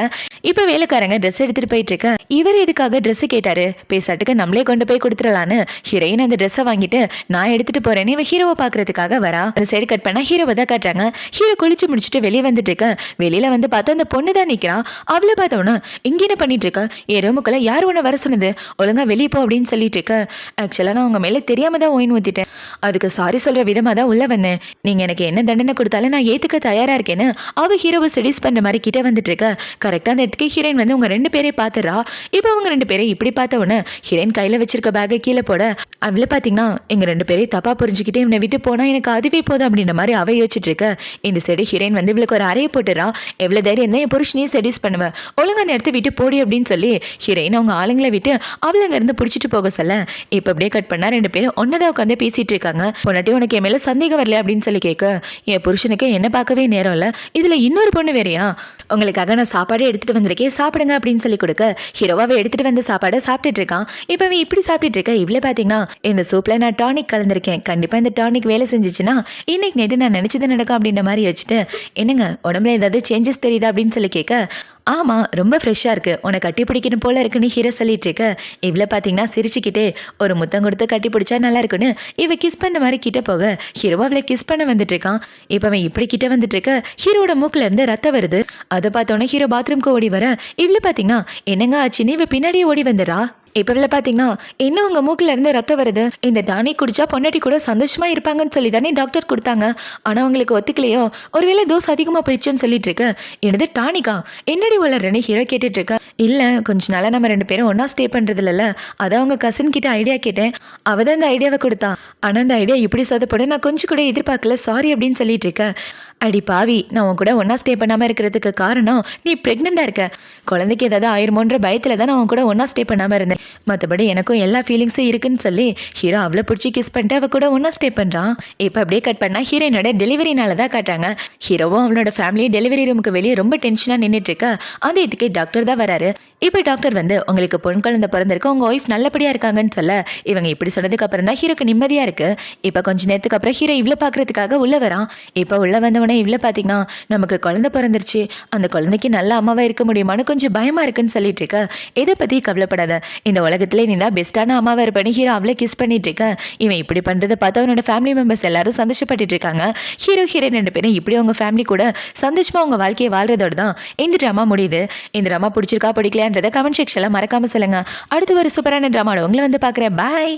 இப்போ வேலைக்காரங்க ட்ரெஸ் எடுத்துட்டு போயிட்டு இருக்க. இவர் எதுக்காக ட்ரெஸ் கேட்டாரு, பேசாட்டுக்கு நம்மளே கொண்டு போய் கொடுத்துடலான்னு ஹீரோயின் அந்த ட்ரெஸ்ஸை வாங்கிட்டு நான் எடுத்துட்டு போறேன்னு இவன் ஹீரோவை பார்க்கறதுக்காக வரா. அந்த சைடு கட் பண்ணா ஹீரோவை தான் காட்டுறாங்க. ஹீரோ குளிச்சு முடிச்சுட்டு வெளியே வந்துட்டு இருக்க. வெளியில வந்து பார்த்தா அந்த பொண்ணு தான் நிற்கிறான். அவளை பார்த்தவொன்னே இங்கே என்ன பண்ணிட்டு இருக்க, என் ரூமுக்குள்ள யார் உன்னை வர சொன்னது, ஒழுங்கா வெளியே போ அப்படின்னு சொல்லிட்டு இருக்க. ஆக்சுவலாக நான் உங்க மேலே தெரியாம தான் ஒயின் ஊற்றிட்டேன், அதுக்கு சாரி சொல்ற விதமாக தான் உள்ள வந்தேன், நீங்க எனக்கு என்ன தண்டனை கொடுத்தாலும் நான் ஏத்துக்க தயாரா இருக்கேன்னு அவ ஹீரோவை செடியூஸ் பண்ற மாதிரி கிட்ட வந்துட்டு இருக்க. கரெக்டாக அந்த இடத்துக்கு ஹீரோயின் வந்து உங்க ரெண்டு பேரே பார்த்துறா. இப்போ அவங்க ரெண்டு பேரை இப்படி பார்த்த உடனே ஹீரோயின் கையில வச்சிருக்க பேக்கை கீழே போட, அவளை பார்த்தீங்கன்னா எங்க ரெண்டு பேரையும் தப்பா புரிஞ்சுக்கிட்டே இவனை விட்டு போனா எனக்கு அதுவே போதும் அப்படின்ற மாதிரி அவ யோசிச்சுட்டு இருக்க. இந்த சைடு ஹீரோயின் வந்து இவளுக்கு ஒரு அறையை போட்டுறா. எவ்வளவு தைரியம் தான் என் புருஷனையும் செடியூஸ் பண்ணுவேன், ஒழுங்கா அந்த இடத்த விட்டு போடி அப்படின்னு சொல்லி ஹீரோயின் அவங்க ஆளுங்களை விட்டு அவளை அங்க இருந்து பிடிச்சிட்டு போக சொல்ல. இப்போ அப்படியே கட் பண்ணா ரெண்டு பேரும் ஒன்னதான் உட்காந்து பேசிட்டு இருக்காங்க. பொன்னாட்டி உனக்கு என் மேல சந்தேகம் வரல அப்படின்னு சொல்லி கேட்க, என் புருஷனுக்கு என்ன பார்க்கவே நேரம் இல்ல, இதுல இன்னொரு பொண்ணு வேறையா, உங்களுக்காக நான் சாப்பாடு எடுத்துட்டு வந்திருக்கேன் சாப்பிடுங்க அப்படின்னு சொல்லி கொடுக்க ஹீரோவாவை எடுத்துட்டு வந்த சாப்பாடை சாப்பிட்டுட்டு இருக்கான். இப்போ இப்படி சாப்பிட்டுட்டு இருக்க. இவ்வளவு பாத்தீங்கன்னா இந்த சூப்ல நான் டானிக் கலந்திருக்கேன், கண்டிப்பா இந்த டானிக் வேலை செஞ்சிச்சுன்னா இன்னைக்கு நேற்று நான் நினைச்சது நடக்கும் அப்படின்ற மாதிரி வச்சுட்டு, என்னங்க உடம்புல ஏதாவது சேஞ்சஸ் தெரியுதா அப்படின்னு சொல்லி கேட்க, ஆமாம் ரொம்ப ஃப்ரெஷ்ஷாக இருக்குது, உன்னை கட்டி பிடிக்கணும் போல இருக்குன்னு ஹீரோ சொல்லிட்டு இருக்க. இவ்வளோ பார்த்தீங்கன்னா சிரிச்சுக்கிட்டே ஒரு முத்தம் கொடுத்து கட்டி பிடிச்சா நல்லா இருக்குன்னு இவ கிஸ் பண்ண மாதிரி கிட்ட போக ஹீரோவா அவளை கிஸ் பண்ண வந்துட்டு இருக்கான். இப்போ அவன் இப்படி கிட்ட வந்துட்டு இருக்க. ஹீரோட மூக்குல இருந்து ரத்தம் வருது. அதை பார்த்தோன்னே ஹீரோ பாத்ரூம்க்கு ஓடி வர, இவ்வளோ பார்த்தீங்கன்னா என்னங்க ஆச்சுன்னு இவ பின்னாடியே ஓடி வந்துடா. இப்போ பார்த்தீங்கன்னா இன்னும் உங்கள் மூக்கில் இருந்து ரத்தம் வருது, இந்த டானிக் குடிச்சா பொண்டாட்டி கூட சந்தோஷமா இருப்பாங்கன்னு சொல்லி தானே டாக்டர் கொடுத்தாங்க, ஆனால் உங்களுக்கு ஒத்துக்கலையோ, ஒருவேளை டோஸ் அதிகமாக போயிடுச்சுன்னு சொல்லிட்டு இருக்கு. என்னது டானிக்கா, என்னடி வளர்றேன்னு ஹீரோ கேட்டுட்டு இருக்க. இல்லை கொஞ்ச நாளாக நம்ம ரெண்டு பேரும் ஒன்றா ஸ்டே பண்ணுறது இல்லைல்ல, அதான் உங்கள் கசின் கிட்ட ஐடியா கேட்டேன், அவள் தான் இந்த ஐடியாவை கொடுத்தா, ஆனால் அந்த ஐடியா இப்படி சொதப்பட நான் கொஞ்சம் கூட எதிர்பார்க்கல, சாரி அப்படின்னு சொல்லிட்டு இருக்கேன். அடி பாவி, நான் உன் கூட ஒன்றா ஸ்டே பண்ணாமல் இருக்கிறதுக்கு காரணம் நீ ப்ரெக்னெண்ட்டாக இருக்க, குழந்தைக்கு ஏதாவது ஆயிருமோன்ற பயத்தில் தான் நான் உன் கூட ஒன்றா ஸ்டே பண்ணாமல் இருந்தேன், மற்றபடி எனக்கும் எல்லா ஃபீலிங்ஸும் இருக்குன்னு சொல்லி ஹீரோ அவளை பிடிச்சி கிஸ் பண்ணிட்டு அவள் கூட ஒன்றா ஸ்டே பண்ணுறான். இப்போ அப்படியே கட் பண்ணால் ஹீரோயினோட டெலிவரினால தான் காட்டுறாங்க. ஹீரோவும் அவளோட ஃபேமிலி டெலிவரி ரூமுக்கு வெளியே ரொம்ப டென்ஷனாக நின்றுட்டு இருக்க. அந்த இதுக்கு டாக்டர் தான் வராரு. இப்போ டாக்டர் வந்து உங்களுக்கு பொன் குழந்தை பிறந்திருக்கு, உங்கள் ஒய்ஃப் நல்லபடியாக இருக்காங்கன்னு சொல்ல இவங்க இப்படி சொன்னதுக்கு அப்புறம் தான் ஹீரோக்கு நிம்மதியாக இருக்குது. இப்போ கொஞ்ச நேரத்துக்கு அப்புறம் ஹீரோ இவ்வளோ பார்க்குறதுக்காக உள்ளே வரான். இப்போ உள்ளே வந்தவனே இவ்வளோ பார்த்தீங்கன்னா நமக்கு குழந்தை பிறந்துருச்சு, அந்த குழந்தைக்கு நல்ல அம்மாவாக இருக்க முடியுமான்னு கொஞ்சம் பயமாக இருக்குன்னு சொல்லிட்டு இருக்க. இதை பற்றி கவலைப்படாத, இந்த உலகத்திலே நீ தான் பெஸ்ட்டான அம்மாவாக இருப்பேன்னு ஹீரோ அவளை கிஸ் பண்ணிட்டு இருக்க. இவன் இப்படி பண்ணுறதை பார்த்து அவனோட ஃபேமிலி மெம்பர்ஸ் எல்லாரும் சந்தோஷப்பட்டுட்டு இருக்காங்க. ஹீரோ ஹீரோயின் ரெண்டு பேரும் இப்படி அவங்க ஃபேமிலி கூட சந்தோஷமாக அவங்க வாழ்க்கையை வாழ்றதோடு தான் இந்த ட்ராமா முடியுது. இந்த ட்ராமா பிடிச்சிருக்கா பிடிக்கலையான்றதை கமெண்ட் செக்ஷனில் மறக்காமல் சொல்லுங்கள். அடுத்து ஒரு சூப்பரான ட்ராமாவோட உங்களை வந்து பார்க்குறேன். பாய்.